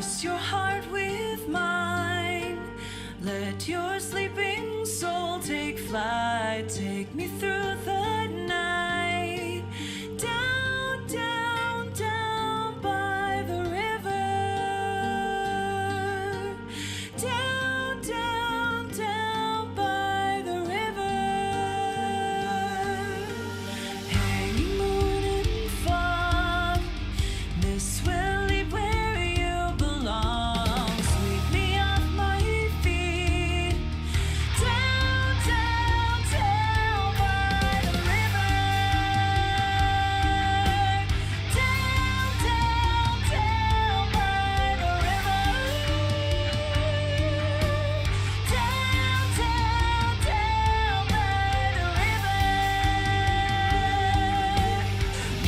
Lace your heart with mine. Let your sleeping soul take flight. Take me through the night. Down, down, down by the river. Down, down, down by the river. Hanging moon and fog. This will lead where you belong. Sweep me off my feet. Down, down, down by the river. Down, down, down by the river. Down, down, down by the river.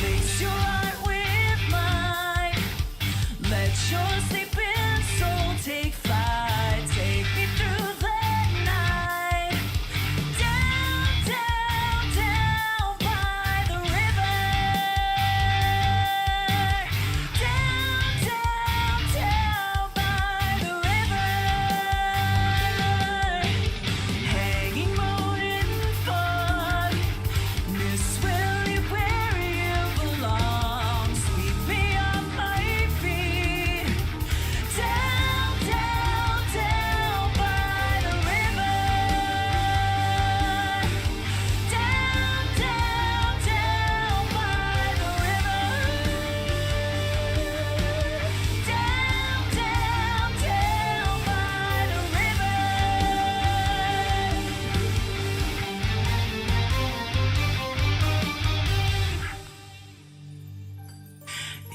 Lace your heart with mine. Let your sleeping soul take flight. Take me through the night. Down, down, down by the river. Down, down, down by the river. Hanging moon in fog. This will lead where you belong. Sweep me off my feet. Down, down, down by the river. Down, down, down by the river. Down, down, down by the river.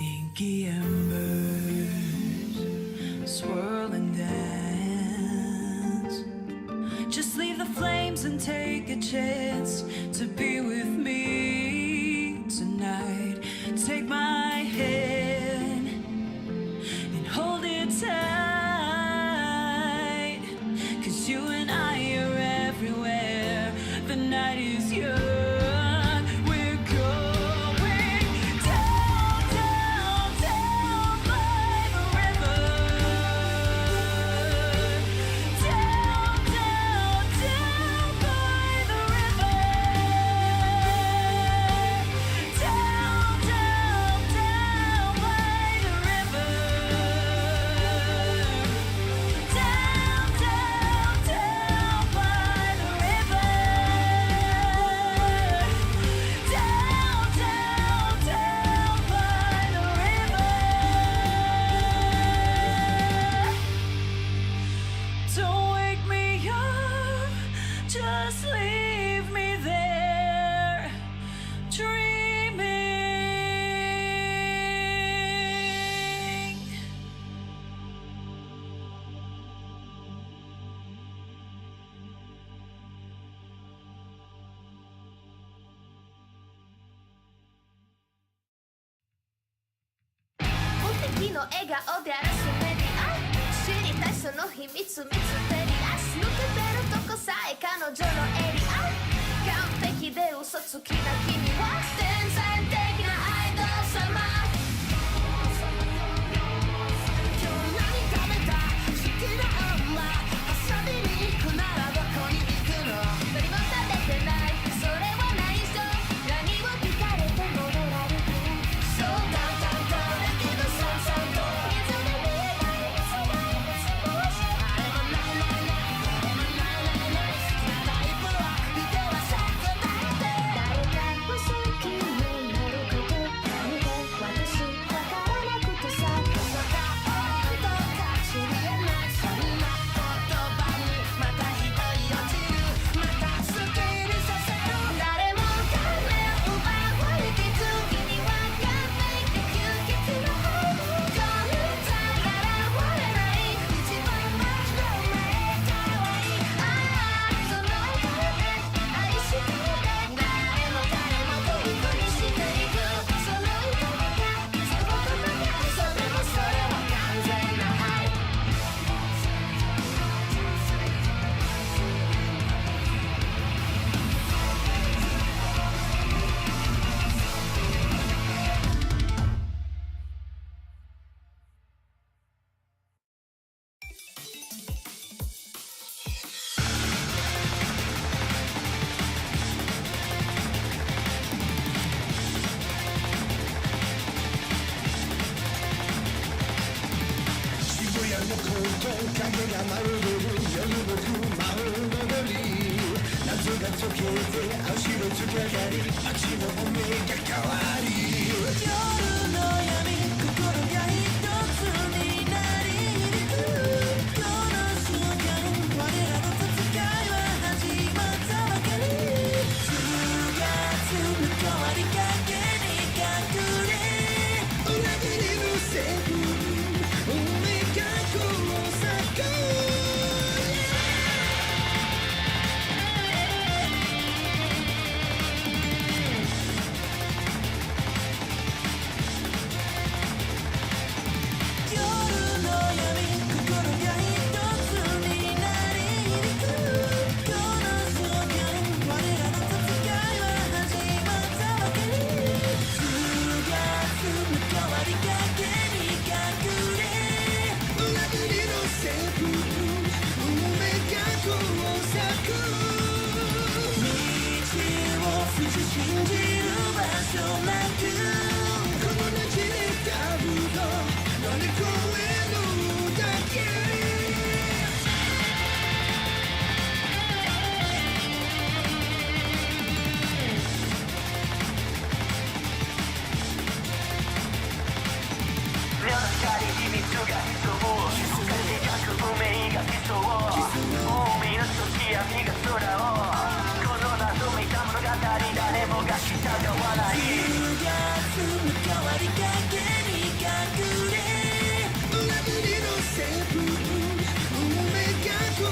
Inky embers swirl and dance. Just leave the flames and take a chance to be with me tonight. Take my hand and hold it tight. 'Cause you and I are everywhere. The night is young. We're going down, down, down by the river. Down, down, down by the river. Down, down, down by the river. Down, down, down by the river. Down, down, down by the river. Don't wake me up, just leave me there, dreaming.無敵の笑顔で荒らすメディア知りたいその秘密ミステリアス抜けてるとこさえ彼女のエリア完璧で嘘つきな君は天才的なアイドル様今日何食べた好きな女遊びに行くならどこに行くの何も食べてないそれは内緒何を聞かれても乗られるそうだだけどさんさんと水で見えないそばに少しあれもないないないこれもないないない好きなタイプは見てはさくだって誰かと影が舞う夜僕舞うのり夏が溶けて足のつかかり街の運命が変わり夜の闇心が一つになりゆくこの瞬間我らの戦いは始まったばかり数月の変わりかけに隠れ裏切りのセーブ運命がこう咲く信じる場所なくこの街で多分と乗り越えるだけ目の光秘密が潜む描く運命が理想海の土闇が空をこの謎めいた物語誰もが従わない数月の変わりかけに隠れ裏切りのセーブ運命がこう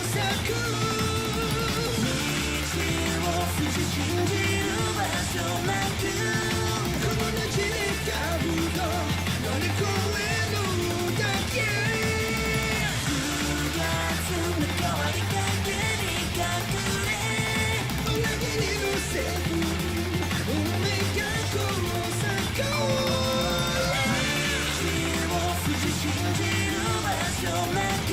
咲く道を封じ信じる場所なくこの街で多分と乗り越えるだけ数月の変わりかけに隠れ裏切りのセーブ運命がこう咲く道を封じ信じる場所なく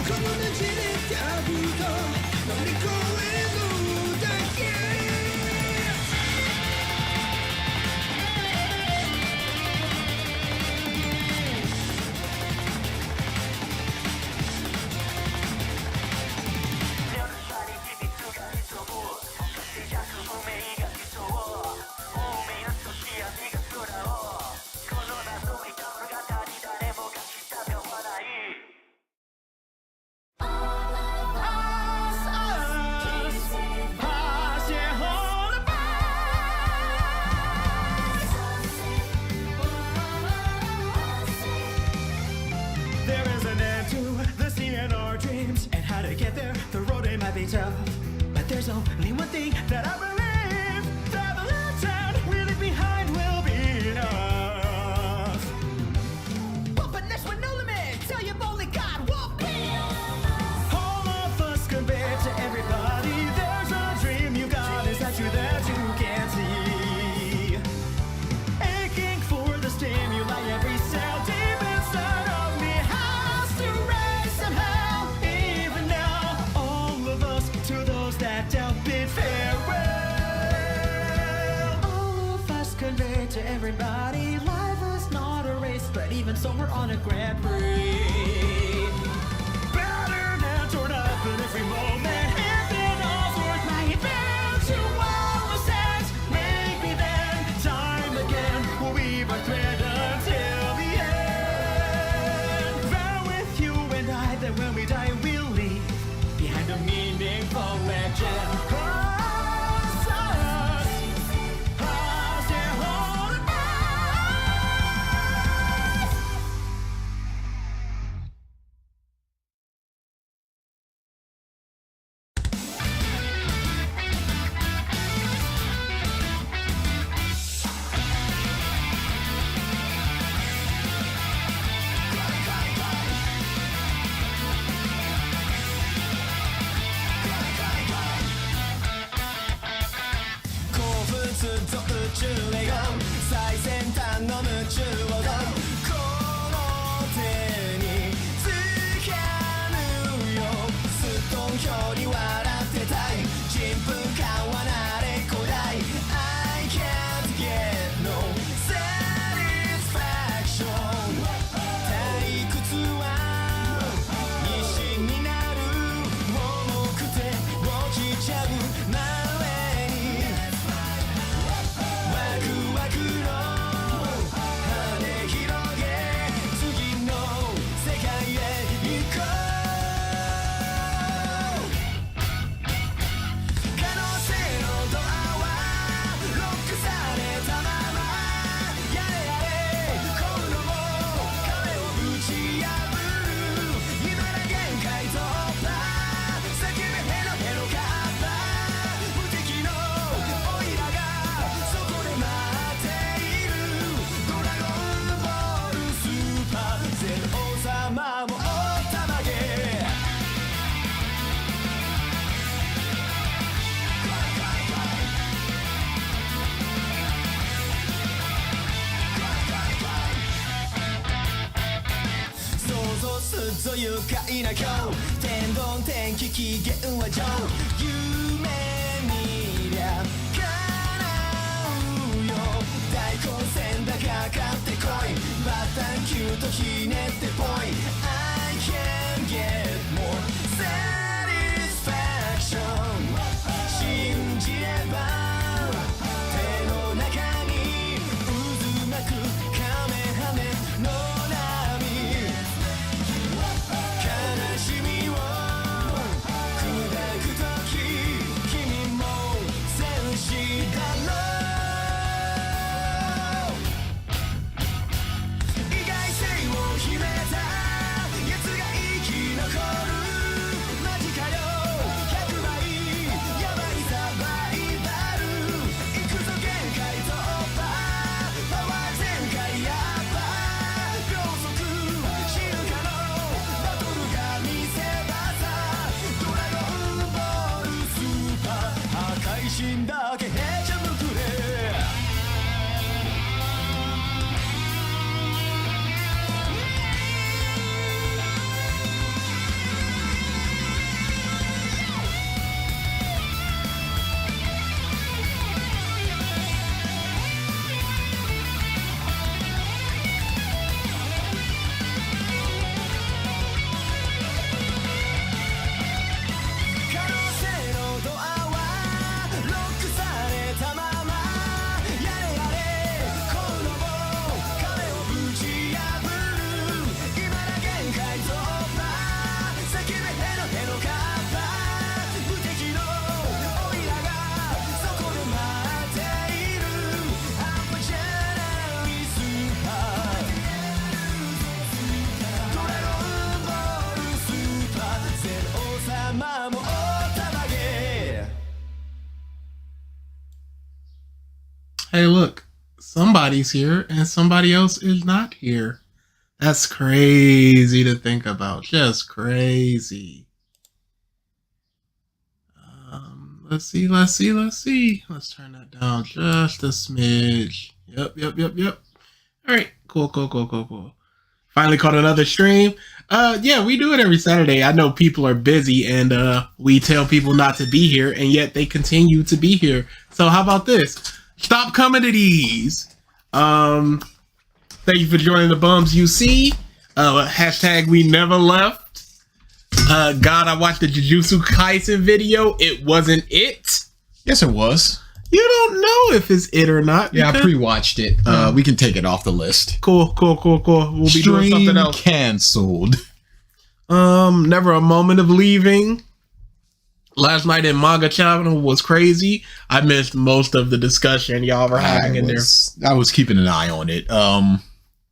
この街で多分と乗り越えるだけTough, but there's only one thing that I believe that the left hand we leave behind will be enough. Open this with no limit till you've only got one beat. All of us convey to everybody there's a dream you got inside you that you can't see. Aching for the stimuli every cell deep inside of me has to rise somehow. Even now, all of us to those that doubt bid farewell. All of us convey to everybody life is not a race, but even so we're on a Grand Prix. Battered and torn up in every moment. If it all's worth my eventual ascent, maybe then time again will weave our thread until the end. Vow with you and I that when we die we'll leave behind a meaningful legend. Cross us, cross and hold us. 愉快な今日天丼天気機嫌は上夢見りゃ叶うよ大混戦だかかってこいバタンキューとひねってぽい I can get more satisfaction 信じれば手の中に渦巻くカメハメの波悲しみを砕くとき君も戦士だろう意外性を秘めたやつが生き残るマジかよ100倍やばいサバイバル行くぞ限界突破パワー全開やっぱ秒速進化のバトルが見せ場さドラゴンボールスーパー破壊神だけへちゃぶくれ可能性のドアはロックされたままやれやれ今度も壁をぶち破る今だ限界突破叫べヘロヘロカッパ無敵のオイラがそこで待っている半端じゃないスーパードラゴンボールスーパーゼロ様もおたまげ Hey, look, somebody's here and somebody else is not here. That's crazy to think about. Just crazy. Let's see. Let's turn that down just a smidge. Yep. All right, cool. Finally caught another stream. Yeah, we do it every Saturday. I know people are busy and we tell people not to be here and yet they continue to be here. So how about this? Stop coming to these. Thank you for joining the bums you see. Hashtag we never left. God, I watched the Jujutsu Kaisen video. It wasn't it. Yes, it was. You don't know if it's it or not. Yeah, I pre-watched it. We can take it off the list. Cool. We'll be doing something else. Canceled. Never a moment of leaving. Last night in Manga Channel was crazy. I missed most of the discussion y'all were having in there. I was keeping an eye on it.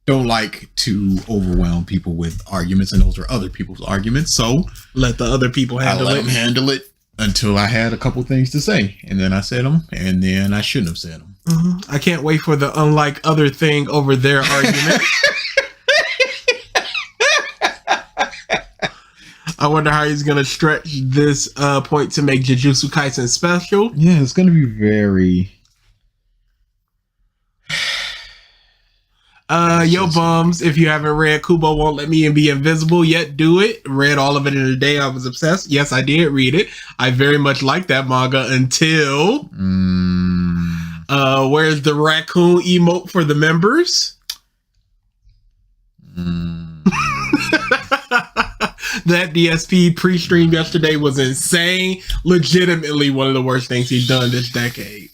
Don't like to overwhelm people with arguments, and those are other people's arguments. So let the other people handle let it. them handle it until I had a couple things to say, and then I said them, and then I shouldn't have said them. I can't wait for the unlike other thing over their argument. I wonder how he's gonna stretch this point to make Jujutsu Kaisen special. Yeah, it's gonna be very. Yo bums, if you haven't read Kubo Won't Let Me Be Invisible yet, do it. Read all of it in a day. I was obsessed. Yes, I did read it. I very much liked that manga until where's the raccoon emote for the members? That DSP pre-stream yesterday was insane. Legitimately one of the worst things he's done this decade.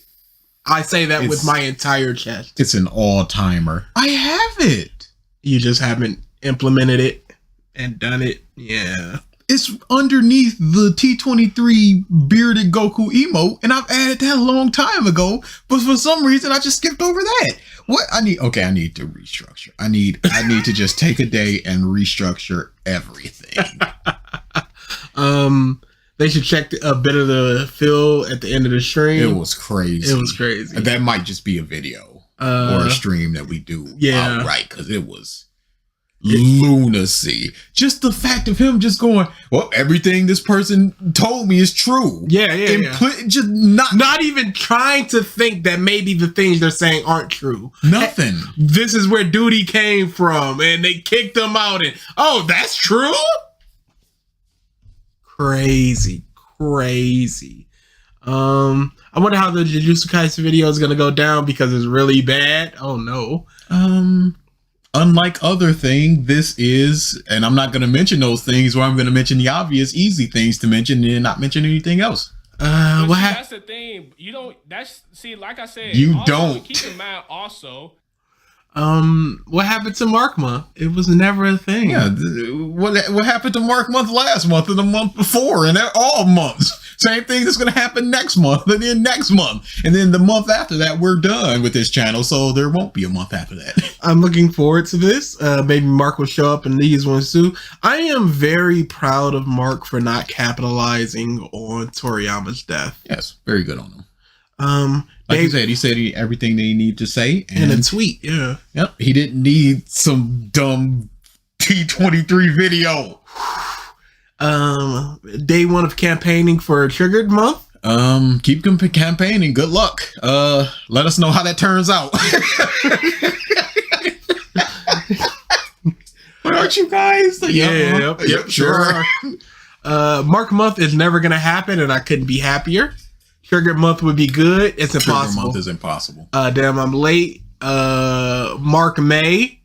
I say that with my entire chest. It's an all-timer. I have it. You just haven't implemented it and done it. Yeah. It's underneath the T23 bearded Goku emote, and I've added that a long time ago, but for some reason I just skipped over that. What I need to restructure. I need to just take a day and restructure everything. They should check a bit of the fill at the end of the stream. It was crazy. That might just be a video or a stream that we do. Yeah. Right, because it was lunacy. Just the fact of him just going, well, everything this person told me is true. Yeah. Just not even trying to think that maybe the things they're saying aren't true. Nothing. This is where duty came from, and they kicked him out, and oh, that's true? crazy. I wonder how the Jujutsu Kaisen video is gonna go down because it's really bad. Oh no. Unlike other thing, this is, and I'm not gonna mention those things where I'm gonna mention the obvious, easy things to mention and not mention anything else. That's the thing. You don't. That's like I said. You also, don't. Keep in mind also. What happened to Mark Month? It was never a thing. Yeah, what happened to Mark Month last month and the month before and all months? Same thing that's going to happen next month and then next month. And then the month after that, we're done with this channel. So there won't be a month after that. I'm looking forward to this. Maybe Mark will show up in these ones too. I am very proud of Mark for not capitalizing on Toriyama's death. Yes, very good on him. Like you said, he said everything that he needed to say. In a tweet, yeah. Yep, he didn't need some dumb T23 video. Day one of campaigning for Triggered Month. Keep campaigning. Good luck. Let us know how that turns out. Aren't you guys? Yep, sure. Mark Month is never gonna happen, and I couldn't be happier. Triggered Month would be good. It's impossible. Trigger Month is impossible. Damn, I'm late. Mark May.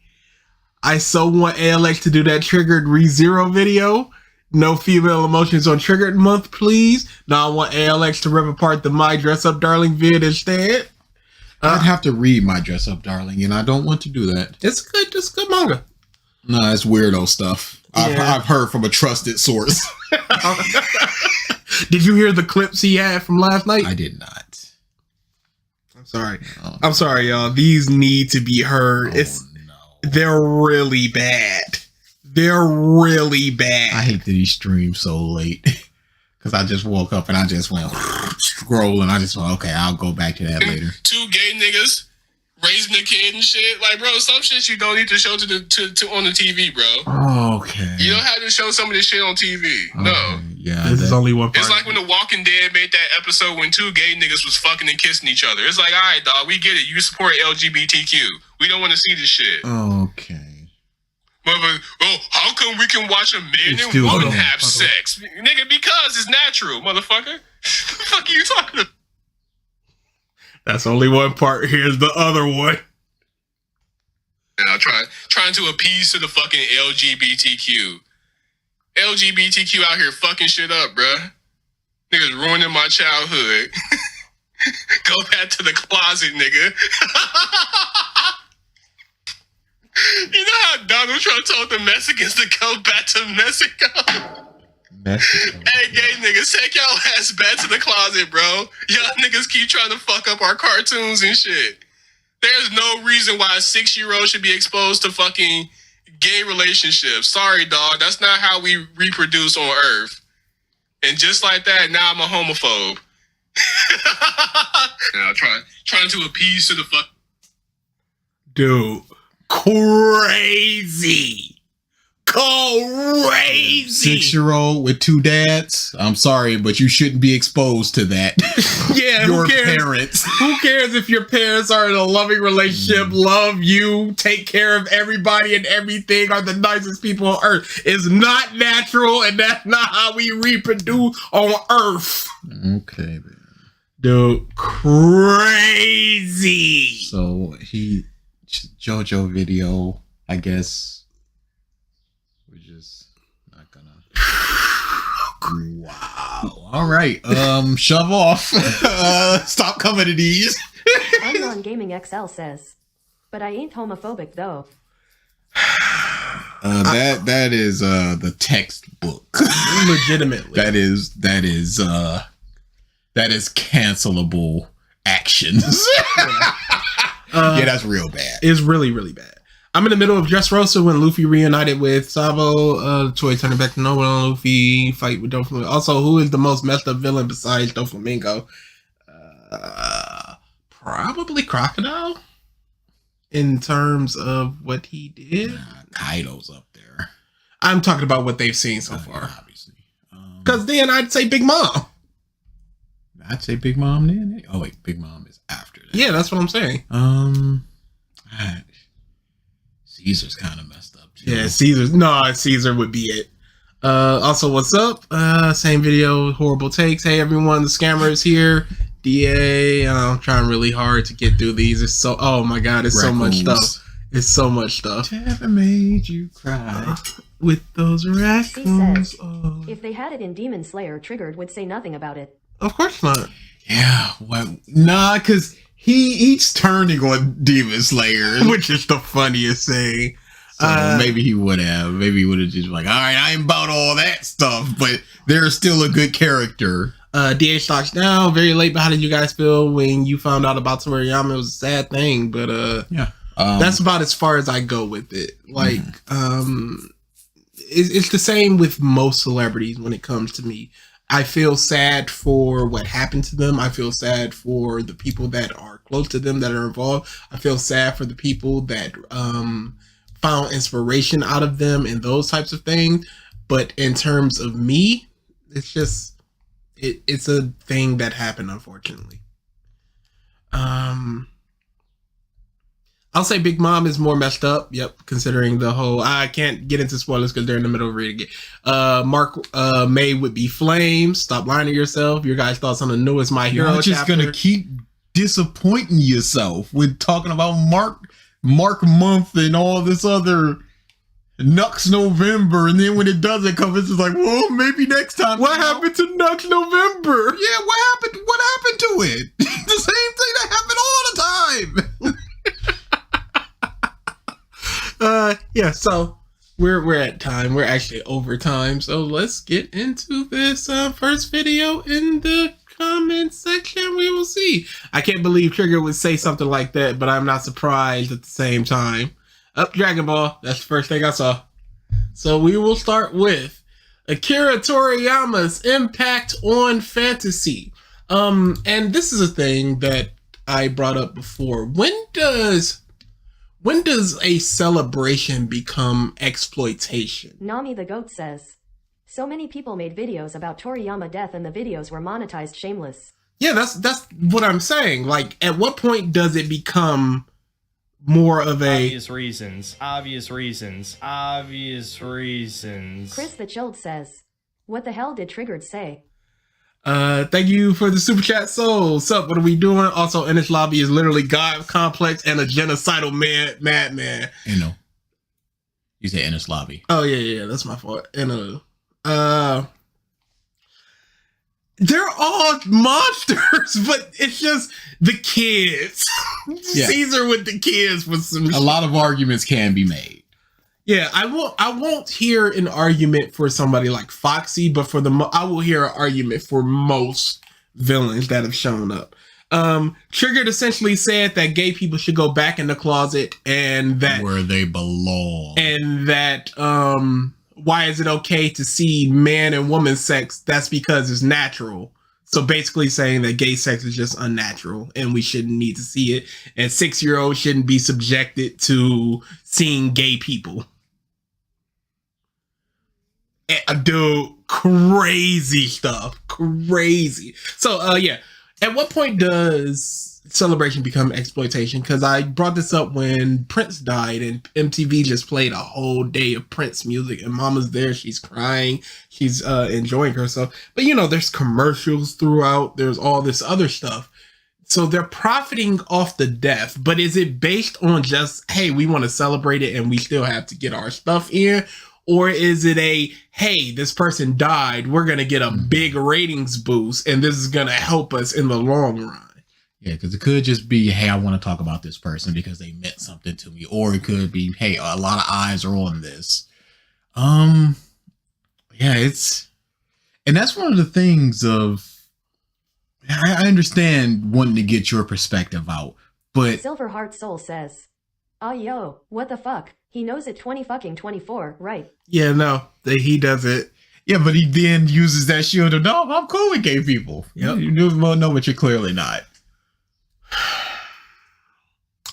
I so want ALX to do that Triggered ReZero video. No female emotions on Triggered Month, please. Now I want ALX to rip apart the My Dress Up Darling vid instead. I'd have to read My Dress Up Darling, and I don't want to do that. It's good manga. No, it's weirdo stuff. Yeah. I've heard from a trusted source. Did you hear the clips he had from last night? I did not. I'm sorry. I'm sorry, y'all. These need to be heard. They're really bad. They're really bad. I hate that he streamed so late. Because I just woke up and I just went scrolling. I just went, okay, I'll go back to that later. Two gay niggas raising a kid and shit. Like, bro, some shit you don't need to show to on the TV, bro. Okay. You don't have to show some of this shit on TV. Okay. No. Yeah. This is only one part. It's like when The Walking Dead made that episode when two gay niggas was fucking and kissing each other. It's like, all right, dog, we get it. You support LGBTQ. We don't want to see this shit. Okay. Oh, how come we can watch a man and woman have sex? Nigga, because it's natural, motherfucker. The fuck are you talking about? That's only one part. Here's the other one. Now trying to appease to the fucking LGBTQ. LGBTQ out here fucking shit up, bruh. Niggas ruining my childhood. Go back to the closet, nigga. You know how Donald Trump told the Mexicans to go back to Mexico? Hey, gay niggas, take y'all ass back to the closet, bro. Y'all niggas keep trying to fuck up our cartoons and shit. There's no reason why a 6-year-old should be exposed to fucking gay relationships. Sorry, dog. That's not how we reproduce on Earth. And just like that, now I'm a homophobe. Now trying to appease to the fuck. Dude. Crazy. 6-year-old with 2 dads. I'm sorry, but you shouldn't be exposed to that. Yeah, your who cares? Parents. Who cares if your parents are in a loving relationship, love you, take care of everybody and everything, are the nicest people on Earth? It's not natural, and that's not how we reproduce on Earth. Okay, man. Dude, crazy. So JoJo video, I guess. We're just not gonna. Wow. All right. Shove off. Stop coming to these. Unknown Gaming XL says, but I ain't homophobic though. That is the textbook. Legitimately. That is cancelable actions. Yeah, that's real bad. It's really, really bad. I'm in the middle of Dressrosa when Luffy reunited with Sabo. Toy turning back to normal on Luffy. Fight with Doflamingo. Also, who is the most messed up villain besides Doflamingo? Probably Crocodile. In terms of what he did. Kaido's up there. I'm talking about what they've seen so far. Obviously. Because then I'd say Big Mom. I'd say Big Mom then. Oh wait, Big Mom is after that. Yeah, that's what I'm saying. Caesar's kind of messed up too. Yeah, Caesar would be it. Also, what's up? Same video, horrible takes. Hey everyone, the scammer is here. DA, I'm trying really hard to get through these. It's so, oh my god, it's so much stuff. It's so much stuff. Never made you cry with those raccoons. Says, if they had it in Demon Slayer, Triggered would say nothing about it. Of course not. Yeah, well, nah, because he's turning on Demon Slayer, which is the funniest thing. So maybe he would have. Maybe he would have just like, all right, I ain't about all that stuff, but there's still a good character. DH stocks down very late, but how did you guys feel when you found out about Toriyama? It was a sad thing, but yeah. That's about as far as I go with it. Like, it's the same with most celebrities when it comes to me. I feel sad for what happened to them. I feel sad for the people that are close to them that are involved. I feel sad for the people that found inspiration out of them and those types of things. But in terms of me, it's just it's a thing that happened, unfortunately. I'll say Big Mom is more messed up. Yep, considering the whole... I can't get into spoilers because they're in the middle of reading it. Mark May would be Flames. Stop lying to yourself. Your guys' thoughts on the newest My Hero chapter. You're just going to keep disappointing yourself with talking about Mark Month and all this other Nux November, and then when it doesn't come, it's just like, well, maybe next time. What happened to Nux November? Yeah, what happened to it? The same thing that happened all the time. Yeah, so we're at time. We're actually over time, so let's get into this first video in the comment section. We will see. I can't believe Trigger would say something like that, but I'm not surprised at the same time. Up Dragon Ball. That's the first thing I saw. So we will start with Akira Toriyama's impact on fantasy. And this is a thing that I brought up before. When does a celebration become exploitation? Nami the Goat says, so many people made videos about Toriyama death and the videos were monetized shameless. Yeah, that's what I'm saying. Like, at what point does it become more of a... Obvious reasons. Chris the Chilled says, what the hell did Triggered say? Thank you for the super chat, Soul. What's up? What are we doing? Also, Ennis Lobby is literally God complex and a genocidal madman. You know, you say Ennis Lobby. Oh yeah, that's my fault. And they're all monsters, but it's just the kids. Yeah. Caesar with the kids was some. A lot of arguments can be made. Yeah, I won't hear an argument for somebody like Foxy, but I will hear an argument for most villains that have shown up. Triggered essentially said that gay people should go back in the closet and that where they belong. And that why is it okay to see man and woman sex? That's because it's natural. So basically saying that gay sex is just unnatural and we shouldn't need to see it. And 6-year-olds shouldn't be subjected to seeing gay people. Dude, crazy stuff. Crazy. So, yeah. At what point does celebration become exploitation? Because I brought this up when Prince died and MTV just played a whole day of Prince music and Mama's there. She's crying. She's enjoying herself. But, you know, there's commercials throughout. There's all this other stuff. So they're profiting off the death. But is it based on just, hey, we want to celebrate it and we still have to get our stuff in? Or is it a, hey, this person died, we're going to get a big ratings boost, and this is going to help us in the long run? Yeah, because it could just be, hey, I want to talk about this person because they meant something to me. Or it could be, hey, a lot of eyes are on this. Yeah, and that's one of the things of, I understand wanting to get your perspective out, but... Silverheart Soul says, yo, what the fuck? He knows it 2024, right? Yeah, no, he does it. Yeah, but he then uses that shield of, no, I'm cool with gay people. Yep. You know, but you're clearly not.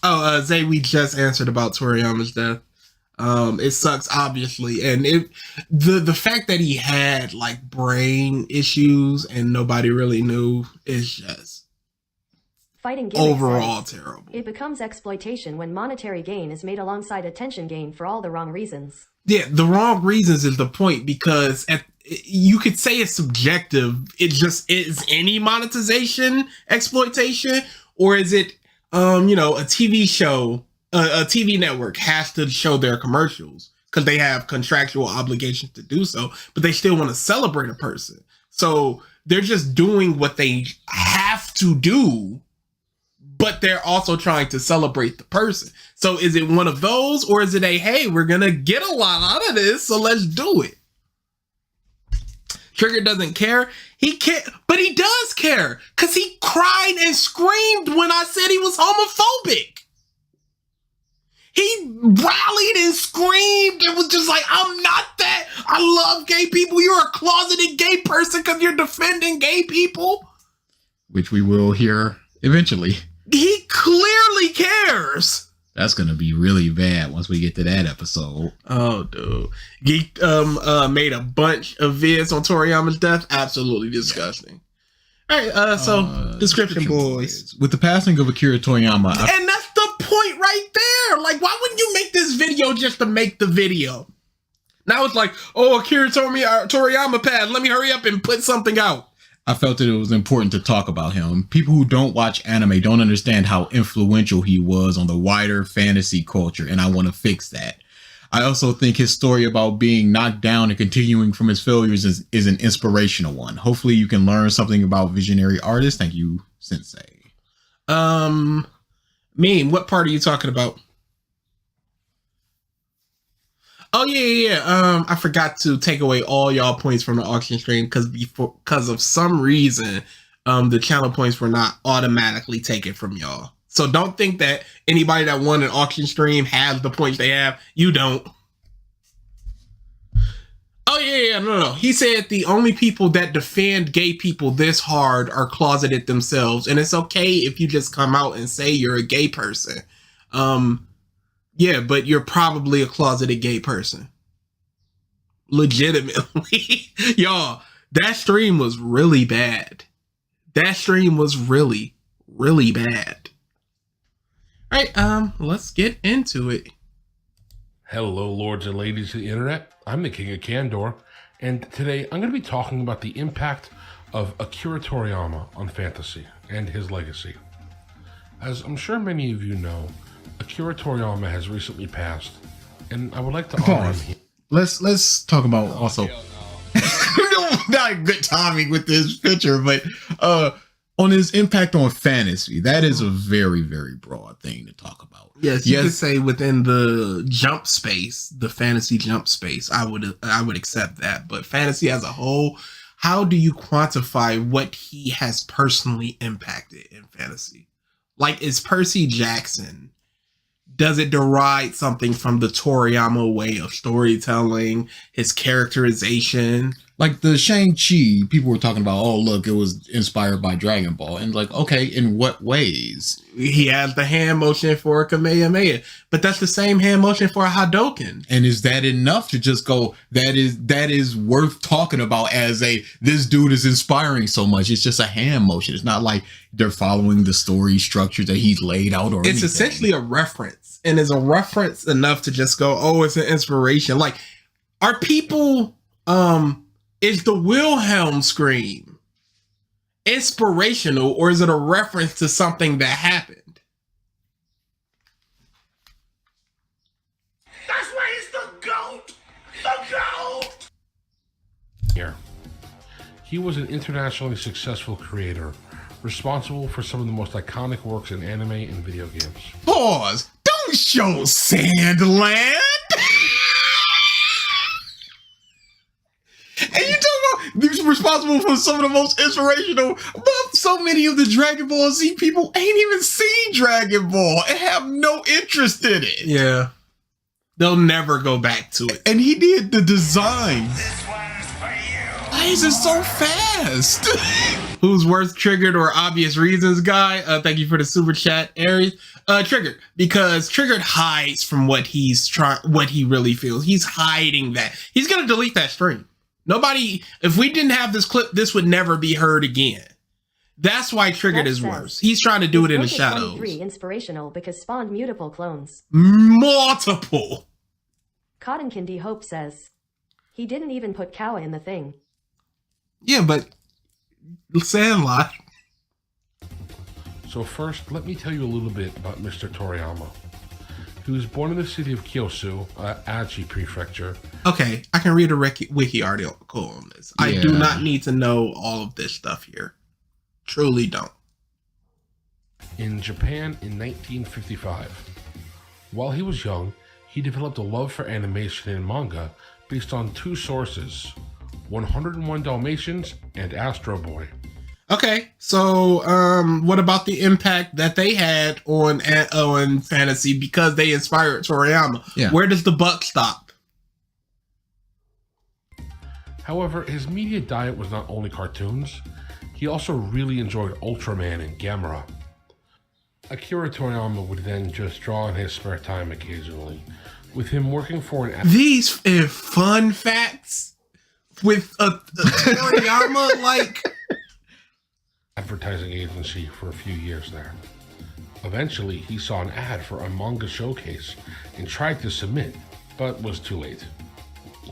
Oh, Zay, we just answered about Toriyama's death. It sucks, obviously. And the fact that he had like brain issues and nobody really knew is just, Fighting gimmicks overall ends. terrible. It becomes exploitation when monetary gain is made alongside attention gain for all the wrong reasons. Yeah, the wrong reasons is the point, because you could say it's subjective. It just is any monetization exploitation, or is it you know, a TV show, a TV network has to show their commercials because they have contractual obligations to do so, but they still want to celebrate a person. So they're just doing what they have to do, but they're also trying to celebrate the person. So is it one of those, or is it a, hey, we're going to get a lot out of this, so let's do it? Trigger doesn't care. He can't, but he does care, because he cried and screamed when I said he was homophobic. He rallied and screamed and was just like, I'm not that. I love gay people. You're a closeted gay person because you're defending gay people. Which we will hear eventually. He clearly cares. That's gonna be really bad once we get to that episode. Oh, dude. Geek made a bunch of vids on Toriyama's death. Absolutely disgusting. Yeah. All right, so description boys. With the passing of Akira Toriyama, And that's the point right there. Like, why wouldn't you make this video just to make the video? Now it's like, oh, Akira Toriyama passed. Let me hurry up and put something out. I felt that it was important to talk about him. People who don't watch anime don't understand how influential he was on the wider fantasy culture, and I want to fix that. I also think his story about being knocked down and continuing from his failures is an inspirational one. Hopefully you can learn something about visionary artists. Thank you, Sensei. Meme, what part are you talking about? Oh yeah. I forgot to take away all y'all points from the auction stream because of some reason, the channel points were not automatically taken from y'all. So don't think that anybody that won an auction stream has the points they have. You don't. Oh yeah, no. He said the only people that defend gay people this hard are closeted themselves, and it's okay if you just come out and say you're a gay person. Yeah, but you're probably a closeted gay person. Legitimately. Y'all, that stream was really bad. That stream was really, really bad. All right, let's get into it. Hello, lords and ladies of the internet. I'm the King of Candor, and today I'm going to be talking about the impact of Akira Toriyama on fantasy and his legacy. As I'm sure many of you know, Akira Toriyama has recently passed, and I would like to honor him. Let's talk about also not good timing with this picture, but on his impact on fantasy. That is a very, very broad thing to talk about. Yes, you could say within the jump space, the fantasy jump space, I would accept that. But fantasy as a whole, how do you quantify what he has personally impacted in fantasy? Like, is Percy Jackson, does it derive something from the Toriyama way of storytelling, his characterization? Like the Shang-Chi, people were talking about, oh, look, it was inspired by Dragon Ball. And like, okay, in what ways? He has the hand motion for a Kamehameha, but that's the same hand motion for a Hadouken. And is that enough to just go, that is worth talking about as this dude is inspiring so much? It's just a hand motion. It's not like they're following the story structure that he's laid out or anything. It's essentially a reference, and is a reference enough to just go, oh, it's an inspiration. Like, are people, is the Wilhelm scream inspirational, or is it a reference to something that happened? That's why he's the GOAT! The GOAT! Here, he was an internationally successful creator, responsible for some of the most iconic works in anime and video games. Pause! Don't show Sandland! And you talk about he's responsible for some of the most inspirational, but so many of the Dragon Ball Z people ain't even seen Dragon Ball and have no interest in it. Yeah. They'll never go back to it. And he did the design. This one's for you! Why is it so fast? Who's worth triggered or obvious reasons, guy? Thank you for the super chat, Aries. Triggered, because Triggered hides from what he really feels. He's hiding that. He's gonna delete that stream. Nobody, if we didn't have this clip, this would never be heard again. That's why Triggered Lex is says, worse. He's trying to do it in the Is shadows. GokuT23 inspirational because spawned mutable clones. Multiple. Cotton Candy Hope says, he didn't even put Kawa in the thing. Yeah, but Sandlot. So first, let me tell you a little bit about Mr. Toriyama. He was born in the city of Kyosu, Aichi Prefecture. Okay, I can read a wiki article on this. I do not need to know all of this stuff here. Truly don't. In Japan in 1955. While he was young, he developed a love for animation and manga based on two sources, 101 Dalmatians and Astro Boy. Okay, so what about the impact that they had on fantasy because they inspired Toriyama? Yeah. Where does the buck stop? However, his media diet was not only cartoons, he also really enjoyed Ultraman and Gamera. Akira Toriyama would then just draw in his spare time occasionally, with him working for an... These fun facts with a Toriyama, like... advertising agency for a few years there. Eventually, he saw an ad for a manga showcase and tried to submit, but was too late.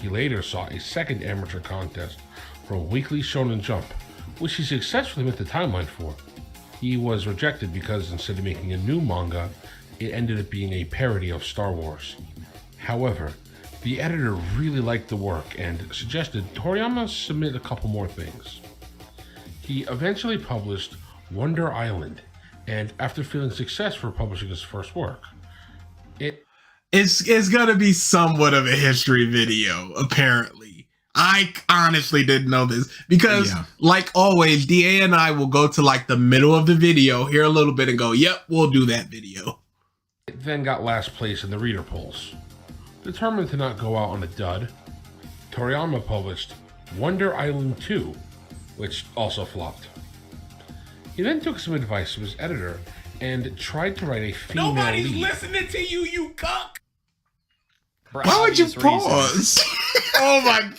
He later saw a second amateur contest from Weekly Shonen Jump, which he successfully met the timeline for. He was rejected because instead of making a new manga, it ended up being a parody of Star Wars. However, the editor really liked the work and suggested Toriyama submit a couple more things. He eventually published Wonder Island, and after feeling success for publishing his first work, it's gonna be somewhat of a history video, apparently. I honestly didn't know this because, like always, DA and I will go to like the middle of the video, hear a little bit, and go, "Yep, we'll do that video." it then got last place in the reader polls. Determined to not go out on a dud, Toriyama published Wonder Island 2, which also flopped. He then took some advice from his editor and tried to write a female Nobody's lead. listening to you, you cuck. Why would you pause? Oh my!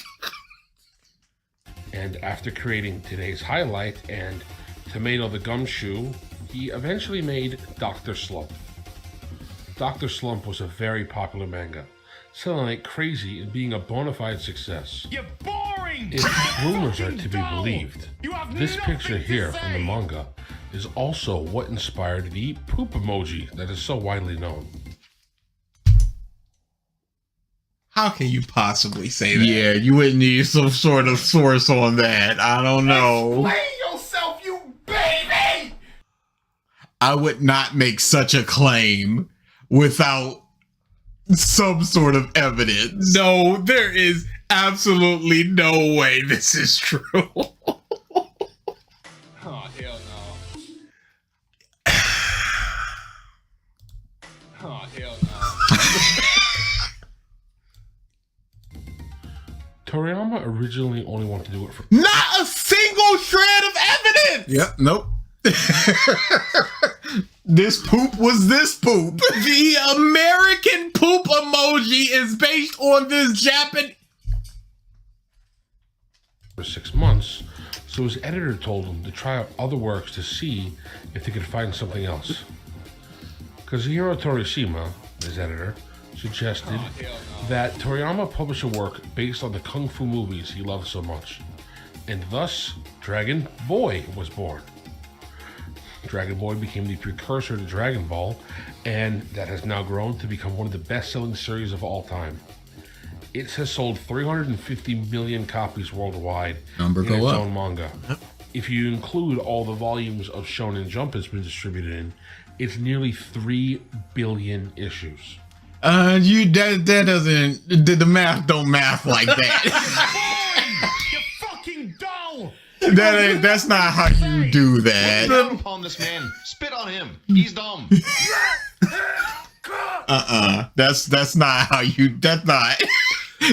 And after creating Today's Highlight and Tomato the Gumshoe, he eventually made Dr. Slump. Dr. Slump was a very popular manga, selling like crazy and being a bona fide success. You're boring! If rumors are to be believed, this picture here from the manga is also what inspired the poop emoji that is so widely known. How can you possibly say that? Yeah, you would need some sort of source on that. I don't know. Explain yourself, you baby! I would not make such a claim without some sort of evidence. No, there is absolutely no way this is true. Oh, hell no. Oh, hell no. Toriyama originally only wanted to do it for... Not a single shred of evidence! Yep, nope. This poop was this poop. The American poop emoji is based on this Japanese... for 6 months, so his editor told him to try out other works to see if they could find something else. Kazuhiro Torishima, his editor, suggested that Toriyama publish a work based on the kung fu movies he loved so much, and thus Dragon Boy was born. Dragon Boy became the precursor to Dragon Ball, and that has now grown to become one of the best-selling series of all time. It has sold 350 million copies worldwide Number in go its up. own manga. If you include all the volumes of Shonen Jump it's been distributed in, it's nearly 3 billion issues. That doesn't, the math don't math like that. You fucking dull! That's not how you do that. Down upon this man. Spit on him. He's dumb. That's not how you, that's not.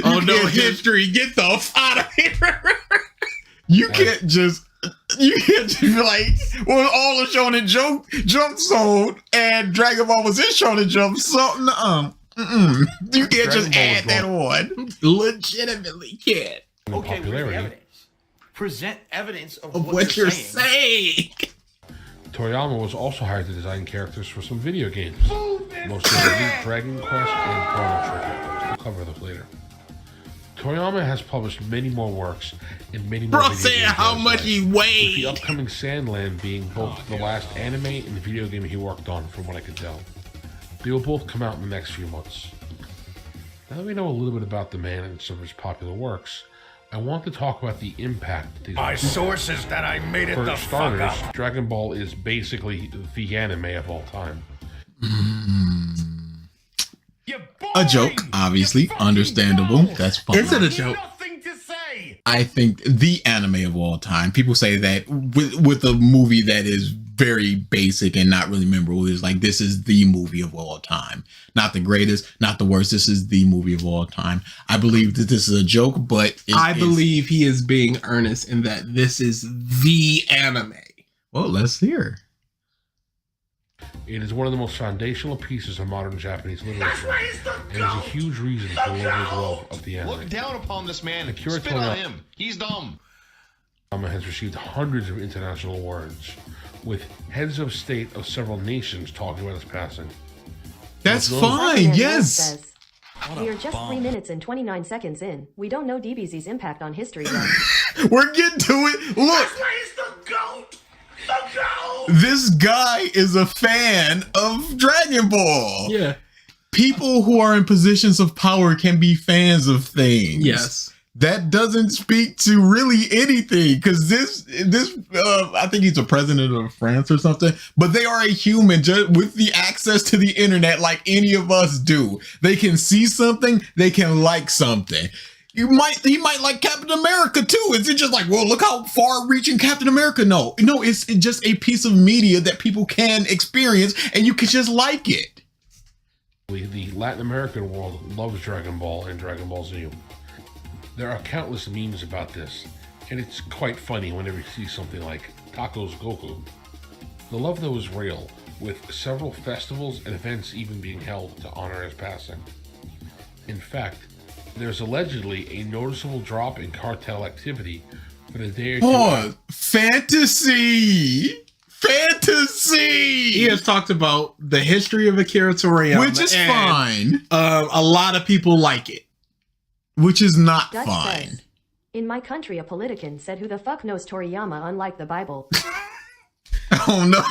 Oh no, can't just- history, get the f out of here! You can't just be like, well, all of Shonen Jump sold and Dragon Ball was in Shonen Jump, so you can't just Dragon add Ball that was on. Legitimately can't. In Okay, where's the popularity, evidence? Present evidence of Of what you're saying. Toriyama was also hired to design characters for some video games, mostly Dragon Quest and Chrono Trigger. We'll cover those later. Toriyama has published many more works and many more Bro, video saying games how in his much life, he with weighed. the upcoming Sandland being both the last anime and video game he worked on, from what I could tell. They will both come out in the next few months. Now that we know a little bit about the man and some of his popular works, I want to talk about the impact. My source is that I made it For the starters, fuck up. Dragon Ball is basically the anime of all time. A joke, obviously, understandable. That's fine. Is it a joke? Nothing to say. I think the anime of all time. People say that with a movie that is very basic and not really memorable, is like, this is the movie of all time. Not the greatest, not the worst. This is the movie of all time. I believe that this is a joke, but I believe he is being earnest in that this is the anime. Well, let's hear. It is one of the most foundational pieces of modern Japanese literature, and is a huge reason for the love of the anime. Look down upon this man. Akira Spit on Toriyama- him. He's dumb. Toriyama has received hundreds of international awards, with heads of state of several nations talking about his passing. That's Let's go. fine. Spider-Man Yes. says, we are just 3 minutes and 29 seconds in. We don't know DBZ's impact on history yet. We're getting to it. Look. This guy is a fan of Dragon Ball. Yeah. People who are in positions of power can be fans of things. Yes. That doesn't speak to really anything, because this I think he's a president of France or something, but they are a human just with the access to the internet like any of us do. They can see something, they can like something. He might like Captain America too. Is it just like, well, look how far-reaching Captain America? No, it's just a piece of media that people can experience, and you can just like it. The Latin American world loves Dragon Ball and Dragon Ball Z. There are countless memes about this, and it's quite funny whenever you see something like Tacos Goku. The love, though, is real, with several festivals and events even being held to honor his passing. In fact, there's allegedly a noticeable drop in cartel activity for the day or two. Oh, fantasy! He has talked about the history of Akira Toriyama, Which is and, fine. A lot of people like it. Which is not Dutch fine. says, in my country, a politician said, who the fuck knows Toriyama, unlike the Bible. Oh no.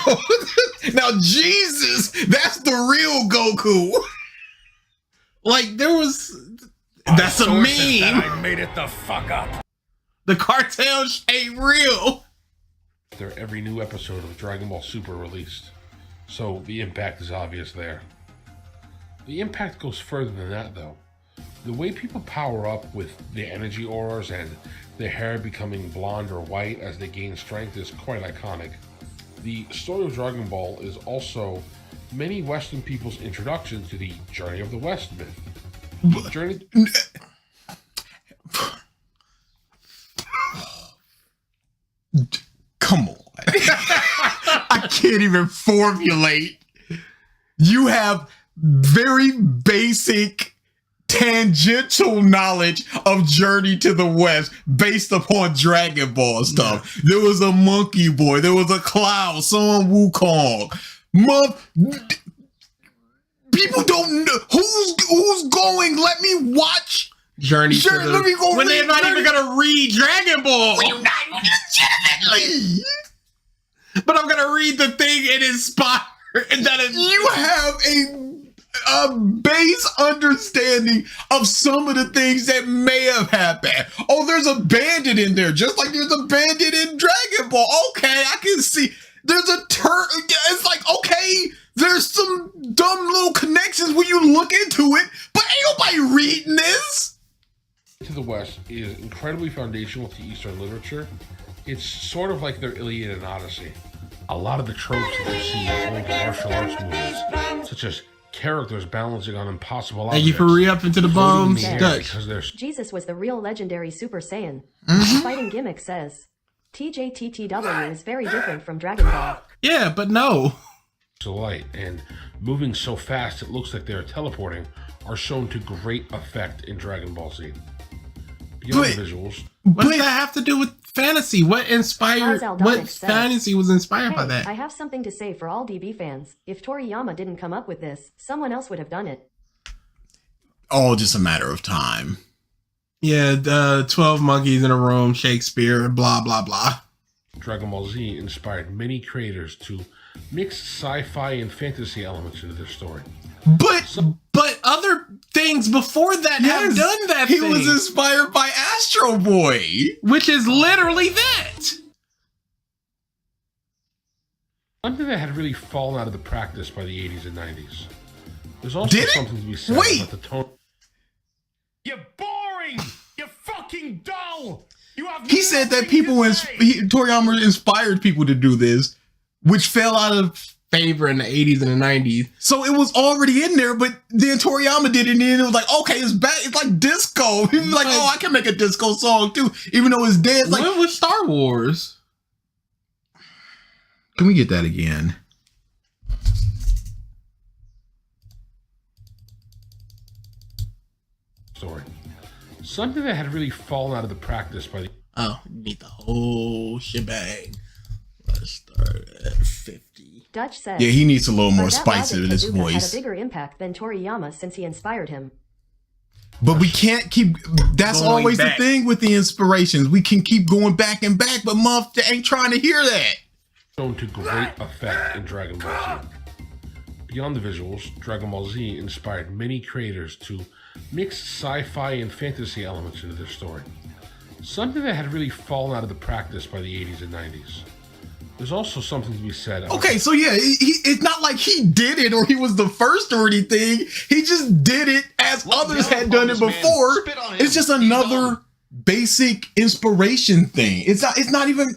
Now Jesus, that's the real Goku. Like, there was... That's a Source is that meme. I made it the fuck up. The cartel ain't real. After every new episode of Dragon Ball Super released, so the impact is obvious there. The impact goes further than that, though. The way people power up with the energy auras and their hair becoming blonde or white as they gain strength is quite iconic. The story of Dragon Ball is also many Western people's introduction to the Journey of the West myth. The journey... Come on. I can't even formulate. You have very basic tangential knowledge of Journey to the West based upon Dragon Ball stuff. There was a monkey boy, there was a cloud, someone Wukong. People don't know who's going. Let me watch Journey to the... let me go when read they're not Journey- even gonna read Dragon Ball. legitimately. But I'm gonna read the thing it inspired. And that is... You have a base understanding of some of the things that may have happened. Oh, there's a bandit in there, just like there's a bandit in Dragon Ball. Okay, I can see. There's a turn. It's like, okay, there's some dumb little connections when you look into it, but ain't nobody reading this. To the West is incredibly foundational to Eastern literature. It's sort of like their Iliad and Odyssey. A lot of the tropes that you see in old martial arts movies, such as characters balancing on impossible objects. Thank you for re-up into the floating in bombs, the air Dutch. because they're Jesus was the real legendary Super Saiyan. Fighting Gimmick says, TJTTW is very different from Dragon Ball. Yeah, but no. so light and moving so fast it looks like they're teleporting are shown to great effect in Dragon Ball Z. Beyond the visuals, What does that have to do with fantasy? What inspired? What fantasy was inspired by that? I have something to say for all DB fans. If Toriyama didn't come up with this, someone else would have done it. Oh, just a matter of time. Yeah, the 12 monkeys in a room, Shakespeare, blah blah blah. Dragon Ball Z inspired many creators to mix sci-fi and fantasy elements into their story. But other things before that have done that. He was inspired by Astro Boy, which is literally that. Something that had really fallen out of the practice by the 80s and 90s. There's also something to be said about the tone. You're boring. You're fucking dull. You have. He said that Toriyama inspired people to do this, which fell out of favor in the 80s and the 90s. So it was already in there, but then Toriyama did it, and then it was like, okay, it's back. It's like disco. He was like, oh, I can make a disco song too, even though it's dead. Like, what was Star Wars? Can we get that again? Story. Something that had really fallen out of the practice by the. Oh, you need the whole shebang. Let's start at 50. Dutch says, yeah, he needs a little more spice in his Kazuka voice. had a bigger impact than Toriyama since he inspired him. But we can't keep. That's going always back. the thing with the inspirations. We can keep going back and back, but Muff ain't trying to hear that. Shown to great effect in Dragon Ball Z. Beyond the visuals, Dragon Ball Z inspired many creators to mix sci-fi and fantasy elements into their story. Something that had really fallen out of the practice by the 80s and 90s. There's also something to be said. Okay, so yeah, it's not like he did it or he was the first or anything. He just did it as others had done it before. It's just another basic inspiration thing. It's not even.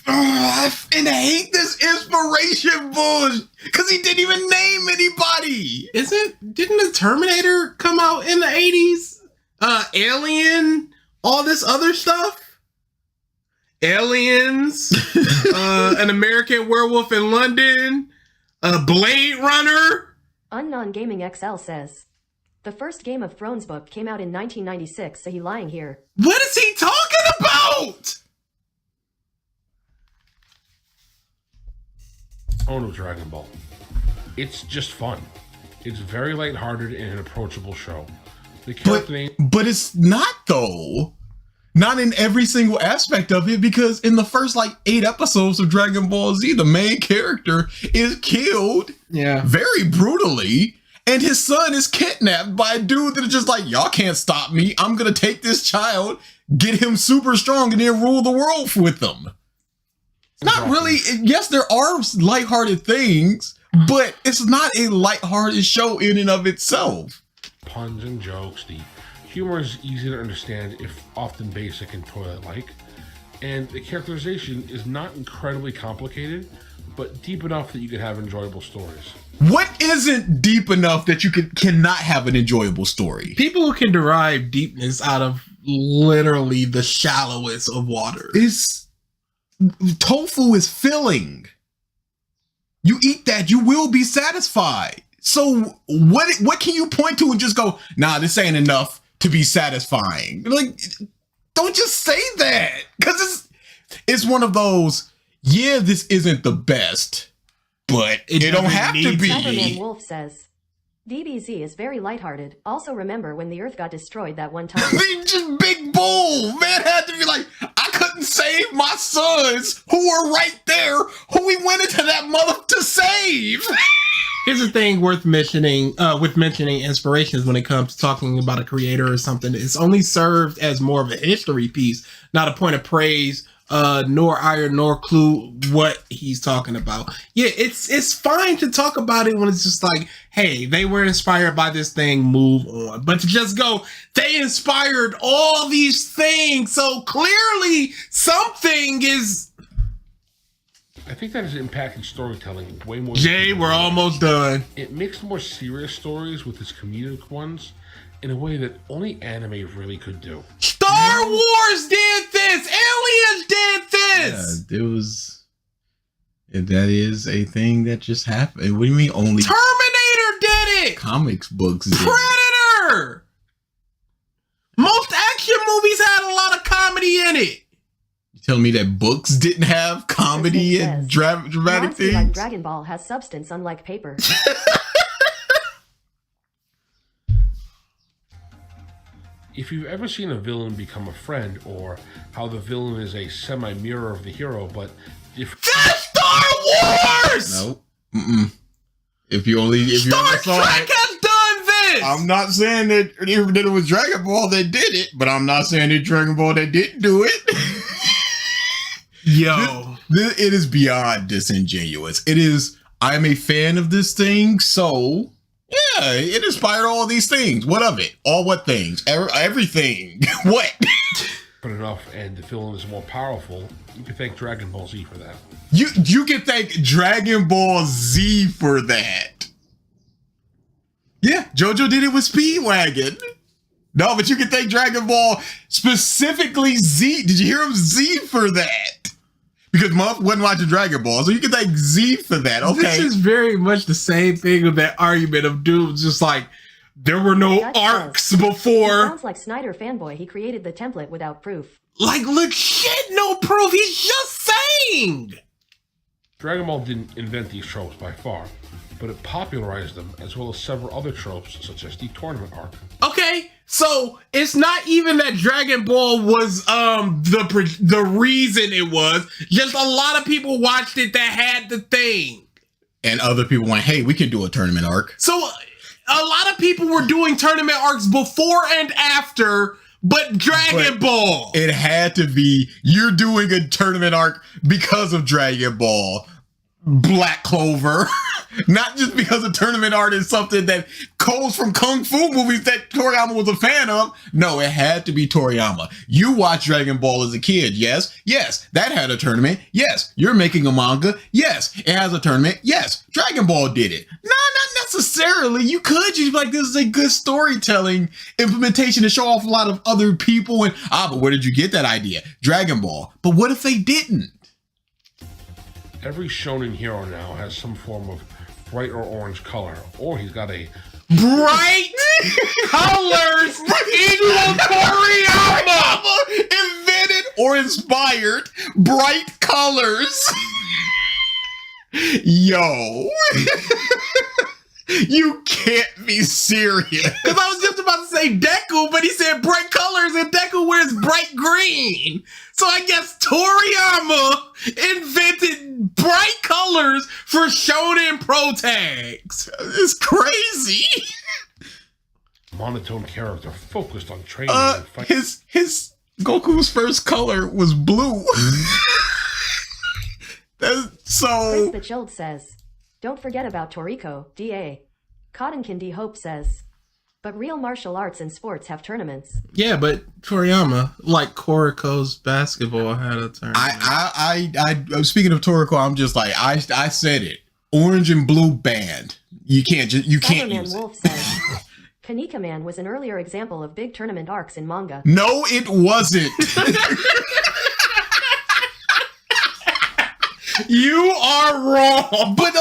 I hate this inspiration bullshit because he didn't even name anybody. Didn't the Terminator come out in the 80s? Alien, all this other stuff. Aliens, An American Werewolf in London, Blade Runner. Unknown Gaming XL says, the first Game of Thrones book came out in 1996, so he lying here. What is he talking about? Tone of Dragon Ball. It's just fun. It's very lighthearted and an approachable show. The character but it's not though. Not in every single aspect of it, because in the first 8 episodes of Dragon Ball Z, the main character is killed very brutally, and his son is kidnapped by a dude that is just like, y'all can't stop me. I'm gonna take this child, get him super strong, and then rule the world with them. Not really. Yes, there are lighthearted things, but it's not a lighthearted show in and of itself. Puns and jokes, the humor is easy to understand if often basic and toilet-like, and the characterization is not incredibly complicated, but deep enough that you can have enjoyable stories. What isn't deep enough that you cannot have an enjoyable story? People who can derive deepness out of literally the shallowest of water. Tofu is filling. You eat that, you will be satisfied. So what can you point to and just go, nah, this ain't enough to be satisfying? Like, don't just say that, because it's one of those, yeah, this isn't the best, but it don't have to be. Cyberman Wolf says, DBZ is very lighthearted. Also remember when the Earth got destroyed that one time. Just big bull. Man had to be like, I couldn't save my sons who were right there, who we went into that mother to save. Here's the thing worth mentioning with mentioning inspirations when it comes to talking about a creator or something. It's only served as more of a history piece, not a point of praise, nor iron, nor clue what he's talking about. Yeah, it's fine to talk about it when it's just like, hey, they were inspired by this thing, move on. But to just go, they inspired all these things, so clearly something is... I think that has impacted storytelling way more. Jay, we're almost done. It mixed more serious stories with its comedic ones in a way that only anime really could do. Star Wars did this! Aliens did this! Yeah, it was... That is a thing that just happened. What do you mean only... Terminator did it! Comics books did it. Predator! Most action movies comedy in it. You telling me that books didn't have comedy and dramatic Monster things? like Dragon Ball has substance unlike paper. If you've ever seen a villain become a friend, or how the villain is a semi-mirror of the hero, but different. That's Star Wars! No. If you only Star saw Trek it, has done this! I'm not saying that it was Dragon Ball that did it, but I'm not saying that Dragon Ball that didn't do it. Yo. It is beyond disingenuous. It is, I'm a fan of this thing, so yeah, it inspired all these things. What of it? All what things? Everything. What? enough, and the villain is more powerful, you can thank Dragon Ball Z for that. You can thank Dragon Ball Z for that. Yeah, JoJo did it with Speedwagon. No, but you can thank Dragon Ball, specifically Z. Did you hear him? Z for that. Because Muff wasn't watching Dragon Ball, so you can thank Z for that. Okay. This is very much the same thing with that argument of dudes just like, there were no arcs before. Sounds like Snyder fanboy. He created the template without proof. Like, legit no proof. He's just saying. Dragon Ball didn't invent these tropes by far, but it popularized them, as well as several other tropes, such as the tournament arc. Okay, so it's not even that Dragon Ball was the reason it was. Just a lot of people watched it that had the thing. And other people went, hey, we can do a tournament arc. So a lot of people were doing tournament arcs before and after, but Dragon Ball. It had to be, you're doing a tournament arc because of Dragon Ball. Black Clover. Not just because a tournament art is something that comes from Kung Fu movies that Toriyama was a fan of. No, it had to be Toriyama. You watched Dragon Ball as a kid. Yes. Yes. That had a tournament. Yes. You're making a manga. Yes. It has a tournament. Yes. Dragon Ball did it. No, not necessarily. You could just be like, this is a good storytelling implementation to show off a lot of other people. And, but where did you get that idea? Dragon Ball. But what if they didn't? Every shonen hero now has some form of bright or orange color, or he's got a bright colors equal Toriyama invented or inspired bright colors. Yo. You can't be serious. Because I was just about to say Deku, but he said bright colors and Deku wears bright green. So I guess Toriyama invented bright colors for Shonen pro tags. It's crazy. Monotone character focused on training and fighting. His Goku's first color was blue. Chris the Chilled says, don't forget about Toriko, DA. Cottonkin D. Hope says, but real martial arts and sports have tournaments. Yeah, but Toriyama, like Koriko's basketball, had a tournament. I speaking of Toriko, I'm just like, I said it. Orange and blue band. You can't use it. Wolf says, Kanika Man was an earlier example of big tournament arcs in manga. No, it wasn't. You are wrong. But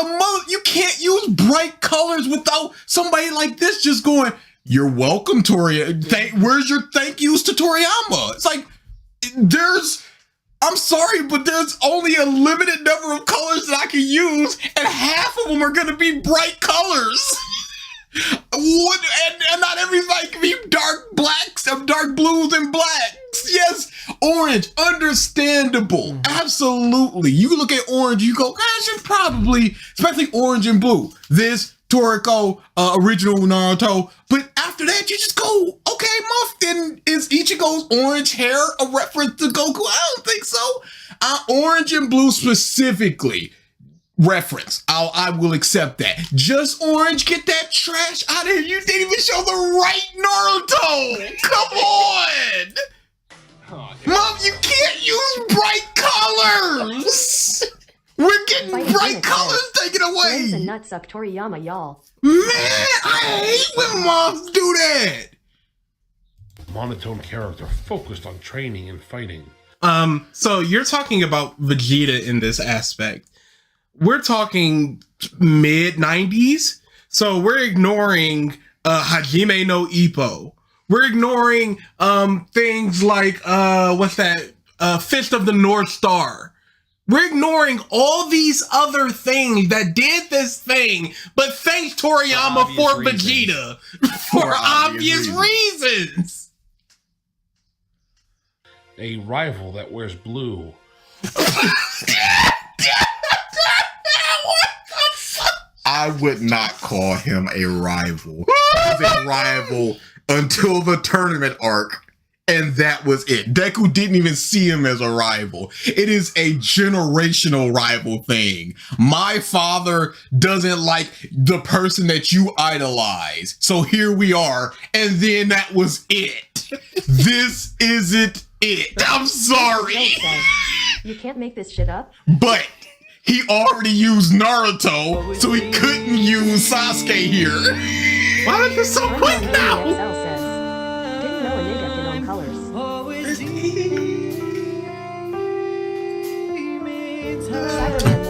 you can't use bright colors without somebody like this just going, you're welcome, Toriyama. Where's your thank yous to Toriyama? It's like, I'm sorry, but there's only a limited number of colors that I can use, and half of them are going to be bright colors. And not everybody can be dark blacks, dark blues and blacks. Yes, orange, understandable. Absolutely. You look at orange, you go, gosh, it's probably, especially orange and blue. This, Toriko, original Naruto. But after that, you just go, okay, Muff, then is Ichigo's orange hair a reference to Goku? I don't think so. Orange and blue specifically. Reference. I will accept that. Just orange, get that trash out of here. You didn't even show the right Naruto. Come on. Mom, you can't use bright colors. We're getting bright colors taken away. Brains and nutsuck Toriyama, y'all. Man, I hate when moms do that. Monotone character focused on training and fighting. So you're talking about Vegeta in this aspect. We're talking mid 90s. So we're ignoring Hajime no Ippo, We're ignoring things like what's that? Fist of the North Star. We're ignoring all these other things that did this thing, but thanks Toriyama for Vegeta for obvious reasons. A rival that wears blue. I would not call him a rival. He was a rival until the tournament arc, and that was it. Deku didn't even see him as a rival. It is a generational rival thing. My father doesn't like the person that you idolize. So here we are, and then that was it. This isn't it. I'm sorry. You can't make this shit up. But he already used Naruto, so he couldn't use Sasuke here. Why is it so quick now? XL says, didn't know a nigga can own colors.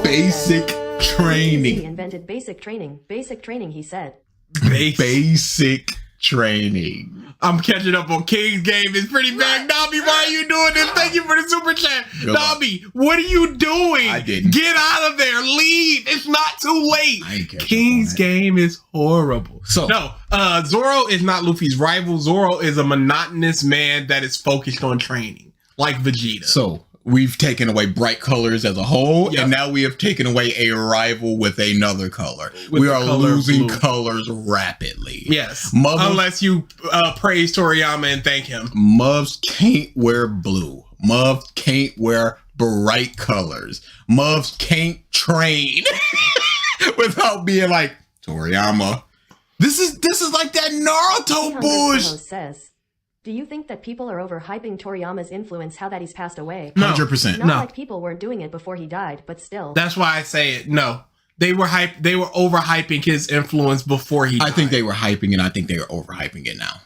Basic He training. invented basic training. Basic training, he said. Basic training. I'm catching up on King's Game. It's pretty bad. Nabi, why are you doing this? Thank you for the super chat. Nabi, what are you doing? I didn't. Get out of there. Leave. It's not too late. I ain't catching up King's on that. Game is horrible. So No, Zoro is not Luffy's rival. Zoro is a monotonous man that is focused on training, like Vegeta. So we've taken away bright colors as a whole, Yep. and now we have taken away a rival with another color. With we the are color losing blue. colors rapidly. Yes, Mother- unless you praise Toriyama and thank him. Muvs can't wear blue. Muvs can't wear bright colors. Muvs can't train without being like Toriyama. This is like that Naruto 300 bullshit. says, do you think that people are overhyping Toriyama's influence how that he's passed away? No. 100%. Not No. like people weren't doing it before he died, but still. That's why I say it. No, they were overhyping his influence before he died. I think they were hyping it. I think they are overhyping it now.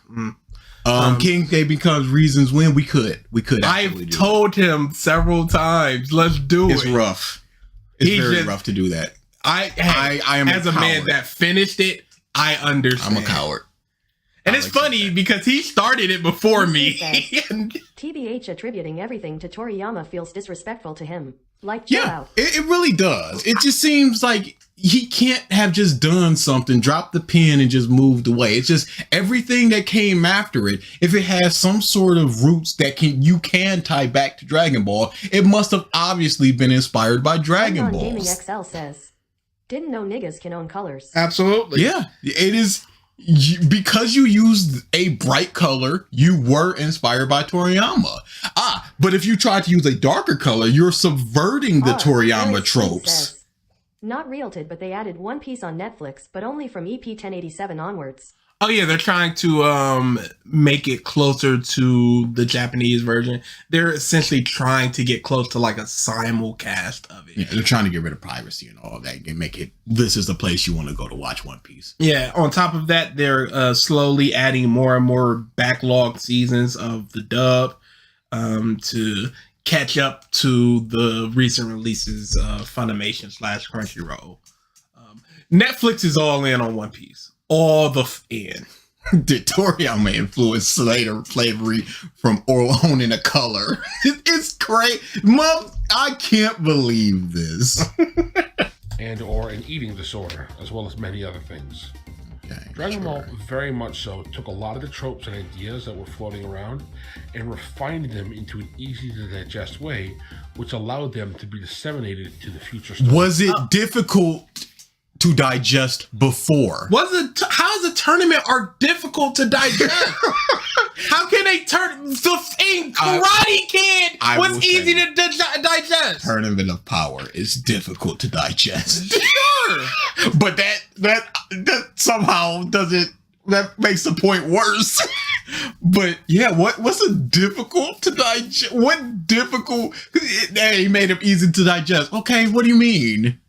King Day becomes reasons when we could. I've told him several times, let's do it's it. rough. It's He's very just- rough to do that. I am as a man coward. that finished it, I understand. I'm a coward. And I it's like funny because he started it before me. TBH attributing everything to Toriyama feels disrespectful to him. Like, chill Yeah, out. it really does. It just seems like he can't have just done something, dropped the pen, and just moved away. It's just everything that came after it. If it has some sort of roots that you can tie back to Dragon Ball, it must have obviously been inspired by Dragon Gaming Balls. XL says, didn't know niggas can own colors. Absolutely. Yeah, it is. Because you used a bright color, you were inspired by Toriyama. But if you try to use a darker color, you're subverting the Toriyama Eric tropes. says, not realted, but they added One Piece on Netflix, but only from EP 1087 onwards. Oh yeah, they're trying to make it closer to the Japanese version. They're essentially trying to get close to like a simulcast of it. Yeah, they're trying to get rid of piracy and all that and make it, this is the place you want to go to watch One Piece. Yeah, on top of that, they're slowly adding more and more backlog seasons of the dub to catch up to the recent releases of Funimation / Crunchyroll. Netflix is all in on One Piece. All the in. Did Toriyama influence slavery from owning a color? It's great. Mom, I can't believe this. And or an eating disorder, as well as many other things. Okay, Dragon Ball sure. very much so took a lot of the tropes and ideas that were floating around and refined them into an easy to digest way, which allowed them to be disseminated to the future story. Was it difficult to digest before? How is a tournament arc difficult to digest? How can they turn the thing? Karate Kid I was will easy say- to digest. Tournament of Power is difficult to digest. Sure. But that somehow doesn't, that makes the point worse. But yeah, what's a difficult to digest? What difficult? He made it easy to digest. Okay, what do you mean?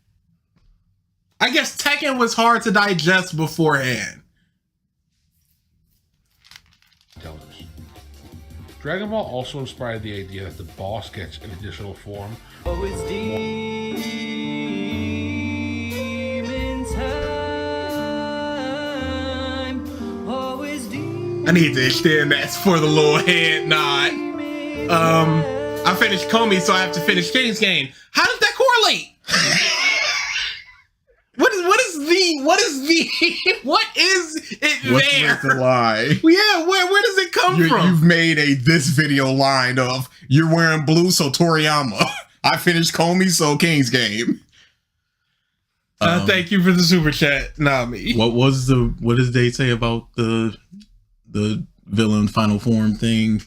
I guess Tekken was hard to digest beforehand. Television. Dragon Ball also inspired the idea that the boss gets an additional form. Oh, it's demon time. Oh, it's demon I need to extend that for the little head nod. I finished Comey, so I have to finish King's Game. How does that correlate? What is it What's there? with the lie? Yeah, where does it come from? You've made this video line of you're wearing blue, so Toriyama. I finished Comey, so King's Game. Thank you for the super chat, Nami. What does they say about the villain final form thing?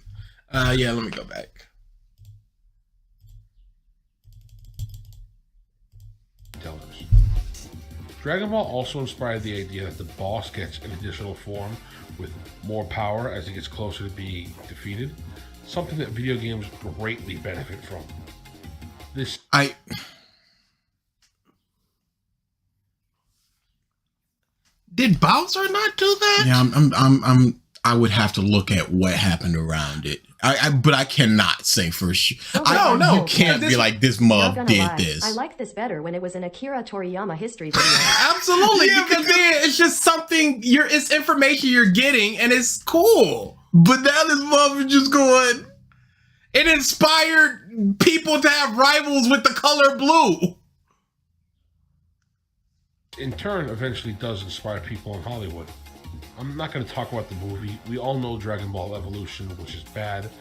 Yeah, let me go back. Dragon Ball also inspired the idea that the boss gets an additional form with more power as he gets closer to being defeated, something that video games greatly benefit from. Did Bowser not do that? Yeah, I would have to look at what happened around it. But I cannot say for sure. No. You can't be like, this mug did this. I liked this better when it was an Akira Toriyama history video. Absolutely, because then it's just something it's information you're getting, and it's cool. But now this mug is just going. It inspired people to have rivals with the color blue. In turn, eventually does inspire people in Hollywood. I'm not going to talk about the movie. We all know Dragon Ball Evolution, which is bad,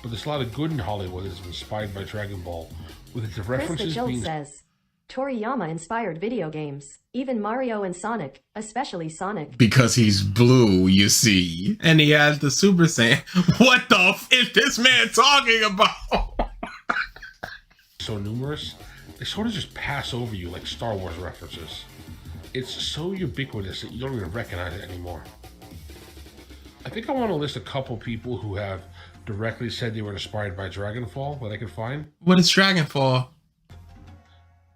but there's a lot of good in Hollywood that is inspired by Dragon Ball, with its references being... says, Toriyama inspired video games, even Mario and Sonic, especially Sonic. Because he's blue, you see. And he has the Super Saiyan. What the f is this man talking about? So numerous, they sort of just pass over you like Star Wars references. It's so ubiquitous that you don't even recognize it anymore. I think I want to list a couple people who have directly said they were inspired by Dragonfall that I could find. What is Dragonfall?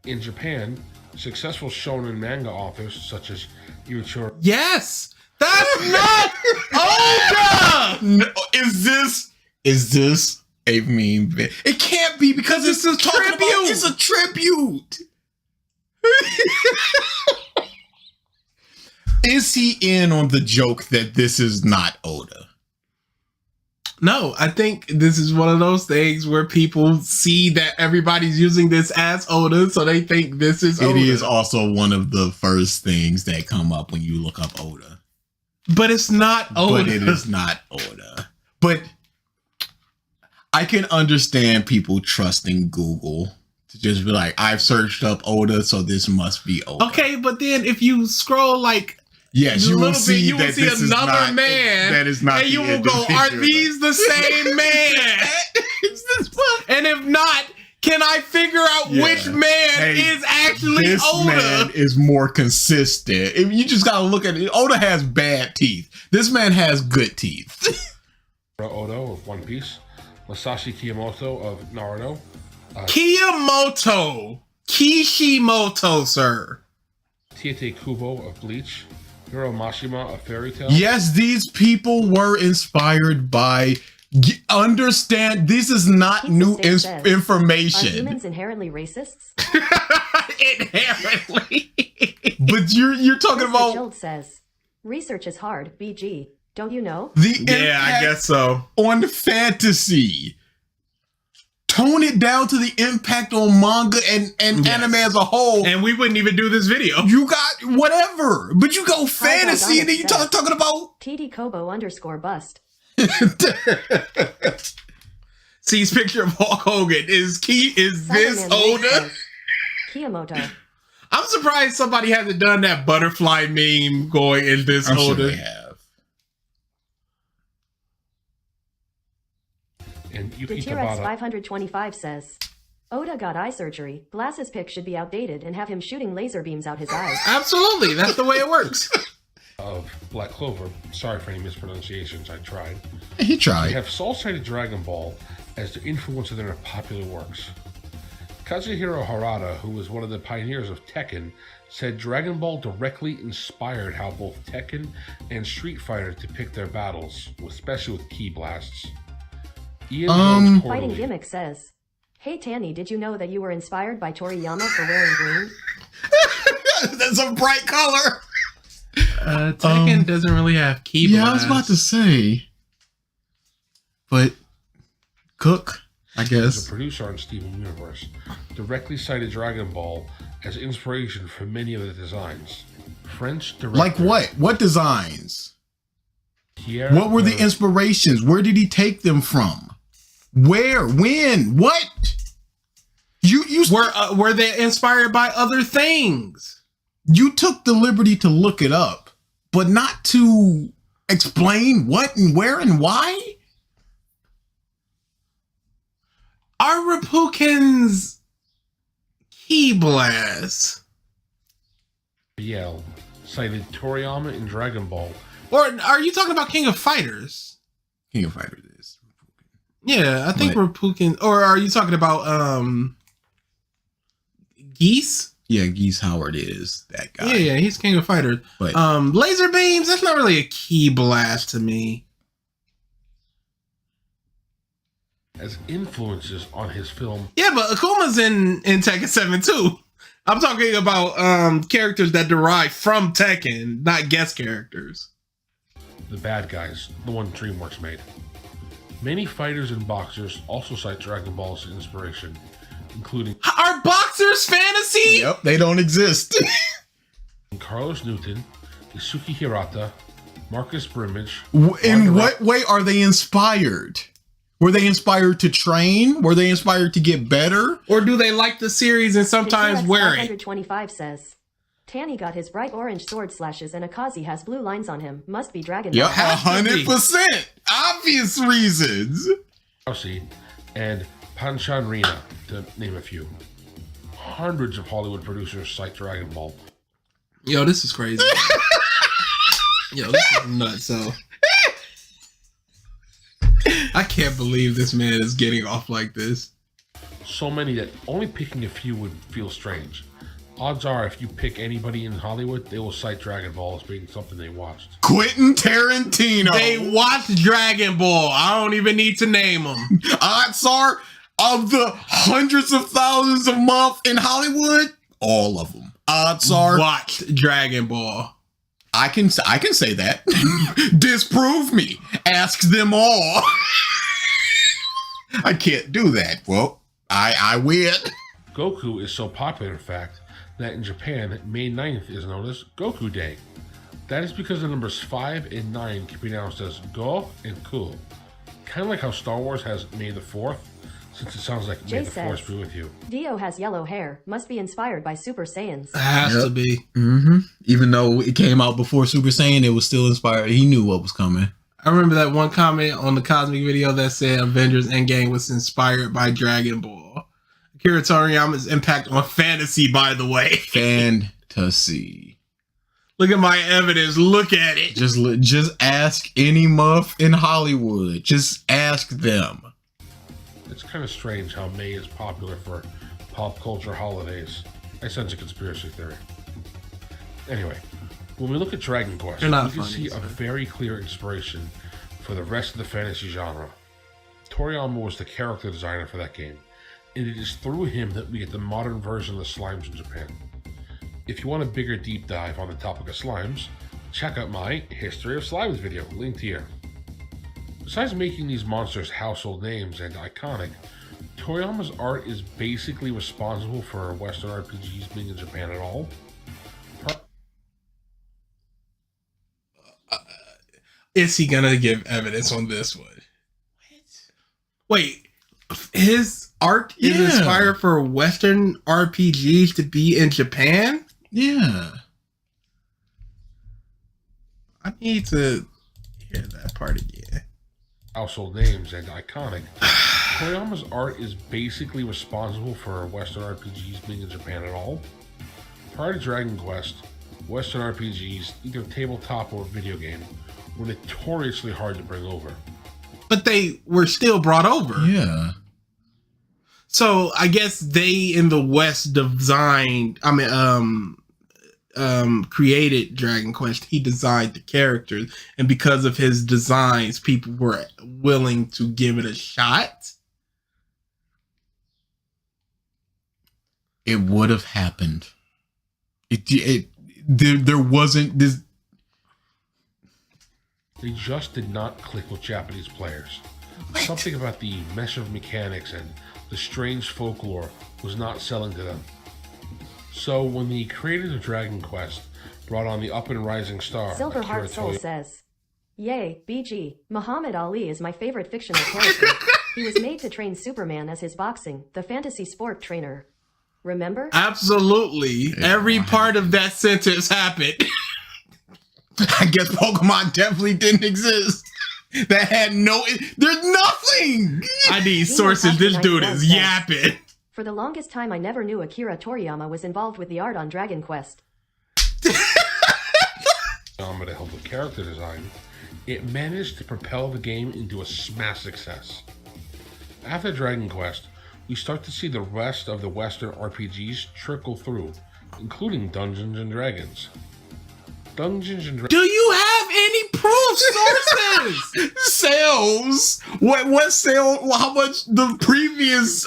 In Japan, successful shonen manga authors such as Jujutsu. Yes! That's not Oda! No, is this a meme bit? It can't be because it's a tribute. It's a tribute. Is he in on the joke that this is not Oda? No, I think this is one of those things where people see that everybody's using this as Oda, so they think this is Oda. It is also one of the first things that come up when you look up Oda. But it's not Oda. But it is not Oda. But I can understand people trusting Google to just be like, I've searched up Oda, so this must be Oda. Okay, but then if you scroll like yes, you will see you will that see this another is not, man, that is not, and you will go, are these the same man? And if not, can I figure out which man is actually this Oda? Man is more consistent. If you just gotta look at it, Oda has bad teeth. This man has good teeth. Odo of One Piece, Masashi Kishimoto of Naruto. Kishimoto, sir. Tiete Kubo of Bleach, Hiro Mashima of Fairy Tail. Yes, these people were inspired by. Understand, this is not new information. Are humans inherently racists? Inherently. But you're talking about. Chilled says, research is hard. BG, don't you know? I guess so. On fantasy. Tone it down to the impact on manga and anime as a whole. And we wouldn't even do this video. You got whatever. But you go fantasy and then you talking about TD Kobo _bust. C's picture of Hulk Hogan. Is this Oda? Kiyomoto. I'm surprised somebody hasn't done that butterfly meme going, is this I'm Oda? sure they have. And T-Rex 525 says, Oda got eye surgery. Glasses pic should be outdated and have him shooting laser beams out his eyes. Absolutely, that's the way it works. Of Black Clover. Sorry for any mispronunciations, I tried. He tried. They have soul-sided Dragon Ball as the influence of their popular works. Kazuhiro Harada, who was one of the pioneers of Tekken, said Dragon Ball directly inspired how both Tekken and Street Fighter depict their battles, especially with ki blasts. Fighting Gimmick says, hey Tanny, did you know that you were inspired by Toriyama for wearing green? That's a bright color. Tekken doesn't really have key Yeah, blasts. I was about to say. But Cook, I guess. The producer on Steven Universe directly cited Dragon Ball as inspiration for many of the designs. French director Like what? What designs? Pierre What were the inspirations? Where did he take them from? Where? When? What? You were they inspired by other things? You took the liberty to look it up, but not to explain what and where and why? Are Rapukin's key blasts? Biel cited Toriyama in Dragon Ball. Or are you talking about King of Fighters? King of Fighters is Yeah, I think Rapukin. Or are you talking about Geese? Yeah, Geese Howard is that guy. Yeah, he's King of Fighters. But laser beams, that's not really a key blast to me. As influences on his film. Yeah, but Akuma's in Tekken 7 too. I'm talking about characters that derive from Tekken, not guest characters. The Bad Guys, the one DreamWorks made. Many fighters and boxers also cite Dragon Ball as inspiration, including... Are boxers fantasy? Yep, they don't exist. Carlos Newton, Isuki Hirata, Marcus Brimage. In what way are they inspired? Were they inspired to train? Were they inspired to get better? Or do they like the series and sometimes wear it? 525 says, Tanny got his bright orange sword slashes and Akazi has blue lines on him. Must be Dragon Ball. Yeah, 100%. Obvious reasons. And Panchanrina, to name a few. Hundreds of Hollywood producers cite Dragon Ball. Yo, this is crazy. Yo, this is nuts. So I can't believe this man is getting off like this. So many that only picking a few would feel strange. Odds are, if you pick anybody in Hollywood, they will cite Dragon Ball as being something they watched. Quentin Tarantino. They watched Dragon Ball. I don't even need to name them. Odds are, of the hundreds of thousands a month in Hollywood, all of them. Odds are watched Dragon Ball. I can say that. Disprove me. Ask them all. I can't do that. Well, I win. Goku is so popular, in fact, that in Japan, May 9th is known as Goku Day. That is because the numbers 5 and 9 can be pronounced as Go and Ku. Kind of like how Star Wars has May the 4th, since it sounds like May the Force be with you. Dio has yellow hair. Must be inspired by Super Saiyans. It has to be. Mm-hmm. Even though it came out before Super Saiyan, it was still inspired. He knew what was coming. I remember that one comment on the Cosmic video that said Avengers Endgame was inspired by Dragon Ball. Akira Toriyama's impact on fantasy, by the way. Fantasy. Look at my evidence. Look at it. Just ask any muff in Hollywood. Just ask them. It's kind of strange how May is popular for pop culture holidays. I sense a conspiracy theory. Anyway, when we look at Dragon Quest, we can see a very clear inspiration for the rest of the fantasy genre. Toriyama was the character designer for that game, and it is through him that we get the modern version of the slimes in Japan. If you want a bigger deep dive on the topic of slimes, check out my History of Slimes video, linked here. Besides making these monsters household names and iconic, Toriyama's art is basically responsible for Western RPGs being in Japan at all. Is he gonna give evidence on this one? Wait, his art is inspired for Western RPGs to be in Japan? Yeah. I need to hear that part again. Household names and iconic. Toriyama's art is basically responsible for Western RPGs being in Japan at all. Prior to Dragon Quest, Western RPGs, either tabletop or video game, were notoriously hard to bring over. But they were still brought over. Yeah. So I guess they in the West created Dragon Quest. He designed the characters, and because of his designs, people were willing to give it a shot. It would have happened. There wasn't this. They just did not click with Japanese players. Something about the mesh of mechanics and the strange folklore was not selling to them. So when the creators of Dragon Quest brought on the up and rising star, Silverheart Soul says, "Yay, BG, Muhammad Ali is my favorite fictional character. He was made to train Superman as his boxing, the fantasy sport trainer. Remember?" Absolutely. Every part of that sentence happened. I guess Pokemon definitely didn't exist. That had there's nothing. I need sources. This dude is yapping. "For the longest time, I never knew Akira Toryiama was involved with the art on Dragon Quest." to help with character design, it managed to propel the game into a smash success. After Dragon Quest, we start to see the rest of the Western RPGs trickle through, including Dungeons and Dragons. Do you have any proof sources? Sales. What sale? How much the previous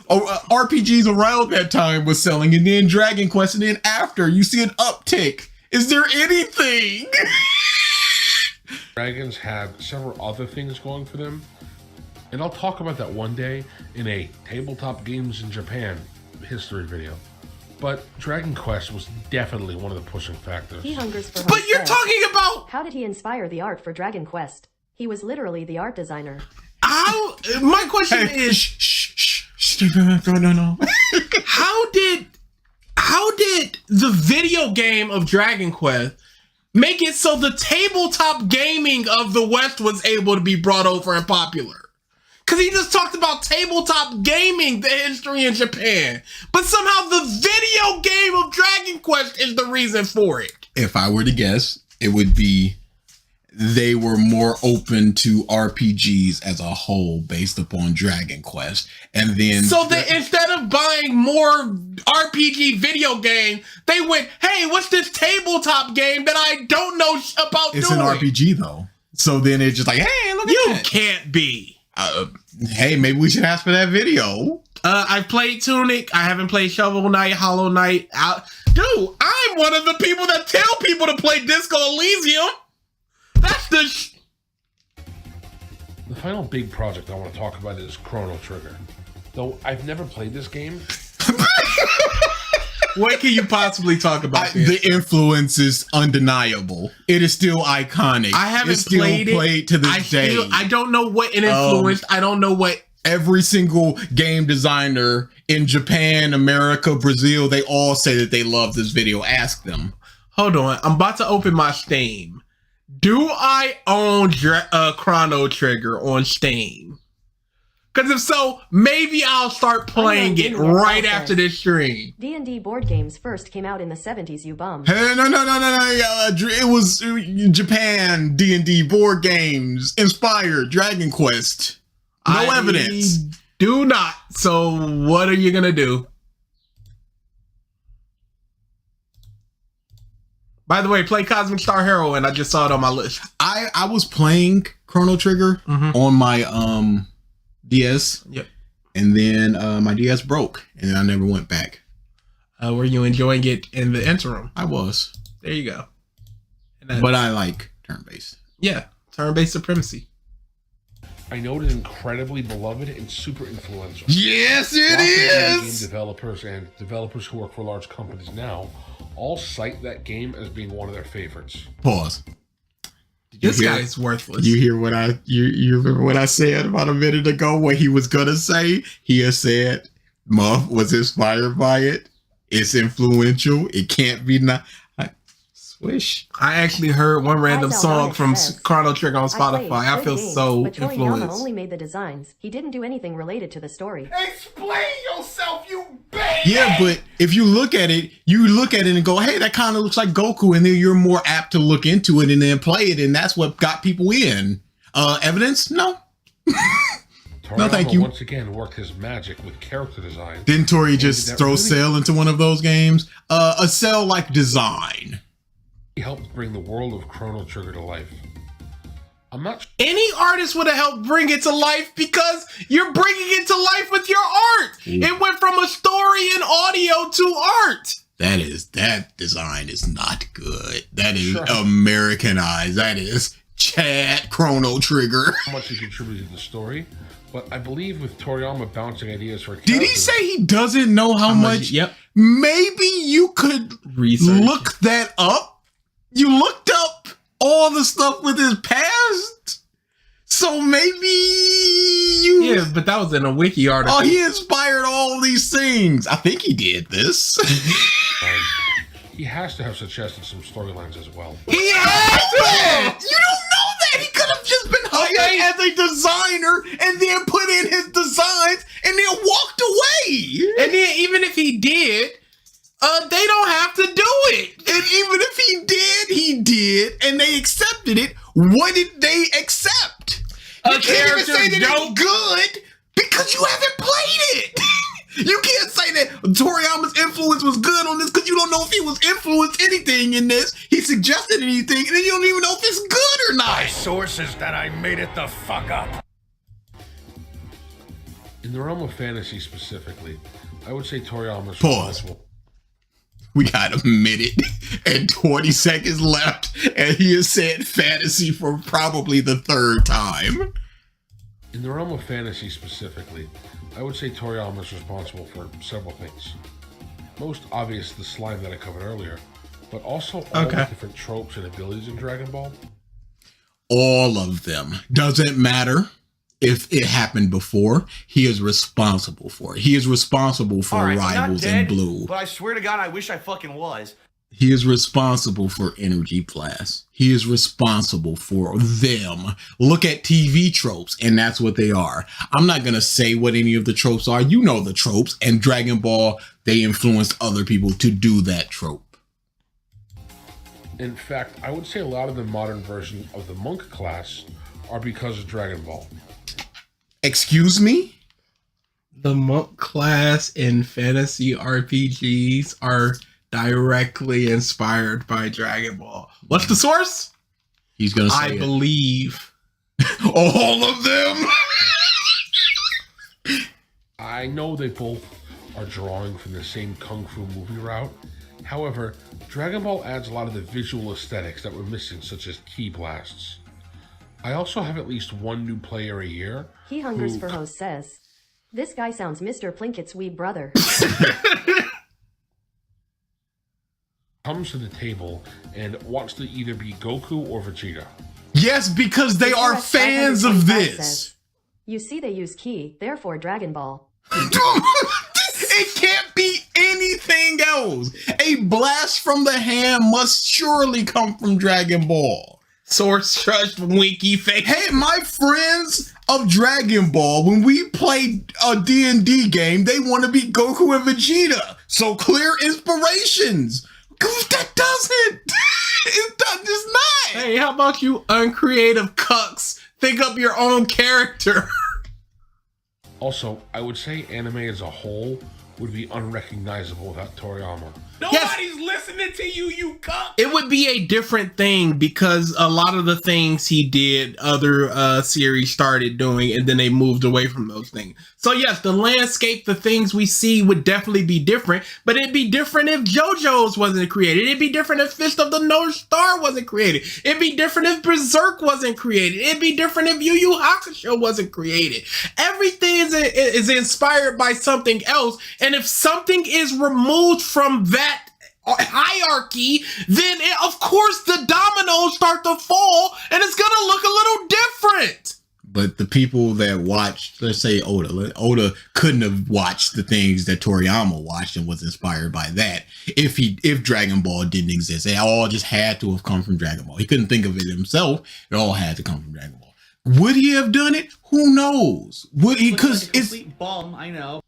RPGs around that time was selling, and then Dragon Quest, and then after you see an uptick. Is there anything? Dragons have several other things going for them, and I'll talk about that one day in a Tabletop Games in Japan history video. But Dragon Quest was definitely one of the pushing factors. He hungers for. But you're talking about. How did he inspire the art for Dragon Quest? He was literally the art designer. My question is, no. How did the video game of Dragon Quest make it so the tabletop gaming of the West was able to be brought over and popular? Because he just talked about tabletop gaming, the history in Japan. But somehow the video game of Dragon Quest is the reason for it. If I were to guess, it would be they were more open to RPGs as a whole based upon Dragon Quest. And then... So instead of buying more RPG video game, they went, hey, what's this tabletop game that I don't know about it's doing? An RPG, though. So then it's just like, hey, look at that. You can't be. Hey, maybe we should ask for that video. I've played Tunic. I haven't played Shovel Knight, Hollow Knight. Dude, I'm one of the people that tell people to play Disco Elysium. That's the final big project I want to talk about is Chrono Trigger. Though I've never played this game. What can you possibly talk about this? The influence is undeniable. It is still iconic. I haven't it's still played to this day. I don't know what it influenced. I don't know what. Every single game designer in Japan, America, Brazil, they all say that they love this video. Ask them. Hold on. I'm about to open my Steam. Do I own Chrono Trigger on Steam? Because if so, maybe I'll start playing it right after this stream. D&D board games first came out in the 70s, you bum. Hey, no. It was Japan D&D board games inspired Dragon Quest. No evidence. Do not. So what are you going to do? By the way, play Cosmic Star Heroine. I just saw it on my list. I was playing Chrono Trigger on my DS. Yep. And then my DS broke, and then I never went back. Were you enjoying it in the interim? I was. There you go. But I like turn-based. Yeah, turn-based supremacy. I know it is incredibly beloved and super influential. Yes, it is! Game developers and developers who work for large companies now all cite that game as being one of their favorites. Pause. This guy's worthless. You hear what you remember what I said about a minute ago? What he was gonna say? He has said Muff was inspired by it. It's influential. It can't be not. Swish. I actually heard one random song from Chrono Trigger on Spotify. I feel so but Toriyama influenced. only made the designs. He didn't do anything related to the story. Explain yourself, you baby! Yeah, but if you look at it and go, hey, that kind of looks like Goku, and then you're more apt to look into it and then play it, and that's what got people in. Evidence? No. No, thank you. Once again worked his magic with character design. Didn't Tori just throw Cell into one of those games? A Cell-like design. He helped bring the world of Chrono Trigger to life. I'm not sure. Any artist would have helped bring it to life because you're bringing it to life with your art. It went from a story and audio to art. That design is not good. That is Americanized. That is Chad Chrono Trigger. How much he contributed to the story, but I believe with Toriyama bouncing ideas for Did he say he doesn't know how much? Yep. Maybe you could look that up. You looked up all the stuff with his past, so maybe you. Yeah, but that was in a wiki article. Oh, he inspired all these things. I think he did this. He has to have suggested some storylines as well. He has to. You don't know that. He could have just been hired as a designer and then put in his designs and then walked away. And then even if he did, they don't have to do it. And even if he did, and they accepted it, what did they accept? You can't even say that it's good because you haven't played it. You can't say that Toriyama's influence was good on this because you don't know if he was influenced anything in this. He suggested anything, and then you don't even know if it's good or not. My sources that I made it the fuck up. In the realm of fantasy specifically, I would say Toriyama's Pause. We got a minute and 20 seconds left, and he has said fantasy for probably the third time. In the realm of fantasy specifically, I would say Toriyama is responsible for several things. Most obvious, the slime that I covered earlier, but also all the different tropes and abilities in Dragon Ball. All of them. Doesn't matter if it happened before. He is responsible for it. He is responsible for Rivals in Blue. But I swear to God, I wish I fucking was. He is responsible for Energy Blast. He is responsible for them. Look at TV tropes, and that's what they are. I'm not going to say what any of the tropes are. You know the tropes, and Dragon Ball, they influenced other people to do that trope. In fact, I would say a lot of the modern versions of the monk class are because of Dragon Ball. Excuse me? The monk class in fantasy RPGs are directly inspired by Dragon Ball. What's the source? He's gonna say I believe all of them. I know they both are drawing from the same kung fu movie route. However, Dragon Ball adds a lot of the visual aesthetics that were missing, such as ki blasts. I also have at least one new player a year. He hungers for host says, "This guy sounds Mr. Plinkett's wee brother." Comes to the table and wants to either be Goku or Vegeta. Yes, because they are fans of this. Says, "You see they use ki, therefore Dragon Ball." It can't be anything else. A blast from the hand must surely come from Dragon Ball. Source trust winky face. Hey, my friends of Dragon Ball, when we play a D&D game, they want to be Goku and Vegeta. So clear inspirations. That doesn't. It does not. Hey, how about you uncreative cucks? Think up your own character. Also, I would say anime as a whole would be unrecognizable without Toriyama. Nobody's listening to you, you cuck. It would be a different thing because a lot of the things he did, other series started doing, and then they moved away from those things. So yes, the landscape, the things we see would definitely be different, but it'd be different if JoJo's wasn't created. It'd be different if Fist of the North Star wasn't created. It'd be different if Berserk wasn't created. It'd be different if Yu Yu Hakusho wasn't created. Everything is inspired by something else, and if something is removed from that hierarchy, then of course the dominoes start to fall and it's gonna look a little different. But the people that watched, let's say Oda couldn't have watched the things that Toriyama watched and was inspired by that if Dragon Ball didn't exist. It all just had to have come from Dragon Ball. He couldn't think of it himself. It all had to come from Dragon Ball. Would he have done it? Who knows? Would he? Because like it's complete bum. I know.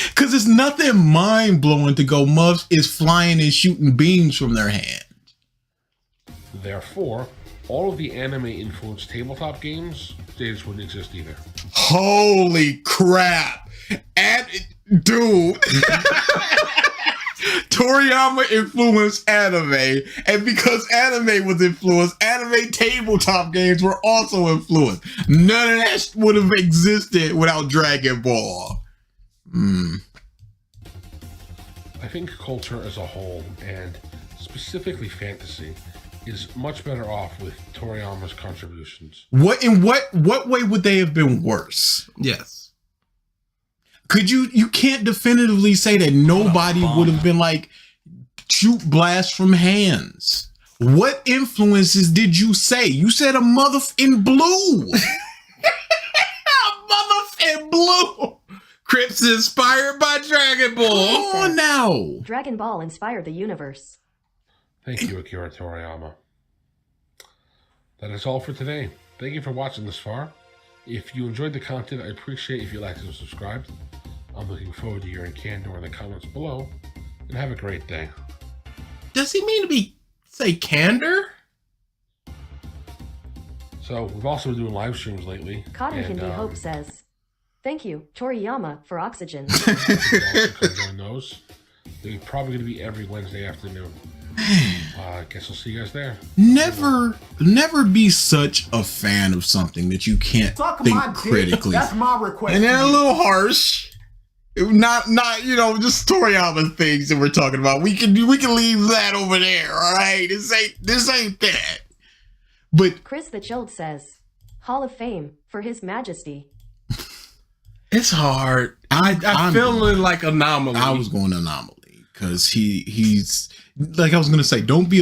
Because it's nothing mind-blowing to go, Muffs is flying and shooting beams from their hand. Therefore, all of the anime-influenced tabletop games, they just wouldn't exist either. Holy crap. Dude. Toriyama influenced anime, and because anime was influenced, anime tabletop games were also influenced. None of that would have existed without Dragon Ball. I think culture as a whole, and specifically fantasy, is much better off with Toriyama's contributions. What way would they have been worse? Yes. Could you can't definitively say that nobody would have been like shoot blast from hands. What influences did you say? You said a mother in blue. A mother in blue. Crips inspired by Dragon Ball. Come on now. Dragon Ball inspired the universe. Thank you, Akira Toriyama. That is all for today. Thank you for watching this far. If you enjoyed the content, I appreciate if you liked and subscribed. I'm looking forward to hearing Candor in the comments below. And have a great day. Does he mean to say Candor? So, we've also been doing live streams lately. Cotton Candy Hope says, "Thank you, Toriyama, for oxygen." You can also come join those. They're probably going to be every Wednesday afternoon. I guess I'll see you guys there. Never be such a fan of something that you can't think critically. That's my request. And they're a little harsh. Not just Toriyama things that we're talking about. We can leave that over there, all right? This ain't that. But Chris the Chilled says, "Hall of Fame for His Majesty." It's hard. I'm feeling like Anomaly. I was going to Anomaly because he's like I was gonna say, don't be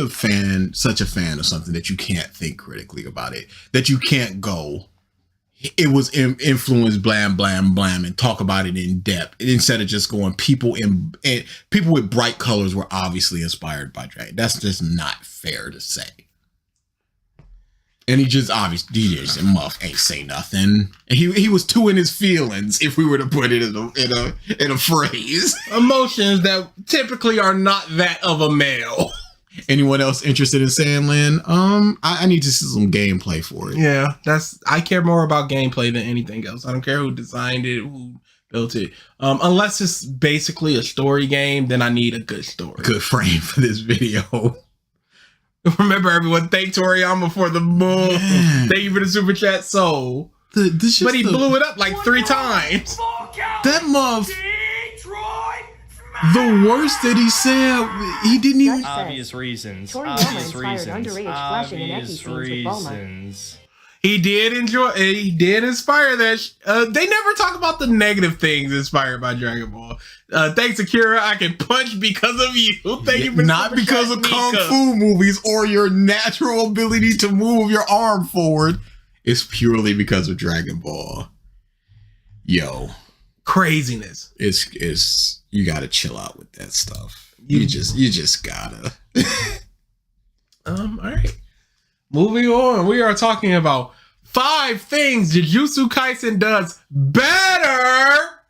such a fan of something that you can't think critically about it, that you can't go, it was influenced, blam, blam, blam, and talk about it in depth instead of just going people with bright colors were obviously inspired by Dragon. That's just not fair to say. And he just DJ Muff ain't say nothing. And he was too in his feelings, if we were to put it in a phrase. Emotions that typically are not that of a male. Anyone else interested in Sandland? I need to see some gameplay for it. Yeah, I care more about gameplay than anything else. I don't care who designed it, who built it. Unless it's basically a story game, then I need a good story. Good frame for this video. Remember, everyone, thank Toriyama for the moon. Thank you for the super chat soul. But he blew it up like 3 times. That muff. The worst that he said, he didn't even. Obvious reasons. Toriyama inspired underage flashing and Eki scenes with Bulma. He did inspire that. They never talk about the negative things inspired by Dragon Ball. Thanks, Akira. I can punch because of you. Thank you for not because of kung fu movies or your natural ability to move your arm forward. It's purely because of Dragon Ball. Yo, craziness. It's you gotta chill out with that stuff. You just gotta. All right. Moving on, we are talking about 5 things Jujutsu Kaisen does better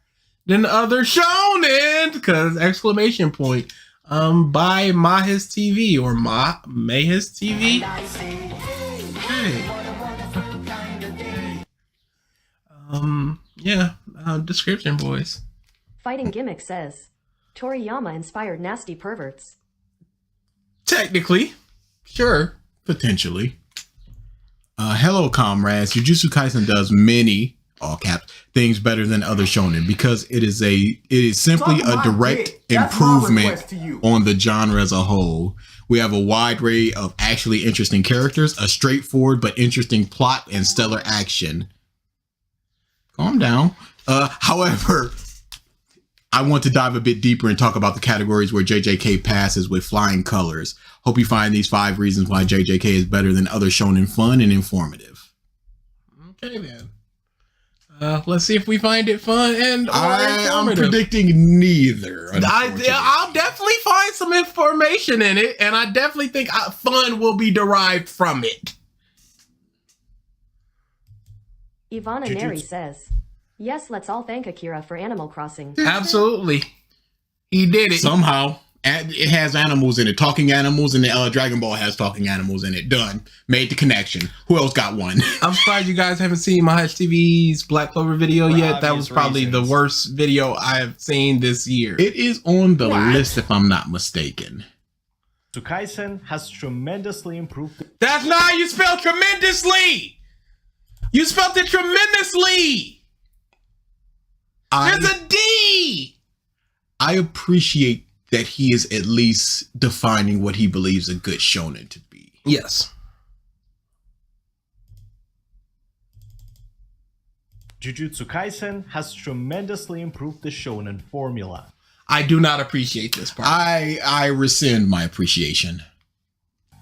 than other shonen, because exclamation point, by MahisTV or MahisTV. Description, boys. Fighting Gimmick says, "Toriyama inspired nasty perverts." Technically, sure. Potentially. Hello, comrades. Jujutsu Kaisen does many, all caps, things better than other shonen because it is simply a direct improvement on the genre as a whole. We have a wide array of actually interesting characters, a straightforward but interesting plot, and stellar action. Calm down. However, I want to dive a bit deeper and talk about the categories where JJK passes with flying colors. Hope you find these 5 reasons why JJK is better than other shonen fun and informative. Okay, then. Let's see if we find it fun and I'm predicting neither. I'll definitely find some information in it, and I definitely think fun will be derived from it. Ivana Neri says, "Yes, let's all thank Akira for Animal Crossing." Absolutely. He did it. Somehow. It has animals in it. Talking animals, and Dragon Ball has talking animals in it. Done. Made the connection. Who else got one? I'm surprised you guys haven't seen MahisTV's Black Clover video yet. That was probably the worst video I've seen this year. It is on the list, if I'm not mistaken. Jujutsu Kaisen has tremendously improved. That's not how you spell tremendously! You spelled it tremendously! There's a D! I appreciate that he is at least defining what he believes a good shonen to be. Yes. Jujutsu Kaisen has tremendously improved the shonen formula. I do not appreciate this part. I rescind my appreciation.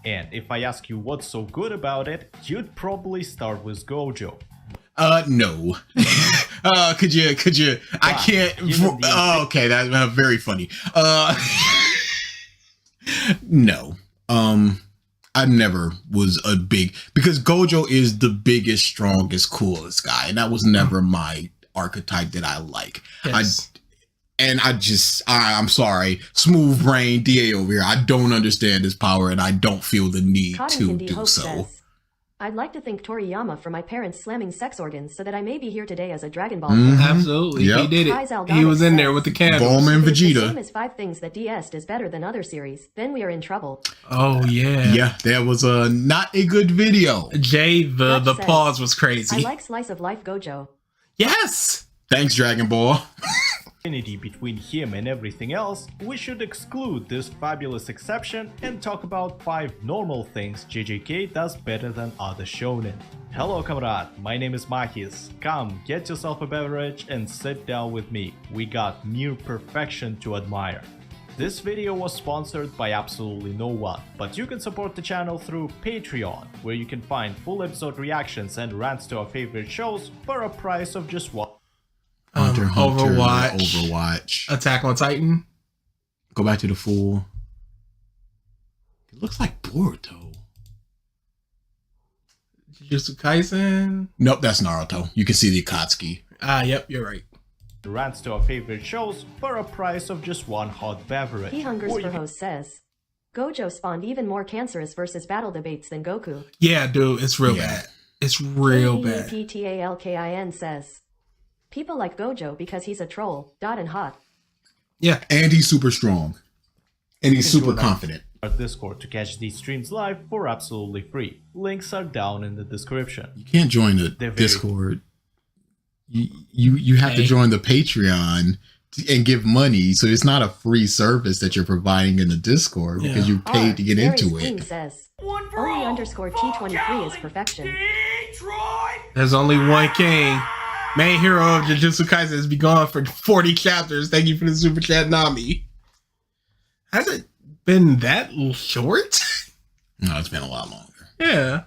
And if I ask you what's so good about it, you'd probably start with Gojo. No. Could you, I can't, okay, that's very funny. No. I never was a big, because Gojo is the biggest, strongest, coolest guy, and that was never my archetype that I like. Yes. I'm sorry, smooth brain DA over here. I don't understand his power, and I don't feel the need to do so. Says, I'd like to thank Toriyama for my parents slamming sex organs so that I may be here today as a Dragon Ball fan. Absolutely, he did it. He was in there with the candles. Bulma and If it's the Vegeta. same as 5 things that DS is better than other series, then we are in trouble. Oh yeah, yeah. That was not a good video. Jay, the Says, pause was I crazy. like slice of life Gojo. Yes. Thanks, Dragon Ball. Affinity between him and everything else, we should exclude this fabulous exception and talk about 5 normal things JJK does better than other shonen. Hello comrade, my name is Mahis. Come, get yourself a beverage and sit down with me. We got near perfection to admire. This video was sponsored by absolutely no one, but you can support the channel through Patreon, where you can find full episode reactions and rants to our favorite shows for a price of just one. Hunter, Overwatch, Attack on Titan. Go back to the full. It looks like Boruto. Jujutsu Kaisen. Nope, that's Naruto. You can see the Akatsuki. Yep, you're right. Rants to our favorite shows for a price of just one hot beverage. He hungers for host says, Gojo spawned even more cancerous versus battle debates than Goku. Yeah, dude, it's real bad. It's real bad. PTALKIN says, people like Gojo because he's a troll, and hot. Yeah, and he's super strong. And he's super confident. Our Discord to catch these streams live for absolutely free. Links are down in the description. You can't join the Discord. You have to join the Patreon and give money, so it's not a free service that you're providing in the Discord because you paid to get into it. Says, only underscore T23 is perfection. There's only one king. Main hero of Jujutsu Kaisen has been gone for 40 chapters. Thank you for the super chat, Nami. Has it been that short? No, it's been a lot longer. Yeah.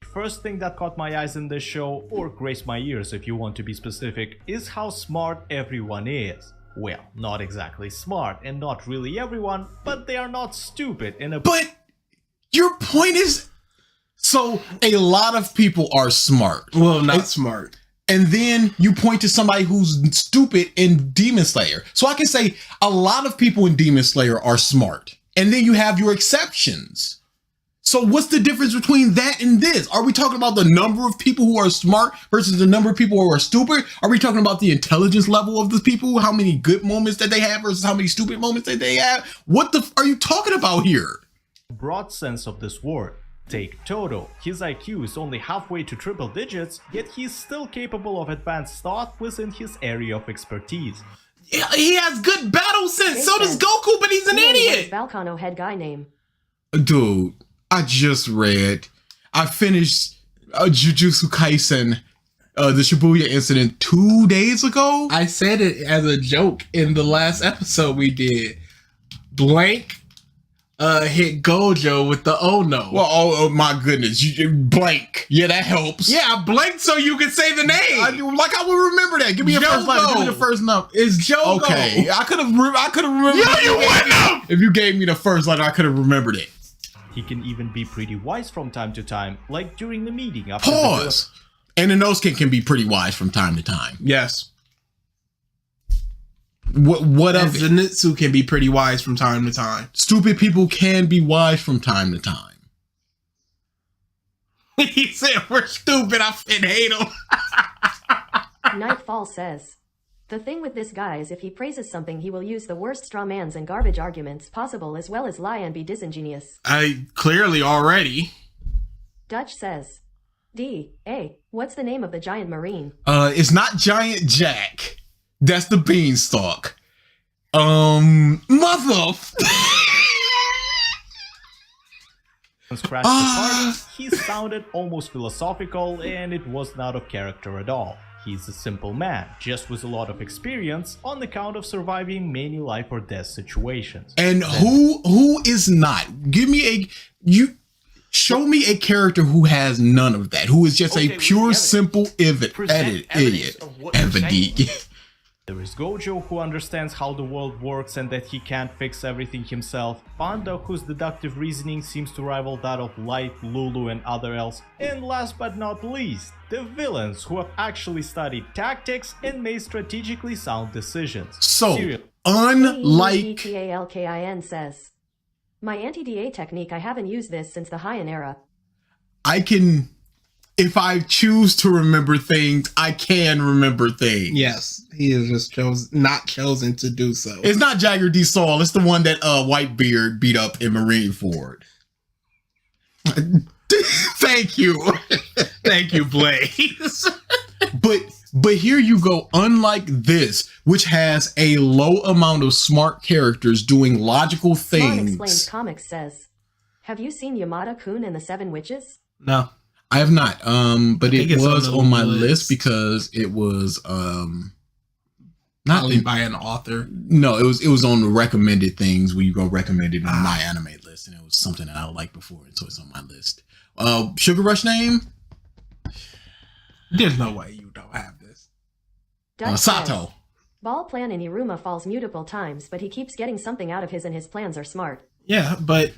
First thing that caught my eyes in this show, or graced my ears if you want to be specific, is how smart everyone is. Well, not exactly smart, and not really everyone, but they are not stupid in a— But your point is, so a lot of people are smart. Well, not smart. And then you point to somebody who's stupid in Demon Slayer. So I can say a lot of people in Demon Slayer are smart. And then you have your exceptions. So what's the difference between that and this? Are we talking about the number of people who are smart versus the number of people who are stupid? Are we talking about the intelligence level of the people? How many good moments that they have versus how many stupid moments that they have? What the are you talking about here? Broad sense of this word. Take Toto. His IQ is only halfway to triple digits, yet he's still capable of advanced thought within his area of expertise. Yeah, he has good battle sense. So does Goku, but he's an idiot. Volcano head guy name. Dude, I finished Jujutsu Kaisen, the Shibuya incident 2 days ago. I said it as a joke in the last episode we did. Blank hit Gojo with the oh no. Well, oh my goodness, you blank. Yeah, that helps. Yeah, I blanked so you could say the name. I will remember that. Give me a first letter. Give me the first number. It's Jogo. Okay, I could have remembered. Yeah, you wouldn't have. If you gave me the first letter, I could have remembered it. He can even be pretty wise from time to time, like during the meeting after Pause. And Inosuke can be pretty wise from time to time. Yes. What of Zenitsu can be pretty wise from time to time. Stupid people can be wise from time to time. He said we're stupid. I fit hate him. Nightfall says, the thing with this guy is if he praises something, he will use the worst straw mans and garbage arguments possible, as well as lie and be disingenuous. I clearly already. Dutch says, what's the name of the giant marine? It's not Giant Jack. That's the beanstalk. Mother. Crashed the party, he sounded almost philosophical, and it was not of character at all. He's a simple man, just with a lot of experience on account of surviving many life or death situations. And who is not? Show me a character who has none of that, who is just a pure, simple idiot. There is Gojo, who understands how the world works and that he can't fix everything himself, Panda, whose deductive reasoning seems to rival that of Light, Lulu and other elves, and last but not least, the villains, who have actually studied tactics and made strategically sound decisions. So, unlike... Talkin says, my anti-DA technique, I haven't used this since the Heian era. I can... If I choose to remember things, I can remember things. Yes, he is just not chosen to do so. It's not Jagger D. Saul. It's the one that Whitebeard beat up in Marineford. Thank you. Thank you, Blaze. But here you go. Unlike this, which has a low amount of smart characters doing logical things. Explains Comics says, have you seen Yamada-kun and the Seven Witches? No. I have not, but it was on my list because it was not by an author. No, it was on the recommended things where you go recommended on my anime list, and it was something that I liked before, so it's on my list. Sugar Rush name? There's no way you don't have this. Sato. Ball plan in Iruma falls multiple times, but he keeps getting something out of his, and his plans are smart. Yeah, but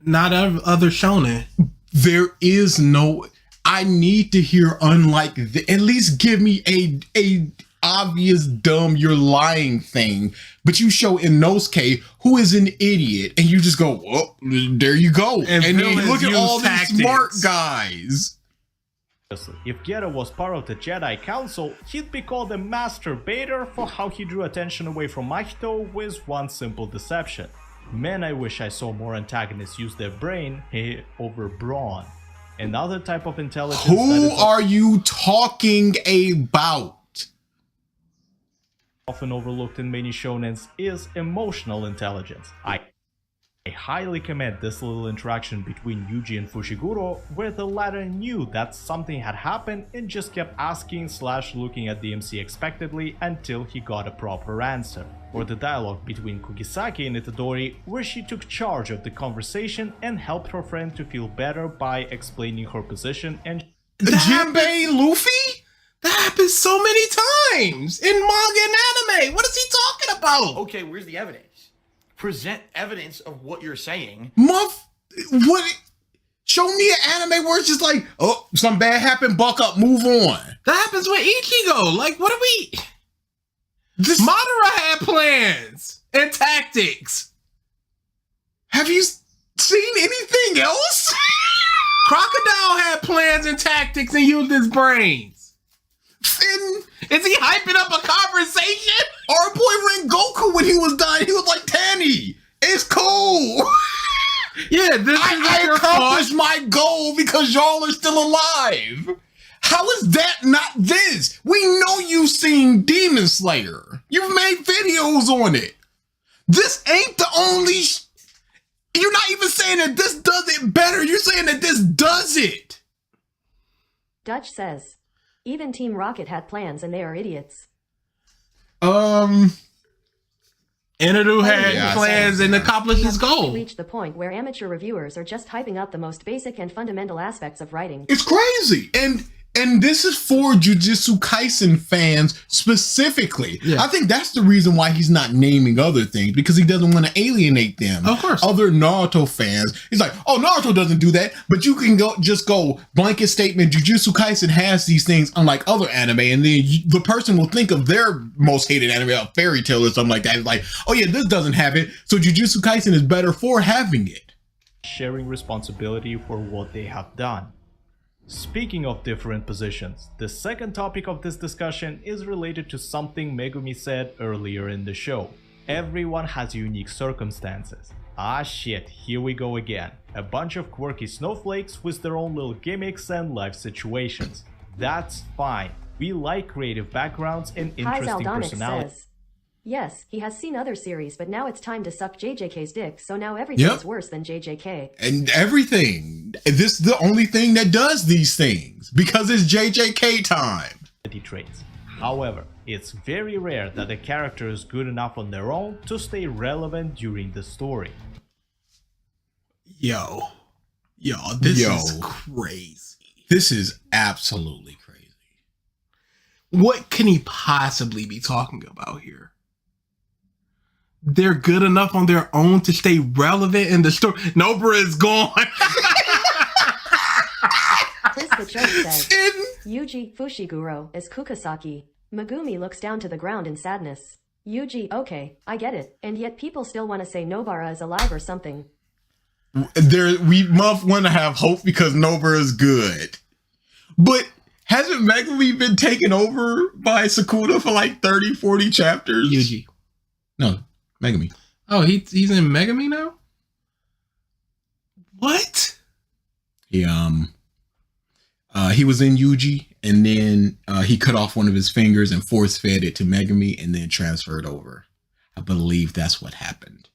not other shonen. There is no. I need to hear unlike at least give me a obvious dumb you're lying thing. But you show Inosuke, who is an idiot, and you just go, well, there you go. And then you look at all these smart guys. If Geto was part of the Jedi Council, he'd be called a masturbator for how he drew attention away from Mahito with one simple deception. Man, I wish I saw more antagonists use their brain over brawn. Another type of intelligence. Who are you talking about? Often overlooked in many shonens is emotional intelligence. I highly commend this little interaction between Yuji and Fushiguro, where the latter knew that something had happened and just kept asking / looking at the MC expectantly until he got a proper answer. Or the dialogue between Kugisaki and Itadori, where she took charge of the conversation and helped her friend to feel better by explaining her position and Jinbei Luffy? That happens so many times in manga and anime. What is he talking about? Okay, where's the evidence? Present evidence of what you're saying. What? Show me an anime where it's just like, oh, something bad happened, buck up, move on. That happens with Ichigo. Like, what are we? Madara had plans and tactics. Have you seen anything else? Crocodile had plans and tactics and used his brains. Is he hyping up a conversation? Our boy Rengoku, when he was dying, he was like, Tanny, it's cool. Yeah, I accomplished my goal because y'all are still alive. How is that not this? We know you've seen Demon Slayer. You've made videos on it. This ain't the only... You're not even saying that this does it better. You're saying that this does it. Dutch says, even Team Rocket had plans and they are idiots. Enadu had plans and accomplished his goal. Reached the point where amateur reviewers are just hyping up the most basic and fundamental aspects of writing. It's crazy. And this is for Jujutsu Kaisen fans specifically. Yeah. I think that's the reason why he's not naming other things, because he doesn't want to alienate them. Of course. Other Naruto fans. He's like, oh, Naruto doesn't do that, but you can just go blanket statement, Jujutsu Kaisen has these things unlike other anime, and then the person will think of their most hated anime, a fairy tale or something like that. It's like, oh yeah, this doesn't have it, so Jujutsu Kaisen is better for having it. Sharing responsibility for what they have done. Speaking of different positions, the second topic of this discussion is related to something Megumi said earlier in the show. Everyone has unique circumstances. Ah shit, here we go again. A bunch of quirky snowflakes with their own little gimmicks and life situations. That's fine. We like creative backgrounds and interesting personalities. Yes, he has seen other series, but now it's time to suck JJK's dick, so now everything Yep. is worse than JJK. And everything. This is the only thing that does these things because it's JJK time. Traits. However, it's very rare that a character is good enough on their own to stay relevant during the story. Yo, this is crazy. This is absolutely crazy. What can he possibly be talking about here? They're good enough on their own to stay relevant in the story. Nobara is gone. Chris the Joke says, Yuji Fushiguro is Kukasaki. Megumi looks down to the ground in sadness. Yuji, okay, I get it. And yet people still want to say Nobara is alive or something. We must want to have hope because Nobara is good. But hasn't Megumi been taken over by Sukuna for like 30, 40 chapters? Yuji. No, Megumi. Oh, he's in Megami now? What? He was in Yuji, and then he cut off one of his fingers and force fed it to Megumi, and then transferred over. I believe that's what happened.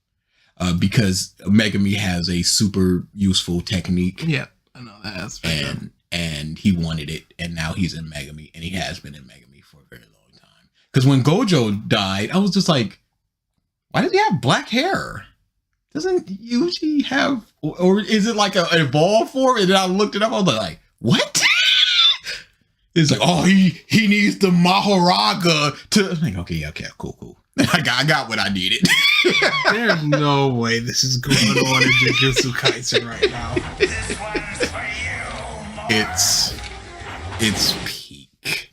Because Megumi has a super useful technique. Yeah, I know that. And he wanted it, and now he's in Megumi, and he has been in Megumi for a very long time. Because when Gojo died, I was just like, why did he have black hair? Doesn't Yuji have, or is it like an evolved form? And then I looked it up, I was like, what? It's like, oh, he needs the Maharaga to. I'm like, okay, cool. I got what I needed. There's no way this is going on in Jujutsu Kaisen right now. This one's for you. It's peak.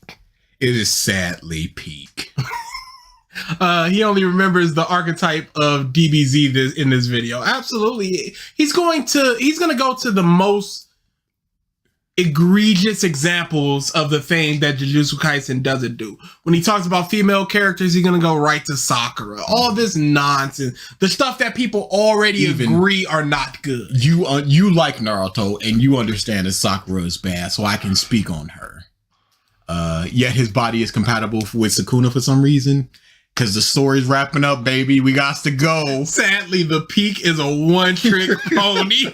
It is sadly peak. He only remembers the archetype of DBZ in this video. Absolutely, he's gonna go to the most egregious examples of the thing that Jujutsu Kaisen doesn't do. When he talks about female characters, he's gonna go right to Sakura. All this nonsense, the stuff that people already agree are not good. You like Naruto and you understand that Sakura is bad, so I can speak on her. Yet his body is compatible with Sukuna for some reason. Because the story's wrapping up, baby. We got to go. Sadly, the peak is a one-trick pony.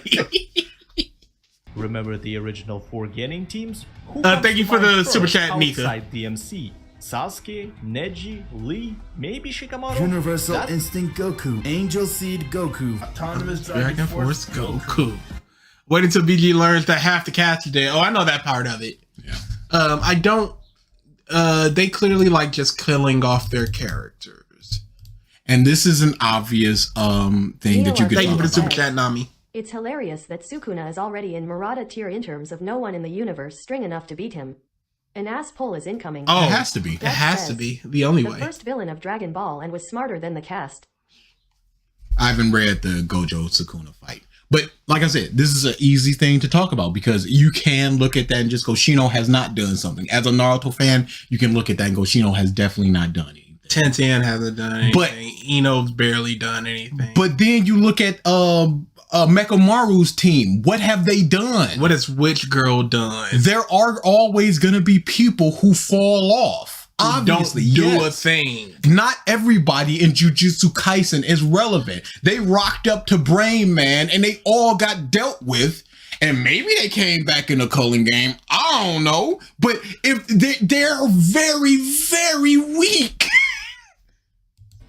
Remember the original 4 Genin teams? Who thank you for the first super chat, Nika. Outside DMC, Sasuke, Neji, Lee, maybe Shikamaru? Universal Instinct Goku, Angel Seed Goku, Autonomous Dragon Force Goku. Wait until BG learns that half the cast are dead. Oh, I know that part of it. Yeah. I don't. They clearly like just killing off their characters. And this is an obvious thing that you could Thank you for the talk super about. chat, Nami. It's hilarious that Sukuna is already in Murata tier in terms of no one in the universe string enough to beat him. An ass pull is incoming. Oh, it has to be. It has to be the only way. The first villain of Dragon Ball and was smarter than the cast. I haven't read the Gojo Sukuna fight. But like I said, this is an easy thing to talk about because you can look at that and just go, Shino has not done something. As a Naruto fan, you can look at that and go, Shino has definitely not done anything. Tenten hasn't done anything. But Ino's barely done anything. But then you look at Mekamaru's team. What have they done? What has which girl done? There are always going to be people who fall off. Obviously, don't do a thing. Not everybody in Jujutsu Kaisen is relevant. They rocked up to Brain Man and they all got dealt with. And maybe they came back in the culling game. I don't know. But if they're very, very weak.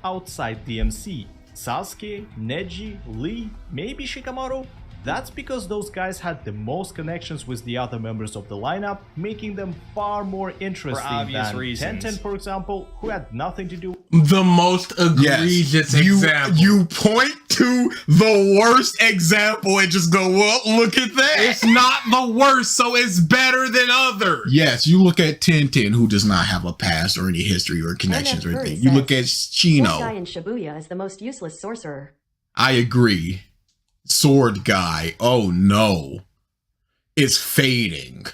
Outside DMC, Sasuke, Neji, Lee, maybe Shikamaru? That's because those guys had the most connections with the other members of the lineup, making them far more interesting than Tenten, for example, who had nothing to do. The most egregious example. You point to the worst example and just go, well, look at that. It's not the worst, so it's better than others. Yes, you look at Tenten, who does not have a past or any history or connections or anything. You look at This guy Shino. in Shibuya is the most useless sorcerer. I agree. Sword guy. Oh no. It's fading.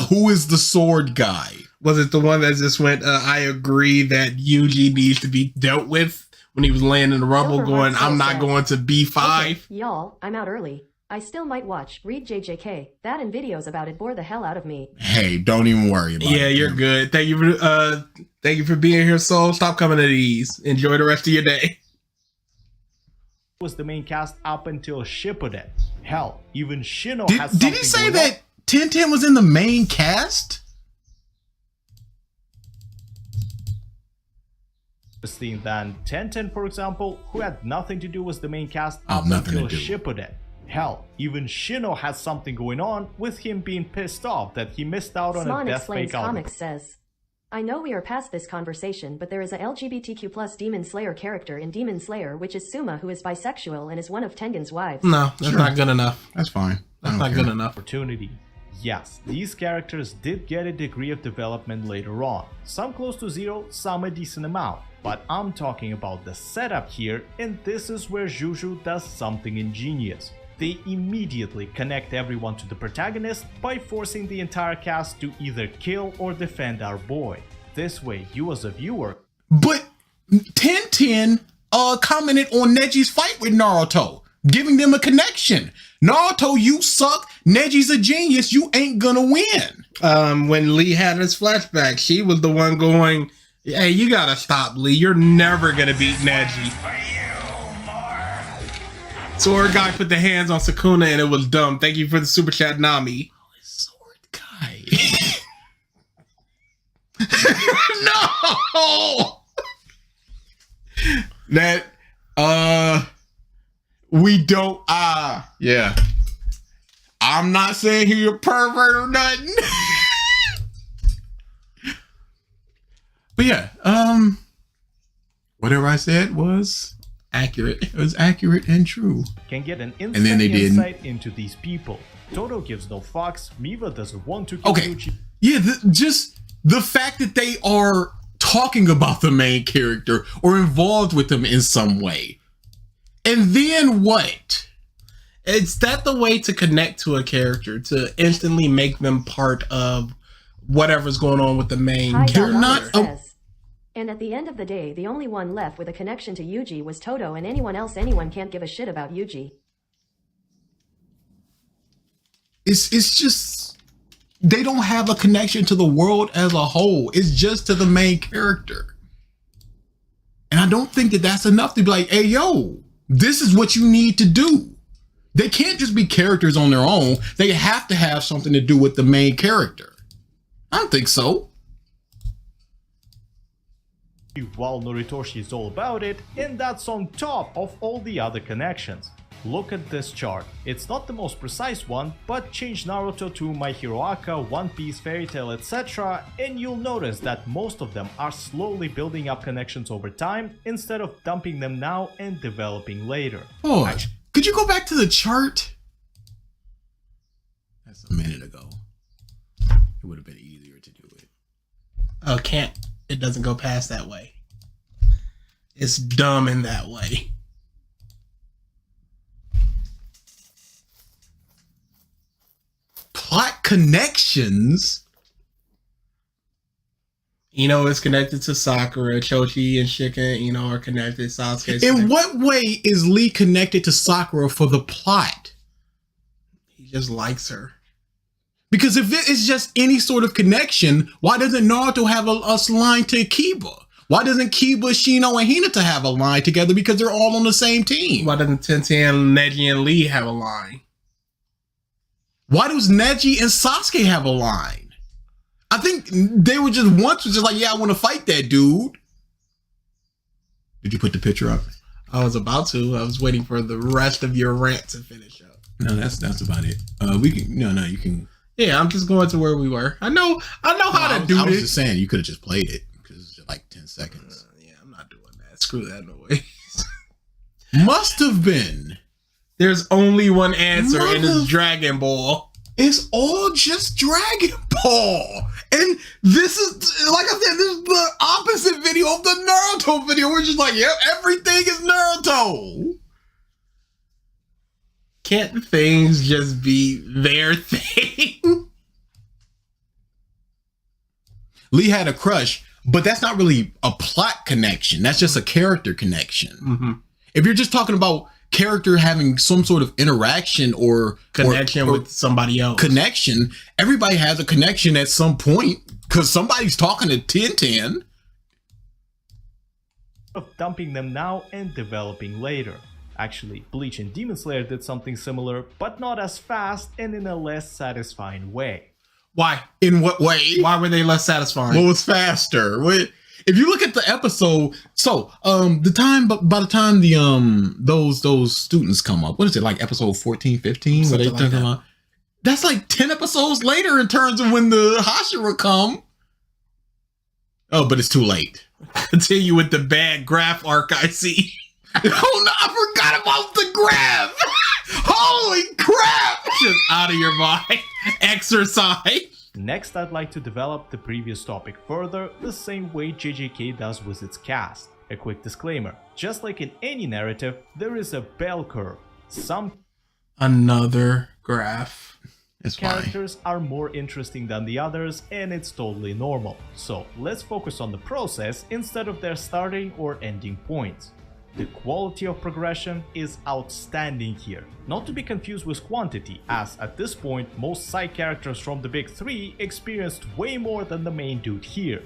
Who is the sword guy? Was it the one that just went, I agree that Yuji needs to be dealt with when he was laying in the rubble going, I'm not going to B5? Okay, y'all, I'm out early. I still might watch, read JJK. That and videos about it bore the hell out of me. Hey, don't even worry about it. Yeah, you're good. Thank you for being here, Soul. Stop coming to these. Enjoy the rest of your day. Was the main cast up until Shippuden. Hell, even Shino has Did he say that 1010 was in the main cast? Than 1010, for example, who had nothing to do with the main cast Oh, up nothing until to do. Shippuden. Hell, even Shino has something going on with him being pissed off that he missed out on Sman a Death Explains Fake album. Comics says, I know we are past this conversation, but there is a LGBTQ plus Demon Slayer character in Demon Slayer, which is Suma, who is bisexual and is one of Tengen's wives. No, that's not good enough. That's fine. That's not good enough. Opportunity. Yes, these characters did get a degree of development later on. Some close to zero, some a decent amount. But I'm talking about the setup here, and this is where Juju does something ingenious. They immediately connect everyone to the protagonist by forcing the entire cast to either kill or defend our boy. This way, you as a viewer... But 1010 commented on Neji's fight with Naruto, giving them a connection. Naruto, you suck. Neji's a genius. You ain't gonna win. When Lee had his flashback, she was the one going, hey, you gotta stop, Lee. You're never gonna beat Neji. Sword guy put the hands on Sukuna and it was dumb. Thank you for the super chat, Nami. Sword guy. No. That we don't yeah. I'm not saying you're a pervert or nothing. But yeah, whatever I said was accurate. It was accurate and true. Can get an instant And then they didn't. insight into these people. Toto gives no fucks, Miva doesn't want to kill Okay. Gucci. Yeah, just the fact that they are talking about the main character or involved with them in some way. And then what? Is that the way to connect to a character, to instantly make them part of whatever's going on with the main Hi, character? They're not says, and at the end of the day, the only one left with a connection to Yuji was Toto, and anyone can't give a shit about Yuji. It's just they don't have a connection to the world as a whole. It's just to the main character. And I don't think that that's enough to be like, hey, yo, this is what you need to do. They can't just be characters on their own. They have to have something to do with the main character. I don't think so. While Noritoshi is all about it, and that's on top of all the other connections. Look at this chart. It's not the most precise one, but change Naruto to My Hero Aka, One Piece, Fairy Tail, etc. and you'll notice that most of them are slowly building up connections over time instead of dumping them now and developing later. Oh, could you go back to the chart? That's a minute ago. It would have been easier to do it. Oh, can't. It doesn't go past that way. It's dumb in that way. Plot connections? Ino is connected to Sakura. Chochi and Shika, are connected. Sasuke. In what way is Lee connected to Sakura for the plot? He just likes her. Because if it is just any sort of connection, why doesn't Naruto have a line to Kiba? Why doesn't Kiba, Shino, and Hinata have a line together? Because they're all on the same team. Why doesn't Tenten, Neji, and Lee have a line? Why does Neji and Sasuke have a line? I think they were just like, yeah, I want to fight that dude. Did you put the picture up? I was about to. I was waiting for the rest of your rant to finish up. No, that's about it. You can. Yeah, I'm just going to where we were. I know how to do I was this. just saying you could have just played it because it's just like 10 seconds. Yeah, I'm not doing that. Screw that noise. Must have been. There's only one answer, and it's Dragon Ball. It's all just Dragon Ball. And this is, like I said, this is the opposite video of the Naruto video. We're just like, yep, everything is Naruto. Can't things just be their thing? Lee had a crush, but that's not really a plot connection. That's just a character connection. Mm-hmm. If you're just talking about character having some sort of interaction or connection or with somebody else. Connection. Everybody has a connection at some point because somebody's talking to Tintin. Of dumping them now and developing later. Actually, Bleach and Demon Slayer did something similar, but not as fast and in a less satisfying way. Why? In what way? Why were they less satisfying? What was faster? If you look at the episode, so by the time the those students come up, what is it, like episode 14, 15? Where they talking about, that's like 10 episodes later in terms of when the Hashira come. Oh, but it's too late. Continue with the bad graph arc I see. Oh no, I forgot about the graph. Holy crap! Just out of your mind. Exercise. Next, I'd like to develop the previous topic further the same way JJK does with its cast. A quick disclaimer, just like in any narrative, there is a bell curve. Some another graph. It's characters are more interesting than the others, and it's totally normal. So let's focus on the process instead of their starting or ending points. The quality of progression is outstanding here, not to be confused with quantity, as at this point most side characters from the big three experienced way more than the main dude here.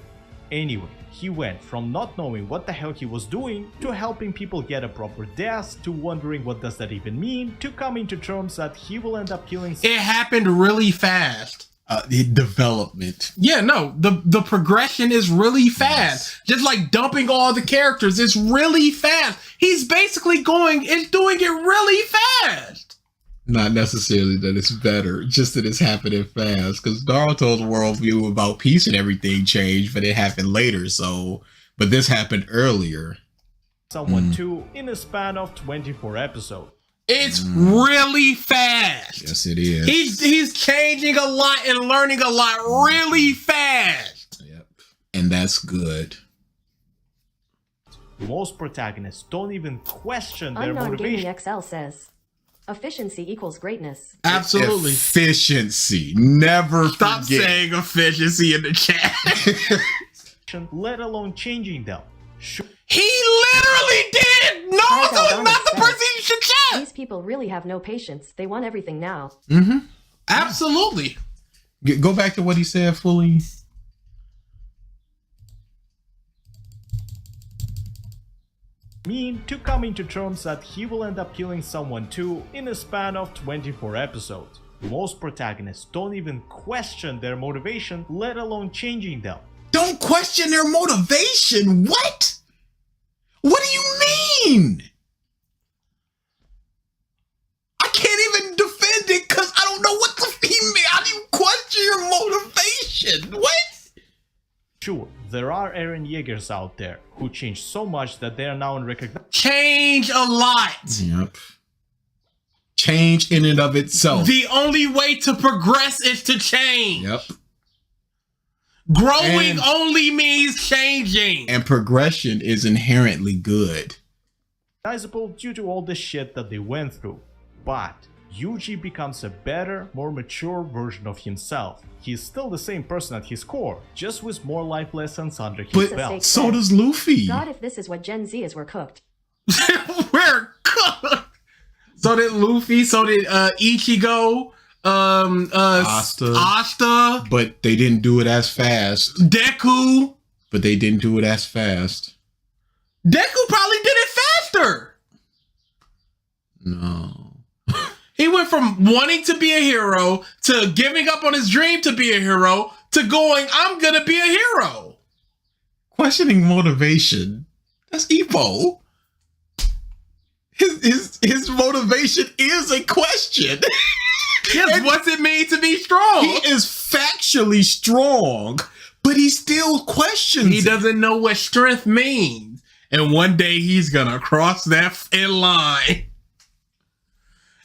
Anyway, he went from not knowing what the hell he was doing, to helping people get a proper death, to wondering what does that even mean, to coming to terms that he will end up killing. It happened really fast. The development. Yeah, no, the progression is really fast. Yes. Just like dumping all the characters, it's really fast. He's basically doing it really fast. Not necessarily that it's better, just that it's happening fast. Because Naruto's worldview about peace and everything changed, but it happened later. But this happened earlier. Someone too in a span of 24 episodes. It's really fast. Yes, it is. He's changing a lot and learning a lot really fast. Yep. And that's good. Most protagonists don't even question their Unknown motivation. Gaming XL says, efficiency equals greatness. Absolutely. Efficiency. Never Stop forget. saying efficiency in the chat. Let alone changing them. He literally did! Naruto is not the person you should check! These people really have no patience. They want everything now. Mm-hmm. Absolutely. Go back to what he said fully. To coming to terms that he will end up killing someone too in a span of 24 episodes. Most protagonists don't even question their motivation, let alone changing them. Don't question their motivation? What? What do you mean? I can't even defend it because I don't know what the he mean. How do you question your motivation? What? Sure, there are Eren Yeagers out there who change so much that they are now unrecognizable. Change a lot. Yep. Change in and of itself. The only way to progress is to change. Yep. Growing only means changing. And progression is inherently good. Due to all the shit that they went through. But Yuji becomes a better, more mature version of himself. He's still the same person at his core, just with more life lessons under his belt. So does Luffy. God, if this is what Gen Z is, we're cooked. We're cooked. So did Luffy, so did Ichigo, Asta. But they didn't do it as fast. Deku. But they didn't do it as fast. Deku probably did it faster. No. He went from wanting to be a hero to giving up on his dream to be a hero to going, I'm gonna be a hero. Questioning motivation. That's Ippo. His motivation is a question. Yes, what's it mean to be strong? He is factually strong, but he still questions. He doesn't know what strength means. And one day he's gonna cross that line.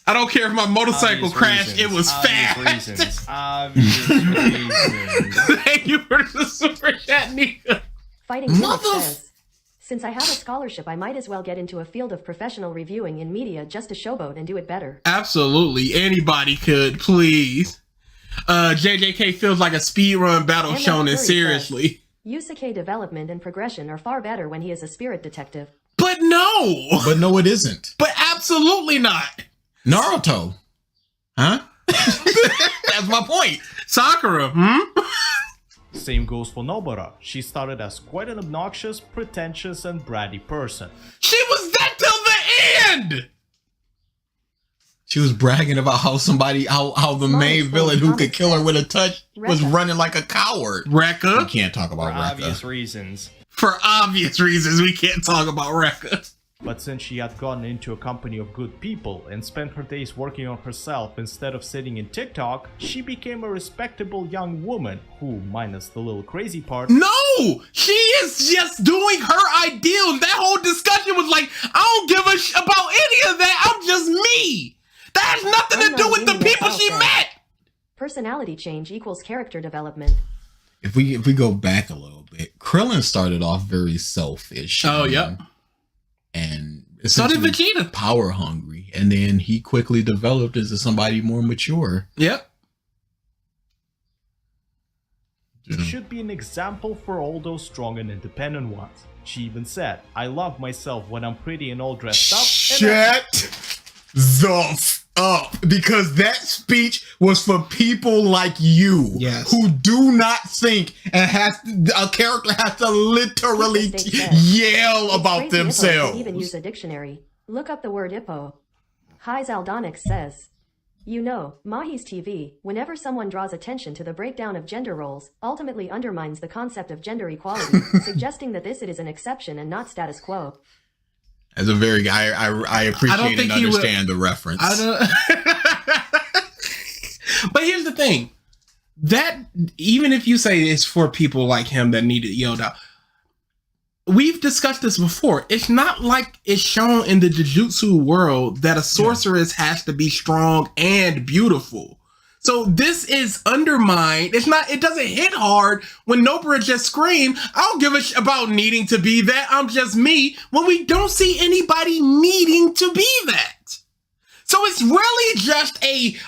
I don't care if my motorcycle crashed, it was fast. Obvious reasons. Thank you for the super chat, Nika. Fighting Philip says, since I have a scholarship, I might as well get into a field of professional reviewing in media just to showboat and do it better. Absolutely. Anybody could, please. JJK feels like a speedrun battle shonen, seriously. Yusuke development and progression are far better when he is a spirit detective. But no. But no, it isn't. But absolutely not. Naruto. Huh? That's my point. Sakura. Same goes for Nobara. She started as quite an obnoxious, pretentious, and bratty person. She was that till the end. She was bragging about how the main villain who could kill her with a touch was running like a coward. Rekka. We can't talk about For Rekka. obvious reasons. For obvious reasons, we can't talk about Rekka. But since she had gotten into a company of good people and spent her days working on herself instead of sitting in TikTok, she became a respectable young woman who, minus the little crazy part... No! She is just doing her ideals. That whole discussion was like, I don't give a about any of that. I'm just me. That has nothing to do with the people she met. Personality change equals character development. If we go back a little bit, Krillin started off very selfish. Oh, yep. And So did Vegeta. Power hungry, and then he quickly developed into somebody more mature. Yep. She should be an example for all those strong and independent ones. She even said, I love myself when I'm pretty and all dressed up. Shut the f up, because that speech was for people like you, yes, who do not think and a character has to literally yell about themselves. Even use a dictionary. Look up the word Ippo. Hi Zaldonix says, you know, MahisTV, whenever someone draws attention to the breakdown of gender roles, ultimately undermines the concept of gender equality, suggesting that this is an exception and not status quo. As a very I appreciate and understand the reference. But here's the thing. That even if you say it's for people like him that need it yelled out, we've discussed this before. It's not like it's shown in the Jujutsu world that a sorceress has to be strong and beautiful. So this is undermined. It doesn't hit hard when Nobara just screamed, I don't give a about needing to be that. I'm just me, when we don't see anybody needing to be that. So it's really just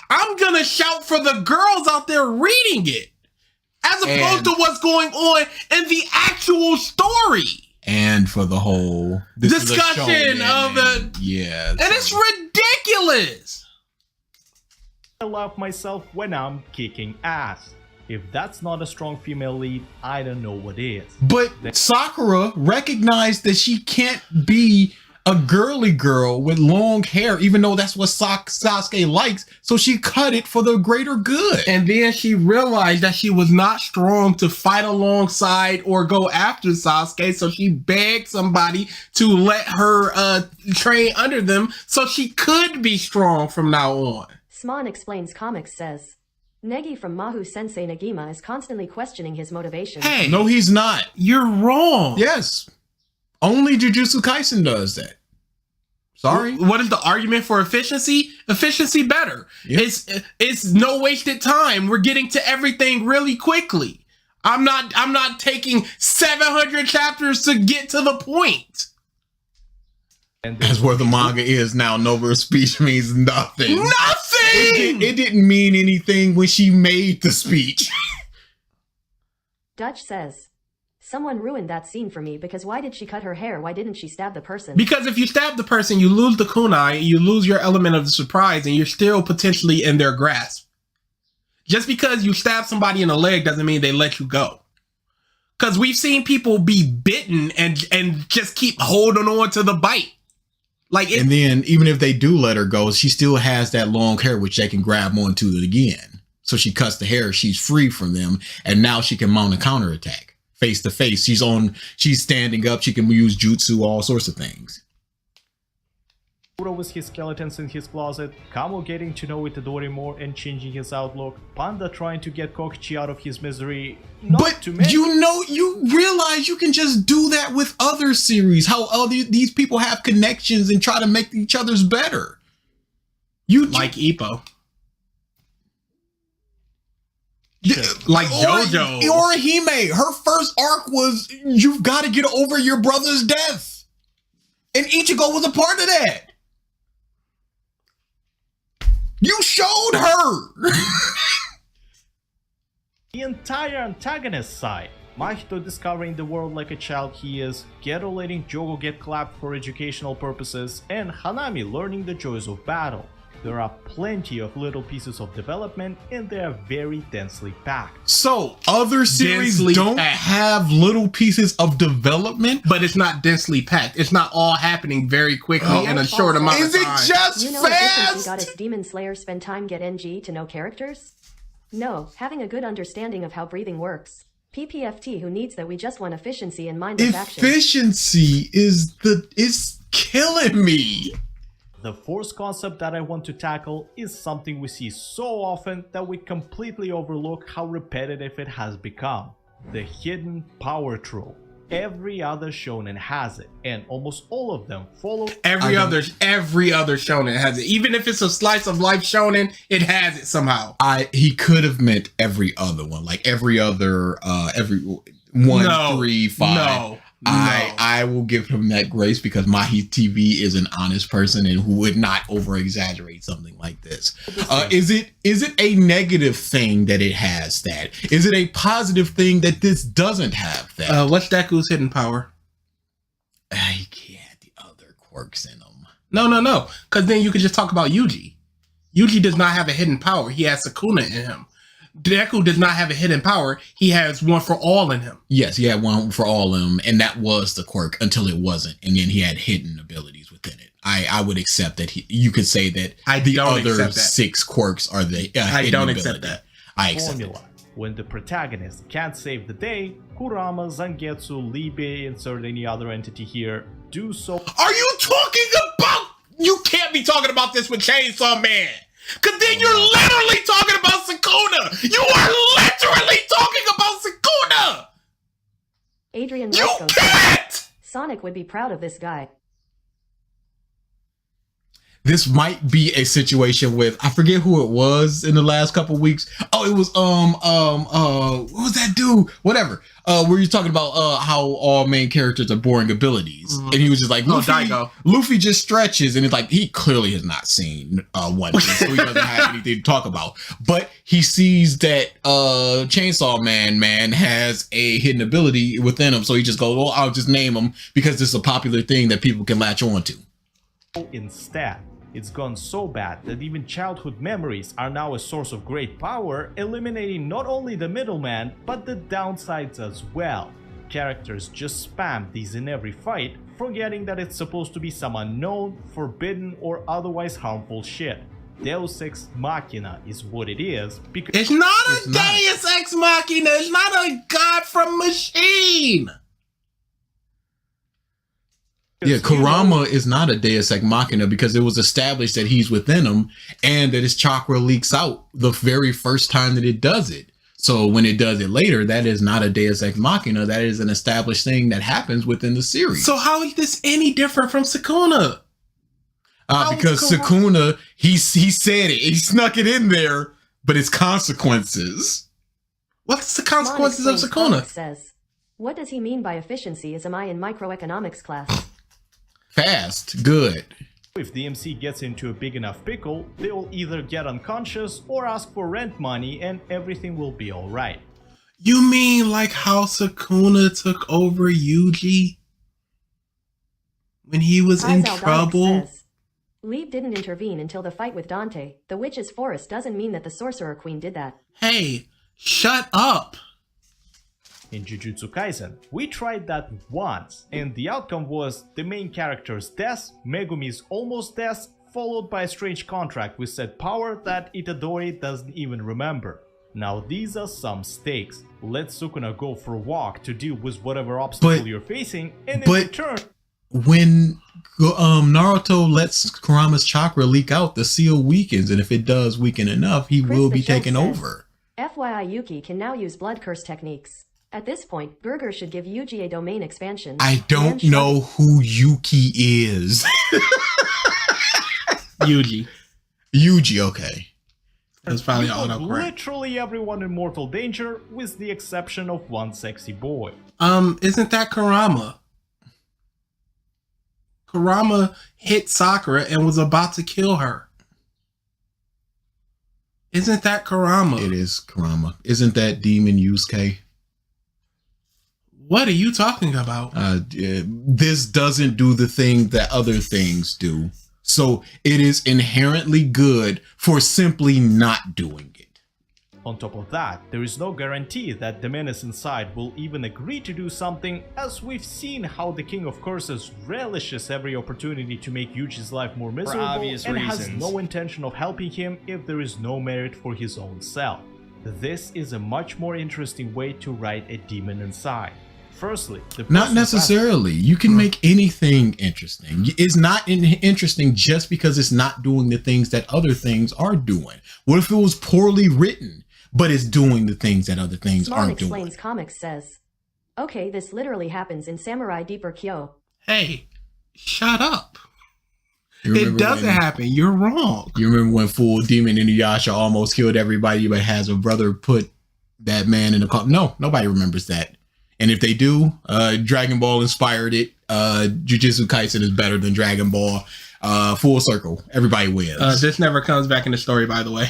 I'm gonna shout for the girls out there reading it, as opposed to what's going on in the actual story. And for the whole discussion of the... Yeah. And it's ridiculous. I love myself when I'm kicking ass. If that's not a strong female lead, I don't know what is. But Sakura recognized that she can't be a girly girl with long hair, even though that's what Sasuke likes. So she cut it for the greater good. And then she realized that she was not strong to fight alongside or go after Sasuke. So she begged somebody to let her train under them so she could be strong from now on. Sman Explains Comics says, Negi from Mahu Sensei Negima is constantly questioning his motivation. Hey, no, he's not. You're wrong. Yes. Only Jujutsu Kaisen does that. Sorry. What is the argument for efficiency? Efficiency better. Yep. It's no wasted time. We're getting to everything really quickly. I'm not taking 700 chapters to get to the point. And that's where the manga is now. Nobara's speech means nothing. Nothing! It didn't mean anything when she made the speech. Dutch says, someone ruined that scene for me because why did she cut her hair? Why didn't she stab the person? Because if you stab the person, you lose the kunai, you lose your element of the surprise, and you're still potentially in their grasp. Just because you stab somebody in the leg doesn't mean they let you go. Because we've seen people be bitten and just keep holding on to the bite. And then even if they do let her go, she still has that long hair which they can grab onto it again. So she cuts the hair, she's free from them, and now she can mount a counterattack. Face to face. She's standing up, she can use jutsu, all sorts of things. Kuro with his skeletons in his closet, Kamo getting to know Itadori more and changing his outlook, Panda trying to get Kokichi out of his misery. But you realize you can just do that with other series, how these people have connections and try to make each other's better. Like Ippo. Like JoJo. Or Hime. Her first arc was, you've got to get over your brother's death. And Ichigo was a part of that. You showed her. The entire antagonist side, Mahito discovering the world like a child he is, Geto letting Jogo get clapped for educational purposes, and Hanami learning the joys of battle. There are plenty of little pieces of development and they are very densely packed. So other series Densely don't packed. have little pieces of development? But it's not densely packed. It's not all happening very quickly in a short amount of Is it time. just You know efficiency fast? goddess Demon Slayer spend time get NG to know characters? No, having a good understanding of how breathing works. PPFT who needs that we just want efficiency and mind of action. Efficiency is killing me. The fourth concept that I want to tackle is something we see so often that we completely overlook how repetitive it has become. The hidden power trope. Every other shonen has it, and almost all of them follow Every other shonen has it. Even if it's a slice of life shonen, it has it somehow. He could have meant every other one, like every other every 1, 3, 5. I will give him that grace because MahisTV is an honest person and who would not over exaggerate something like this. Is it a negative thing that it has that? Is it a positive thing that this doesn't have that? What's Deku's hidden power? He can't. The other quirks in him. No. Because then you could just talk about Yuji. Yuji does not have a hidden power. He has Sukuna in him. Deku does not have a hidden power. He has one for all in him. Yes, he had one for all of them, and that was the quirk until it wasn't, and then he had hidden abilities within it. I would accept that you could say that the other 6 quirks are the I don't accept that. I accept formula. it. When the protagonist can't save the day, Kurama, Zangetsu, Libe, insert any other entity here, do so. Are you talking about? You can't be talking about this with Chainsaw Man. Cause then you're literally talking about Sukuna. You are literally talking about Sukuna. Adrian You Roscoe can't. says, Sonic would be proud of this guy. This might be a situation with, I forget who it was in the last couple weeks. Oh, it was what was that dude? Whatever. Where you talking about how all main characters are boring abilities, and he was just like, Luffy just stretches, and it's like he clearly has not seen One Piece, so he doesn't have anything to talk about. But he sees that Chainsaw Man has a hidden ability within him, so he just goes, well, I'll just name him because it's a popular thing that people can latch on to. Instead, it's gone so bad that even childhood memories are now a source of great power, eliminating not only the middleman, but the downsides as well. Characters just spam these in every fight, forgetting that it's supposed to be some unknown, forbidden, or otherwise harmful shit. Deus Ex Machina is what it is because it's not a Deus Ex Machina. It's not a god from machine. Yeah, Kurama is not a Deus Ex Machina because it was established that he's within him and that his chakra leaks out the very first time that it does it. So when it does it later, that is not a Deus Ex Machina. That is an established thing that happens within the series. So how is this any different from Sukuna? Because Sukuna, he said it. He snuck it in there, but it's consequences. What's the consequences of Sukuna? Says, what does he mean by efficiency? Am I in microeconomics class? Fast, good. If the MC gets into a big enough pickle, they'll either get unconscious or ask for rent money and everything will be alright. You mean like how Sukuna took over Yuji? When he was in trouble? Leave didn't intervene until the fight with Dante. The witch's forest doesn't mean that the sorcerer queen did that. Hey, shut up! In Jujutsu Kaisen, we tried that once, and the outcome was the main character's death, Megumi's almost death, followed by a strange contract with said power that Itadori doesn't even remember. Now these are some stakes. Let Sukuna go for a walk to deal with whatever obstacle you're facing, and in return... When Naruto lets Kurama's chakra leak out, the seal weakens, and if it does weaken enough, he will be taken over. FYI, Yuki can now use blood curse techniques. At this point, Burger should give Yuji a domain expansion. I don't know who Yuki is. Yuji, okay. That's probably all correct. Literally everyone in mortal danger, with the exception of one sexy boy. Isn't that Kurama? Kurama hit Sakura and was about to kill her. Isn't that Kurama? It is Kurama. Isn't that Demon Yusuke? What are you talking about? This doesn't do the thing that other things do. So it is inherently good for simply not doing it. On top of that, there is no guarantee that the menace inside will even agree to do something, as we've seen how the King of Curses relishes every opportunity to make Yuji's life more miserable obvious and has reasons. no intention of helping him if there is no merit for his own self. This is a much more interesting way to write a demon inside. Firstly, the Not person necessarily. You can make anything interesting. It's not interesting just because it's not doing the things that other things are doing. What if it was poorly written, but it's doing the things that other things Smart aren't doing? Explains Comics says, okay, this literally happens in Samurai Deeper Kyo. Hey, shut up. You It remember doesn't when- happen. You're wrong. You remember when Full Demon Inuyasha almost killed everybody, but has a brother put that man in the car? No, nobody remembers that. And if they do, Dragon Ball inspired it. Jujutsu Kaisen is better than Dragon Ball. Full circle. Everybody wins. This never comes back in the story, by the way.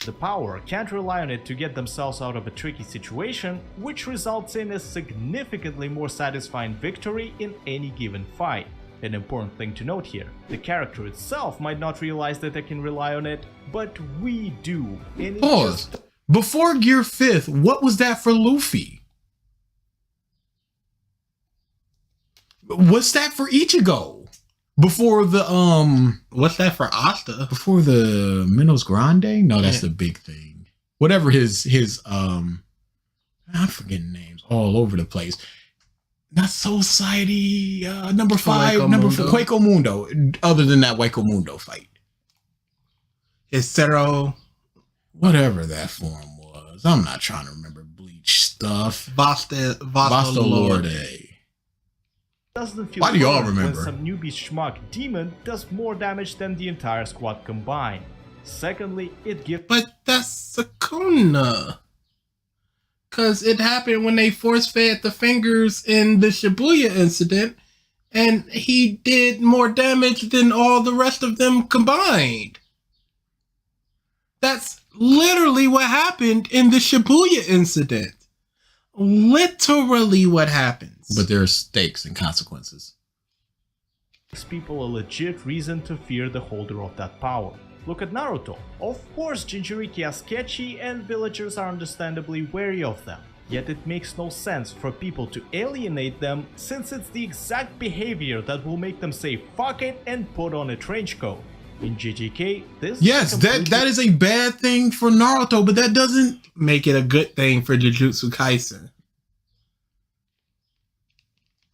The power can't rely on it to get themselves out of a tricky situation, which results in a significantly more satisfying victory in any given fight. An important thing to note here, the character itself might not realize that they can rely on it, but we do. And it Pause. just- Before Gear 5th, what was that for Luffy? What's that for Ichigo? Before the What's that for Asta? before the Minos Grande? No, that's the big thing. Whatever his I'm forgetting names all over the place. Not Soul Society, number 5, Hueco number Mundo. 4, Hueco Mundo. Other than that Hueco Mundo fight. It's Zero Whatever that form was. I'm not trying to remember Bleach stuff. Vasto Vasto Lord. Lorde. doesn't feel Why do y'all good remember? when some newbie schmuck demon does more damage than the entire squad combined. Secondly, it gives But that's Sukuna. Because it happened when they force fed the fingers in the Shibuya incident, and he did more damage than all the rest of them combined. That's literally what happened in the Shibuya incident. Literally what happens. But there are stakes and consequences. people a legit reason to fear the holder of that power. Look at Naruto. Of course Jinchuriki are sketchy and villagers are understandably wary of them. Yet it makes no sense for people to alienate them, since it's the exact behavior that will make them say fuck it and put on a trench coat. In JJK, this Yes, that is a bad thing for Naruto, but that doesn't make it a good thing for Jujutsu Kaisen.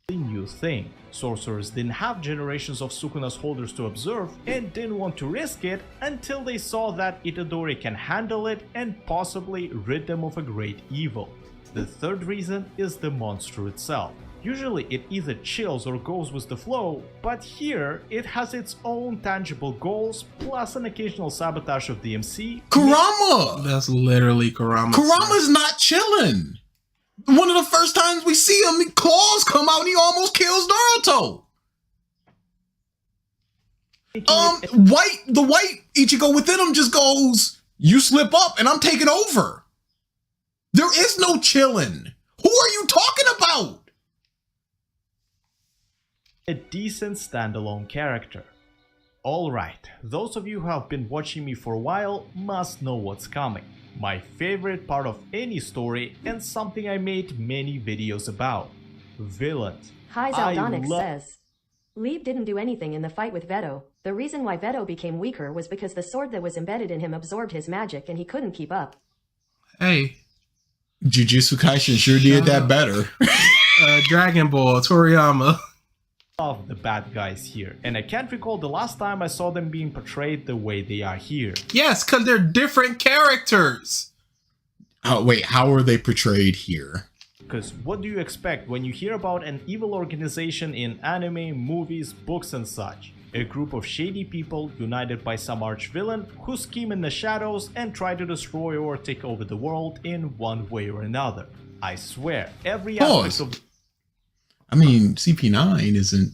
new thing. Sorcerers didn't have generations of Sukuna's holders to observe and didn't want to risk it until they saw that Itadori can handle it and possibly rid them of a great evil. The third reason is the monster itself. Usually it either chills or goes with the flow, but here it has its own tangible goals plus an occasional sabotage of the MC. Kurama! That's literally Kurama. Kurama's not chilling. One of the first times we see him, claws come out and he almost kills Naruto. The white Ichigo within him just goes, you slip up and I'm taking over. There is no chilling. Who are you talking about? A decent standalone character. Alright, those of you who have been watching me for a while must know what's coming. My favorite part of any story and something I made many videos about. Villains. Hi I Zaldonic love- says. Lieb didn't do anything in the fight with Veto. The reason why Veto became weaker was because the sword that was embedded in him absorbed his magic and he couldn't keep up. Hey. Jujutsu Kaisen sure did that better. Dragon Ball, Toriyama. Of the bad guys here, and I can't recall the last time I saw them being portrayed the way they are here. Yes, because they're different characters. Oh, wait, how are they portrayed here? Because what do you expect when you hear about an evil organization in anime, movies, books and such? A group of shady people united by some arch-villain who scheme in the shadows and try to destroy or take over the world in one way or another. I swear, every aspect of... I mean, CP9 isn't...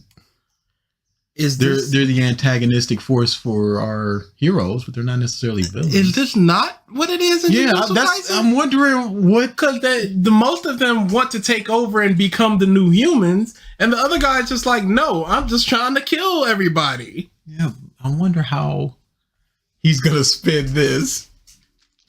they're the antagonistic force for our heroes, but they're not necessarily villains. Is this not what it is? In Jujutsu Kaisen? I'm wondering what, because the most of them want to take over and become the new humans, and the other guy's just like, no, I'm just trying to kill everybody. Yeah, I wonder how he's gonna spin this.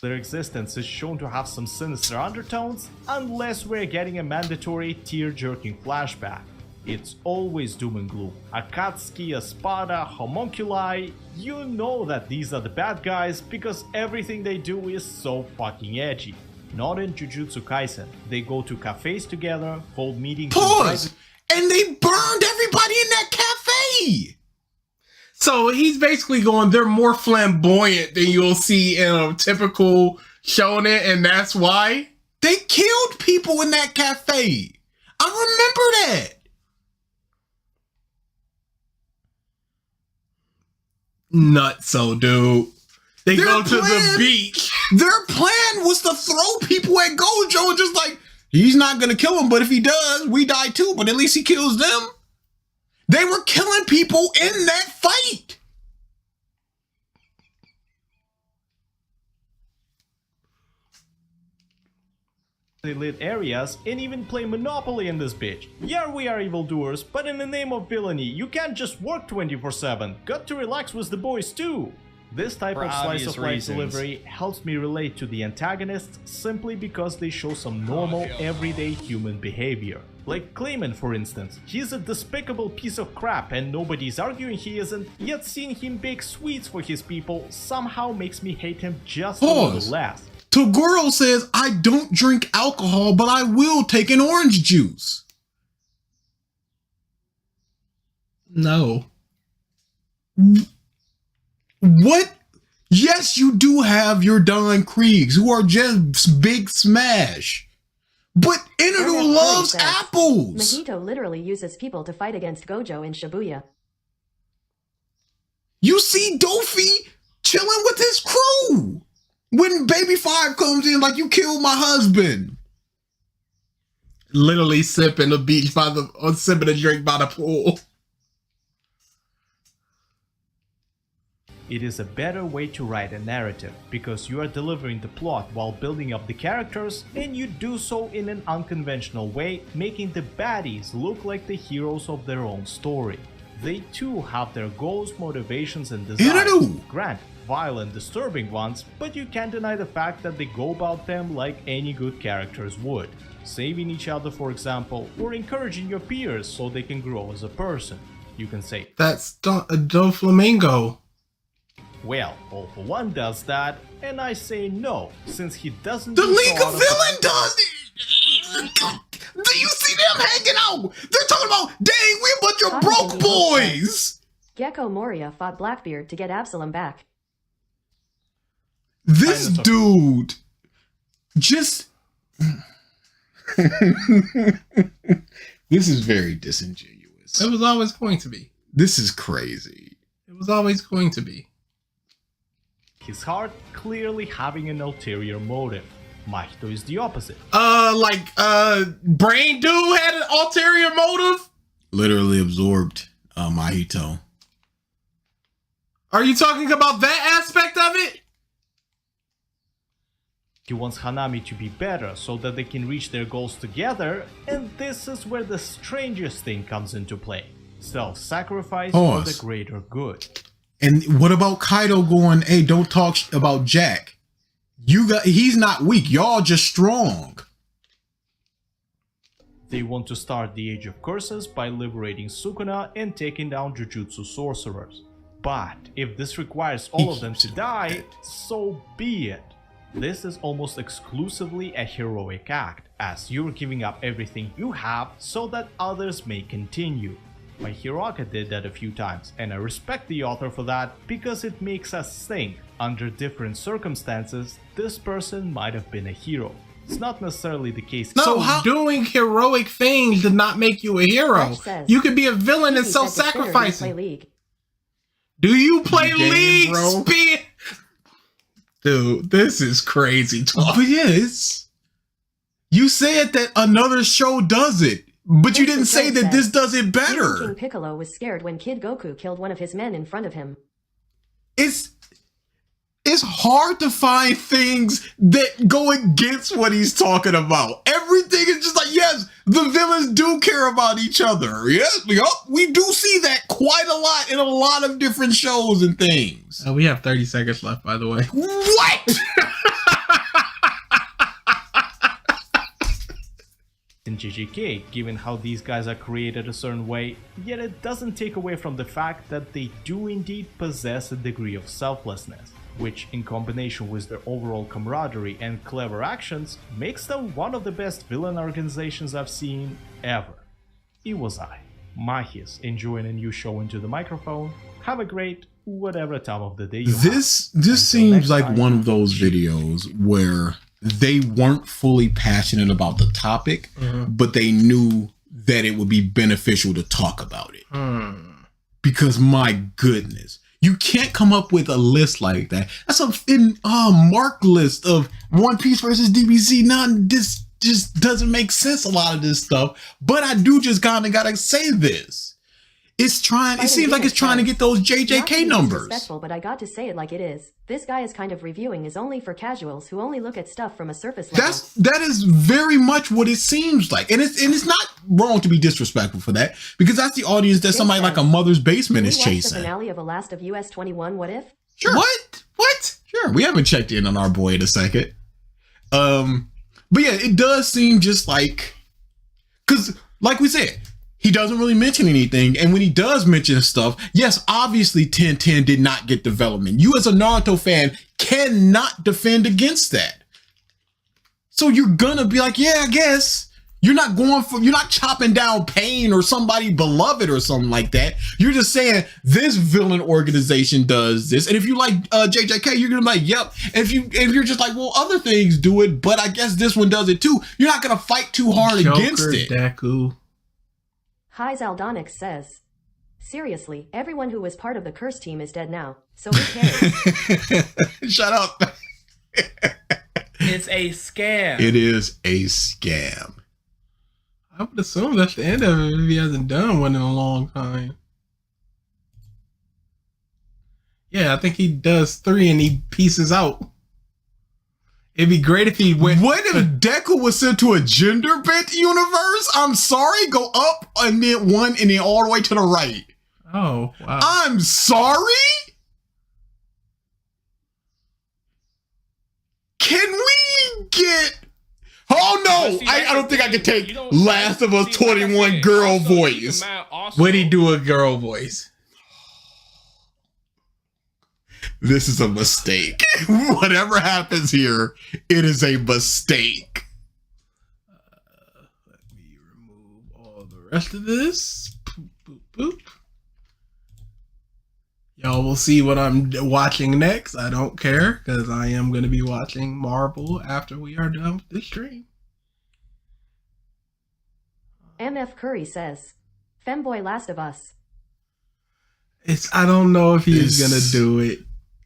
Their existence is shown to have some sinister undertones, unless we're getting a mandatory tear-jerking flashback. It's always doom and gloom. Akatsuki, Espada, Homunculi, you know that these are the bad guys because everything they do is so fucking edgy. Not in Jujutsu Kaisen. They go to cafes together, hold meetings. Pause! And they burned everybody in that cafe! So he's basically going, they're more flamboyant than you'll see in a typical shonen, and that's why? They killed people in that cafe! I remember that! Nutso, dude. They go to the beach. Their plan was to throw people at Gojo and just like, he's not gonna kill him, but if he does, we die too, but at least he kills them. They were killing people in that fight. They lit areas and even play Monopoly in this bitch. Yeah, we are evildoers, but in the name of villainy, you can't just work 24/7. Got to relax with the boys too. This type of slice of life delivery helps me relate to the antagonists simply because they show some normal, everyday human behavior. Like Clayman, for instance. He's a despicable piece of crap and nobody's arguing he isn't, yet seeing him bake sweets for his people somehow makes me hate him just a little less. Toguro says, I don't drink alcohol, but I will take an orange juice. No. What? Yes, you do have your Don Kriegs, who are just big smash. But Inadu loves apples. Mahito literally uses people to fight against Gojo in Shibuya. You see Dofi chilling with his crew. When Baby 5 comes in like, you killed my husband. Literally sipping a beach or sipping a drink by the pool. It is a better way to write a narrative, because you are delivering the plot while building up the characters, and you do so in an unconventional way, making the baddies look like the heroes of their own story. They too have their goals, motivations, and desires. Grant, violent, disturbing ones, but you can't deny the fact that they go about them like any good characters would. Saving each other, for example, or encouraging your peers so they can grow as a person. You can say, that's Doflamingo. Well, All For One does that, and I say no, since he doesn't. The League of Villain does it! Do you see them hanging out? They're talking about, dang, we're a bunch of broke boys! Gecko Moria fought Blackbeard to get Absalom back. This dude just... This is very disingenuous. It was always going to be. This is crazy. It was always going to be. His heart clearly having an ulterior motive. Mahito is the opposite. Brain Dude had an ulterior motive? Literally absorbed Mahito. Are you talking about that aspect of it? He wants Hanami to be better so that they can reach their goals together, and this is where the strangest thing comes into play. Self-sacrifice for the greater good. And what about Kaido going, hey, don't talk about Jack. He's not weak, y'all just strong. They want to start the Age of Curses by liberating Sukuna and taking down Jujutsu sorcerers. But if this requires all of them to die, so be it. This is almost exclusively a heroic act, as you're giving up everything you have so that others may continue. My Hiroka did that a few times, and I respect the author for that because it makes us think, under different circumstances, this person might have been a hero. It's not necessarily the case. No, doing heroic things did not make you a hero. You could be a villain and self-sacrificing. Do you play League, bro? Dude, this is crazy talk. But yes, you said that another show does it. But you didn't say that this does it Even better. King Piccolo was scared when Kid Goku killed one of his men in front of him. It's hard to find things that go against what he's talking about. Everything is just like, yes, the villains do care about each other. Yes, we do see that quite a lot in a lot of different shows and things. We have 30 seconds left, by the way. What? In JJK, given how these guys are created a certain way, yet it doesn't take away from the fact that they do indeed possess a degree of selflessness, which in combination with their overall camaraderie and clever actions makes them one of the best villain organizations I've seen ever. It was I, Mahis, enjoying a new show into the microphone. Have a great whatever time of the day you have. This seems like one of those videos where they weren't fully passionate about the topic, but they knew that it would be beneficial to talk about it. Because my goodness, you can't come up with a list like that. That's a marked list of One Piece versus DBZ. None, this just doesn't make sense, a lot of this stuff. But I do just kind of gotta say this. It seems like it's trying to get those JJK numbers. Respectful, but I got to say it like it is. This guy is kind of reviewing is only for casuals who only look at stuff from a surface level. That is very much what it seems like, and it's not wrong to be disrespectful for that, because that's the audience that somebody like a mother's basement is chasing. The finale of a Last of Us 21 What If? Sure. What? Sure. We haven't checked in on our boy in a second. But yeah, it does seem just like, because like we said, he doesn't really mention anything, and when he does mention stuff, yes, obviously 1010 did not get development. You as a Naruto fan cannot defend against that. So you're gonna be like, yeah, I guess. You're not chopping down Pain or somebody beloved or something like that. You're just saying this villain organization does this. And if you like JJK, you're gonna be like, yep. And if you're just like, well, other things do it, but I guess this one does it too. You're not gonna fight too hard against it. Deku. Hi Zaldonix says, seriously, everyone who was part of the curse team is dead now, so who cares? Shut up. It's a scam. It is a scam. I would assume that's the end of it if he hasn't done one in a long time. Yeah, I think he does 3 and he pieces out. It'd be great if he went. What if Deku was sent to a gender bent universe? I'm sorry, go up and then 1 and then all the way to the right. Oh, wow. I'm sorry? Can we get... Oh no, I don't think I can take Last of Us 21 girl voice. Would he do a girl voice? This is a mistake. Whatever happens here, it is a mistake. Let me remove all the rest of this. Boop, boop, boop. Y'all will see what I'm watching next. I don't care, because I am going to be watching Marvel after we are done with this stream. MF Curry says, Femboy Last of Us. I don't know if he's going to do it.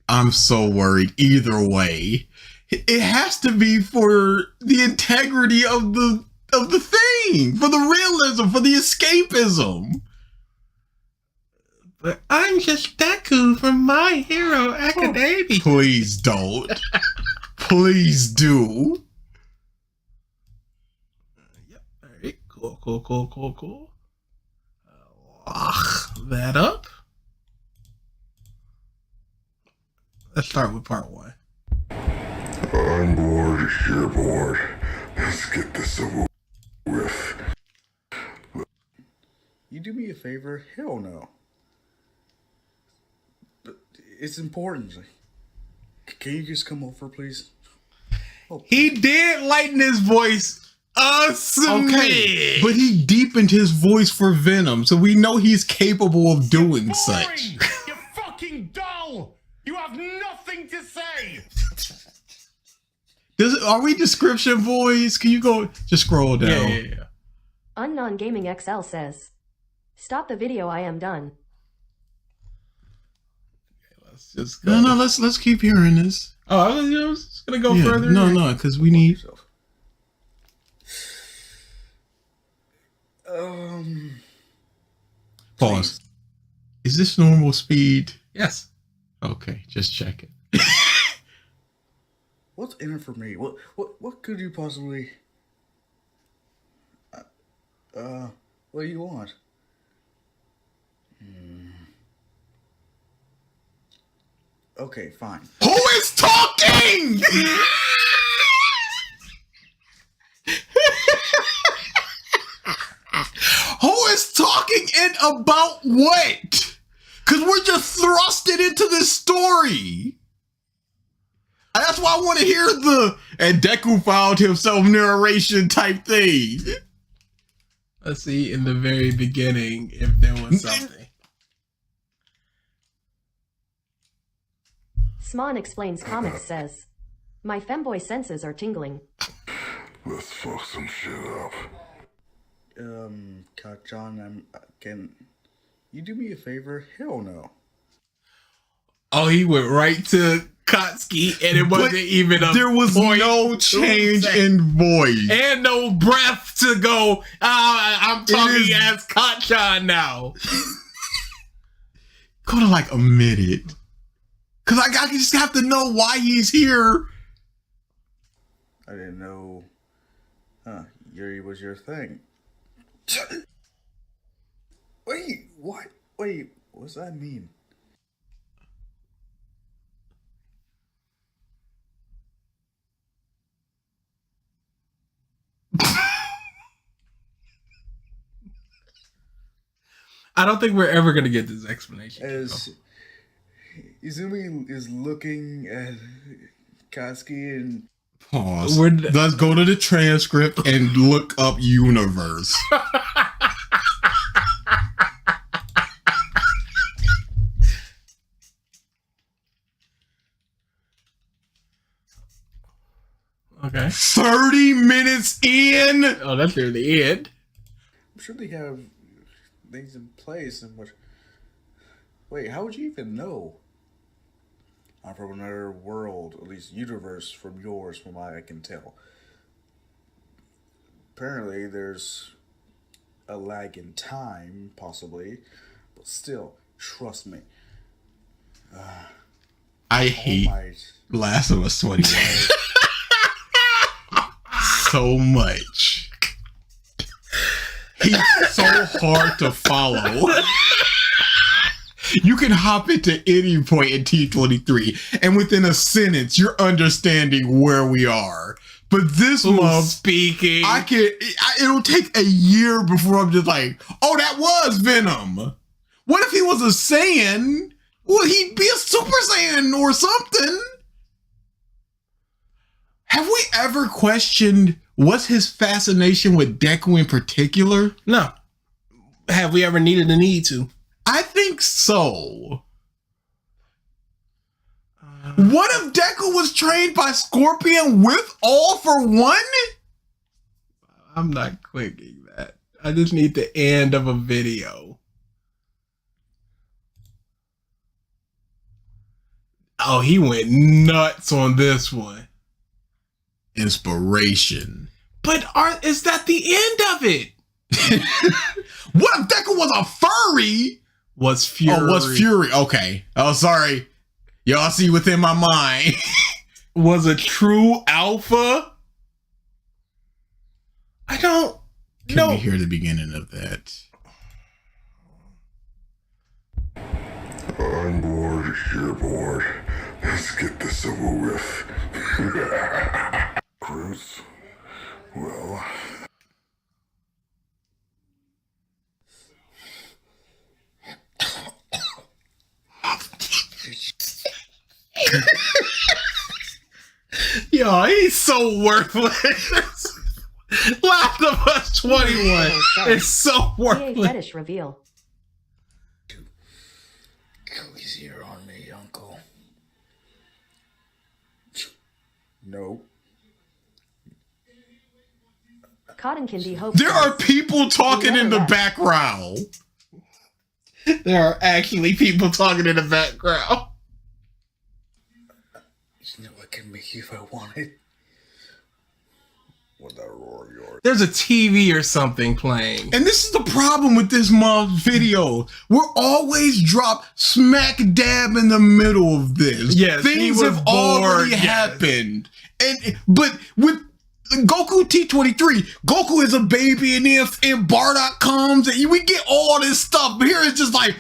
I'm so worried. Either way, it has to be for the integrity of the thing, for the realism, for the escapism. But I'm just Deku from My Hero Academia. Oh, please don't. Please do. Yep. All right. Cool. Lock that up. Let's start with part 1. I'm bored. You're bored. Let's get this over with. You do me a favor? Hell no. But it's important. Can you just come over, please? Oh. He did lighten his voice. Okay, but he deepened his voice for Venom, so we know he's capable of doing such. You're fucking dull. You have nothing to say. Are we description voice? Can you go just scroll down? Yeah. Unknown Gaming XL says, stop the video, I am done. Let's just go. No, let's keep hearing this. Oh, I was just gonna go further. No, because we need. Pause. Is this normal speed? Yes. Okay, just check it. What's in it for me? What could you possibly? What do you want? Okay, fine. Who is talking? Who is talking and about what? Because we're just thrusted into this story. And that's why I want to hear the and Deku found himself narration type thing. Let's see in the very beginning if there was something. Sman explains comics says, my femboy senses are tingling. Let's fuck some shit up. John, can you do me a favor? Hell no. Oh, he went right to Kotsky, and it wasn't even a there was point no change in voice. And no breath to go, I'm talking as Kachan now. Go to like a minute. Because I just have to know why he's here. I didn't know. Yuri was your thing. Wait, what? Wait, what does that mean? I don't think we're ever going to get this explanation. As Izumi is looking at Katsuki and... Pause. Let's go to the transcript and look up universe. Okay. 30 minutes in. Oh, that's near the end. I'm sure they have things in place in which... Wait, how would you even know? I'm from another world, at least universe from yours, from what I can tell. Apparently, there's a lag in time, possibly, but still, trust me. I hate Lastofus21 so much. He's so hard to follow. You can hop into any point in T23, and within a sentence, you're understanding where we are. But this month, speaking, it'll take a year before I'm just like, oh, that was Venom. What if he was a Saiyan? Well, he'd be a Super Saiyan or something. Have we ever questioned what's his fascination with Deku in particular? No. Have we ever needed the need to? I think so. What if Deku was trained by Scorpion with All for One? I'm not clicking that. I just need the end of a video. Oh, he went nuts on this one. Inspiration. But is that the end of it? What if Deku was a furry? Was Fury. Oh, was Fury. Okay. Oh, sorry. Y'all see within my mind. Was a true alpha? I don't know. Can we hear the beginning of that? I'm bored, you're bored. Let's get this over with. Cruz? Well... Yo, he's so worthless. Lastofus21 is so worthless. PA fetish reveal. Go easier on me, Uncle. No. Cotton candy hope. There are people talking in the background. There are actually people talking in the background. You know what can make you if I wanted? With that roar of yours. There's a TV or something playing. And this is the problem with this month's video. We're always dropped smack dab in the middle of this. Yes, things have already happened. But with GokuT23, Goku is a baby, and if Bardock comes, and we get all this stuff. But here it's just like,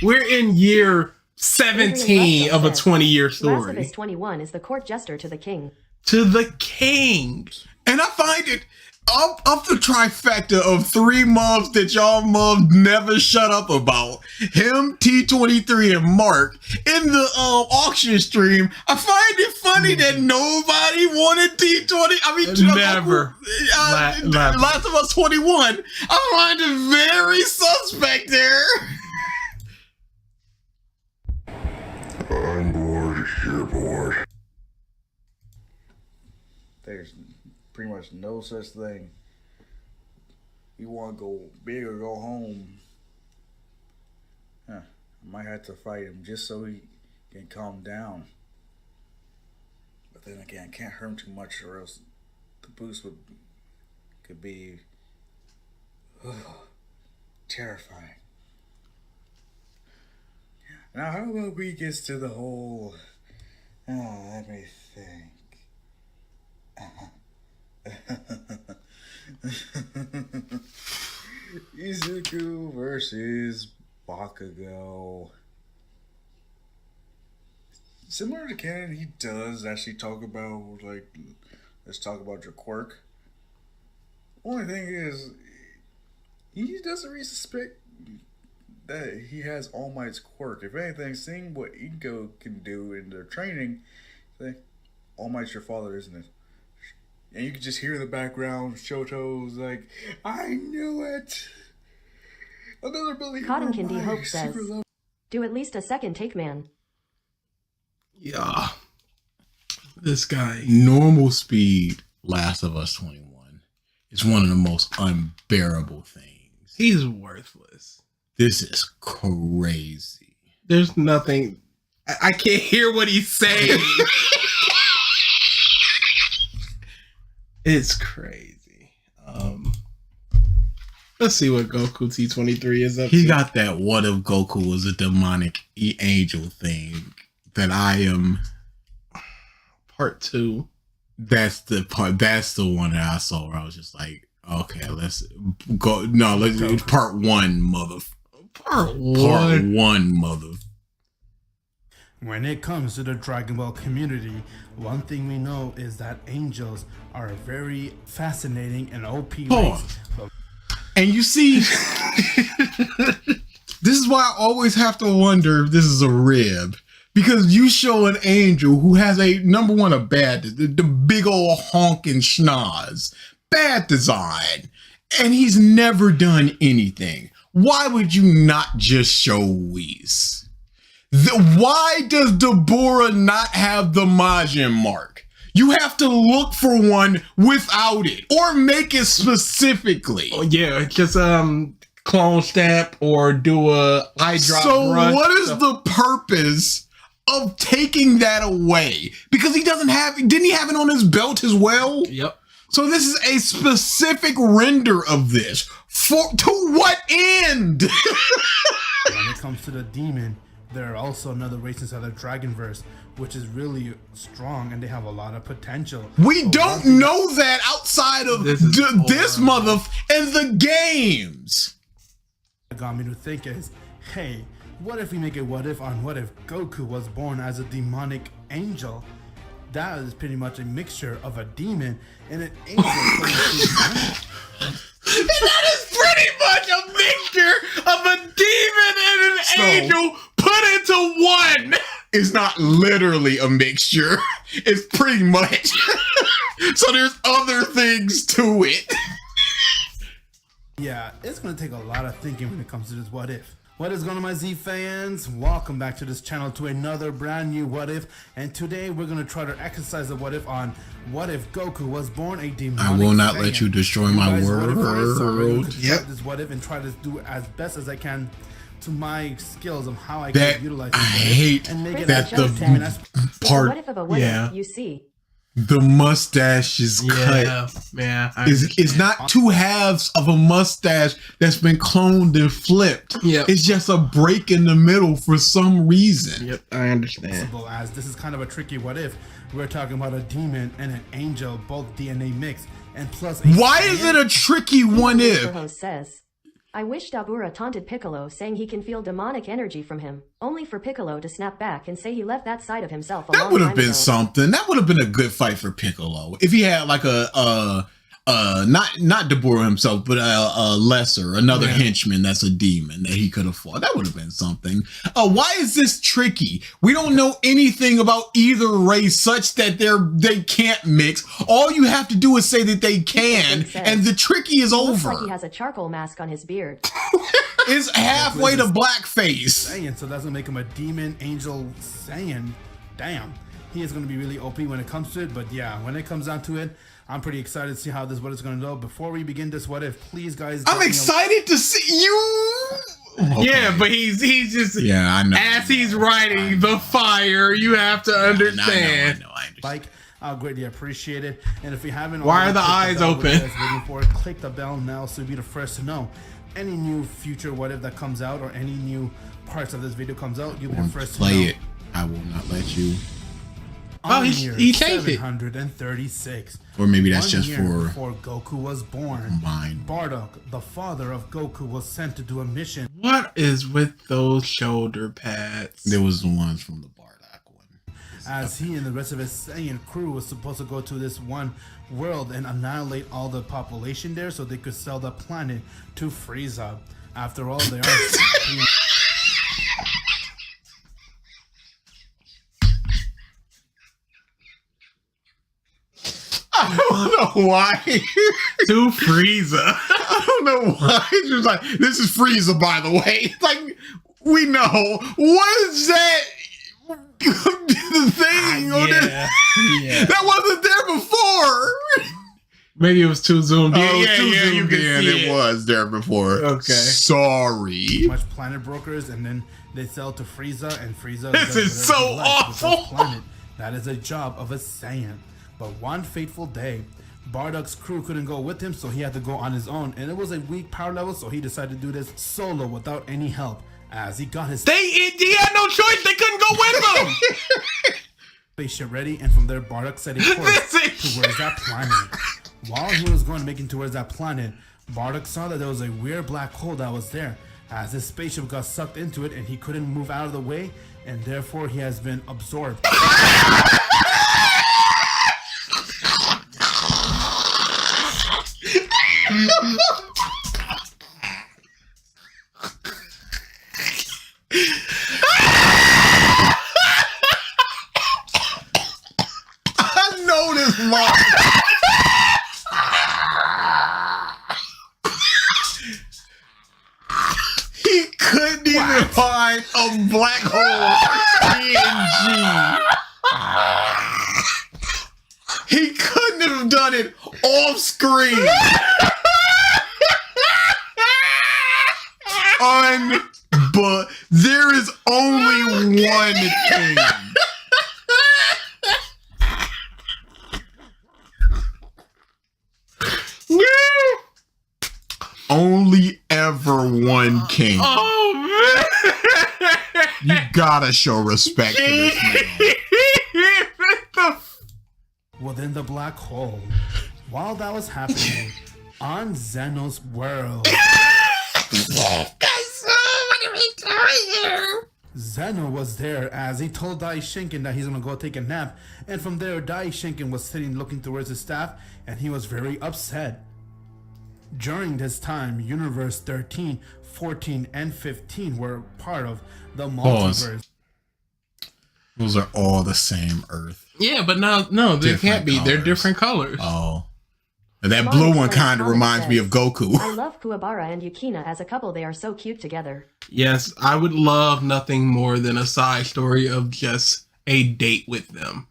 we're in year 17 of a 20-year story. Lastofus21 is the court jester to the king. To the king. And I find it of the trifecta of 3 months that y'all mubs never shut up about, him, T23, and Mark, in the auction stream, I find it funny that nobody wanted T20. I mean, never. Last of Us 21. I find it very suspect there. I'm bored, you're bored. There's pretty much no such thing. You want to go big or go home. I might have to fight him just so he can calm down. But then again, I can't hurt him too much or else the boost could be terrifying. Now, how about we get to the whole... let me think. Izuku versus Bakugo. Similar to Canon, he does actually talk about, like, let's talk about your quirk. Only thing is, he doesn't really suspect that he has All Might's quirk. If anything, seeing what Ego can do in their training, say, All Might's your father, isn't it? And you can just hear in the background Shoto's like, I knew it. Another believer. Cotton Candy Hope says, do at least a second take, man. Yeah. This guy. Normal speed Last of Us 21 is one of the most unbearable things. He's worthless. This is crazy. There's nothing. I can't hear what he's saying. It's crazy. Let's see what GokuT23 is up to. He got that what if Goku was a demonic angel thing that I am. Part 2. That's the part. That's the one that I saw where I was just like, okay, let's go. No, let's do part 1, mother. Part 1. Part 1, mother. When it comes to the Dragon Ball community, one thing we know is that angels are a very fascinating and OP race. And you see, this is why I always have to wonder if this is a rib. Because you show an angel who has number one, a bad, the big old honking schnoz, bad design, and he's never done anything. Why would you not just show Whis? Why does Deborah not have the Majin mark? You have to look for one without it, or make it specifically. Oh, yeah, just clone stamp or do a eye drop. So what is the purpose of taking that away? Because he didn't he have it on his belt as well? Yep. So this is a specific render of this. To what end? When it comes to the demon, there are also another race inside the Dragonverse, which is really strong and they have a lot of potential. We don't know that outside of this mother and the games. What got me to think is, hey, what if we make a what if on what if Goku was born as a demonic angel? That is pretty much a mixture of a demon and an angel. And that is pretty much a mixture of a demon and an angel put into one. It's not literally a mixture. It's pretty much. So there's other things to it. Yeah, it's going to take a lot of thinking when it comes to this what if. What is going on, my Z fans? Welcome back to this channel to another brand new what if, and today we're going to try to exercise the what if on what if Goku was born a demonic I will not Saiyan. let you destroy my world. Yep. This what if and try to do as best as I can to my skills of how I That can utilize I it hate and make it that a the team, and that's part. What if of a what Yeah. if, you see? The mustache is cut. Yeah, It's not two halves of a mustache that's been cloned and flipped. Yep. It's just a break in the middle for some reason. Yep, I understand. possible, as this is kind of a tricky what if. We're talking about a demon and an angel, both DNA mixed, and plus. Why is it a tricky one if? Superhost says, I wish Dabura taunted Piccolo, saying he can feel demonic energy from him, only for Piccolo to snap back and say he left that side of himself a That long would time have been ago. something. That would have been a good fight for Piccolo if he had like not Dabura himself, but a lesser, another henchman that's a demon that he could have fought. That would have been something. Why is this tricky? We don't know anything about either race such that they can't mix. All you have to do is say that they can, and the tricky is Looks over. like he has a charcoal mask on his beard. It's halfway to blackface. Saiyan, so that's gonna make him a demon angel Saiyan. Damn, he is gonna be really OP when it comes to it. But yeah, when it comes down to it, I'm pretty excited to see how this what is gonna go. Before we begin this what if, please guys. I'm excited to see you. Okay. Yeah, but he's just I know. As he's writing the fire, you have to understand. I know. Like, I'll greatly appreciate it. And if you haven't, Why already, are the click eyes bell open? what you guys waiting for it. Click the bell now so you'll be the first to know any new future what if that comes out or any new parts of this video comes out. You'll be the first to know. Play it. I will not let you. Oh, he changed it. 736. Or maybe that's 1 just year for before Goku was born. mine. Bardock, the father of Goku, was sent to do a mission. What is with those shoulder pads? There was the ones from the Bardock one. As he and the rest of his Saiyan crew was supposed to go to this one world and annihilate all the population there so they could sell the planet to Frieza. After all, they are... I don't know why. To Frieza. I don't know why. It's just like, this is Frieza, by the way. Like, we know. What is that? The thing. That wasn't there before. Maybe it was too zoomed in. Oh, You can see it was there before. Okay. Sorry. much planet brokers, and then they sell to Frieza, and Frieza This does is so whatever he likes with this awful. planet. That is a job of a Saiyan. But one fateful day, Bardock's crew couldn't go with him, so he had to go on his own, and it was a weak power level, so he decided to do this solo without any help. As he got his he had no choice. They couldn't go with him. spaceship ready, and from there Bardock set a course towards that planet. While he was going making towards that planet, Bardock saw that there was a weird black hole that was there. As his spaceship got sucked into it and he couldn't move out of the way, and therefore he has been absorbed. I know this mom. He couldn't even find a black hole PNG. He couldn't have done it off screen. But there is only one thing. Only ever one king. Oh man! You gotta show respect to this man. Within the black hole. While that was happening, on Zeno's world, Zeno was there as he told Dai Shinken that he's gonna go take a nap, and from there Dai Shinken was sitting looking towards his staff, and he was very upset. During this time, Universe 13, 14, and 15 were part of the multiverse. Those are all the same Earth. Yeah, but no, they can't be. They're different colors. Oh. That blue one kind of reminds me of Goku. I love Kuwabara and Yukina as a couple. They are so cute together. Yes, I would love nothing more than a side story of just a date with them.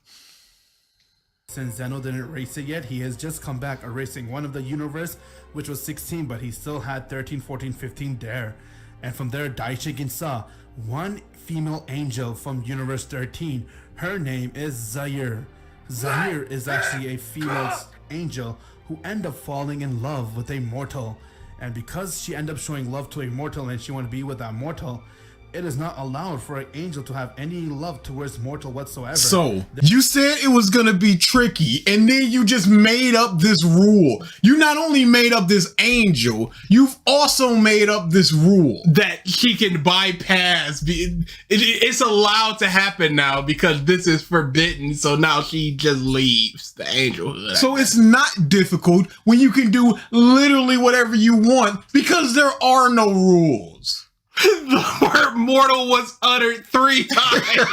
Since Zeno didn't erase it yet, he has just come back erasing one of the universe, which was 16, but he still had 13, 14, 15 there. And from there, Daishikin saw one female angel from Universe 13. Her name is Zaire. Zaire is actually a female angel who ended up falling in love with a mortal. And because she ended up showing love to a mortal and she wanted to be with that mortal, it is not allowed for an angel to have any love towards mortal whatsoever. So, you said it was gonna be tricky, and then you just made up this rule. You not only made up this angel, you've also made up this rule that she can bypass. It's allowed to happen now because this is forbidden. So now she just leaves the angel. So it's not difficult when you can do literally whatever you want because there are no rules. The word mortal was uttered 3 times.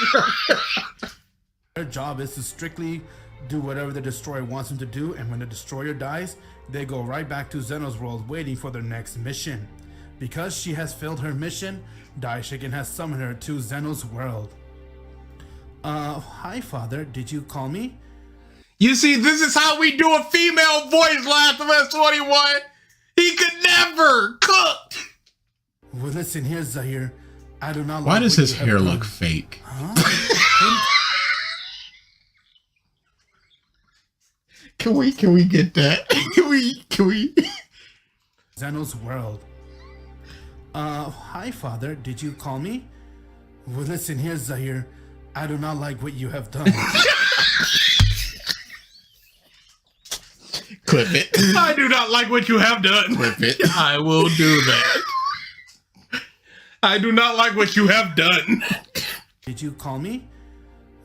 Their job is to strictly do whatever the destroyer wants them to do, and when the destroyer dies, they go right back to Zeno's world waiting for their next mission. Because she has failed her mission, Daishikin has summoned her to Zeno's world. Hi father, did you call me? You see, this is how we do a female voice, Lastofus21. He could never cook. Well, listen here, Zaire. I do not like. Why does his hair look fake? Huh? Can we get that? Can we? Zeno's world. Hi father, did you call me? Well, listen here, Zaire. I do not like what you have done. Clip it. I do not like what you have done. Clip it. I will do that. I do not like what you have done. Did you call me?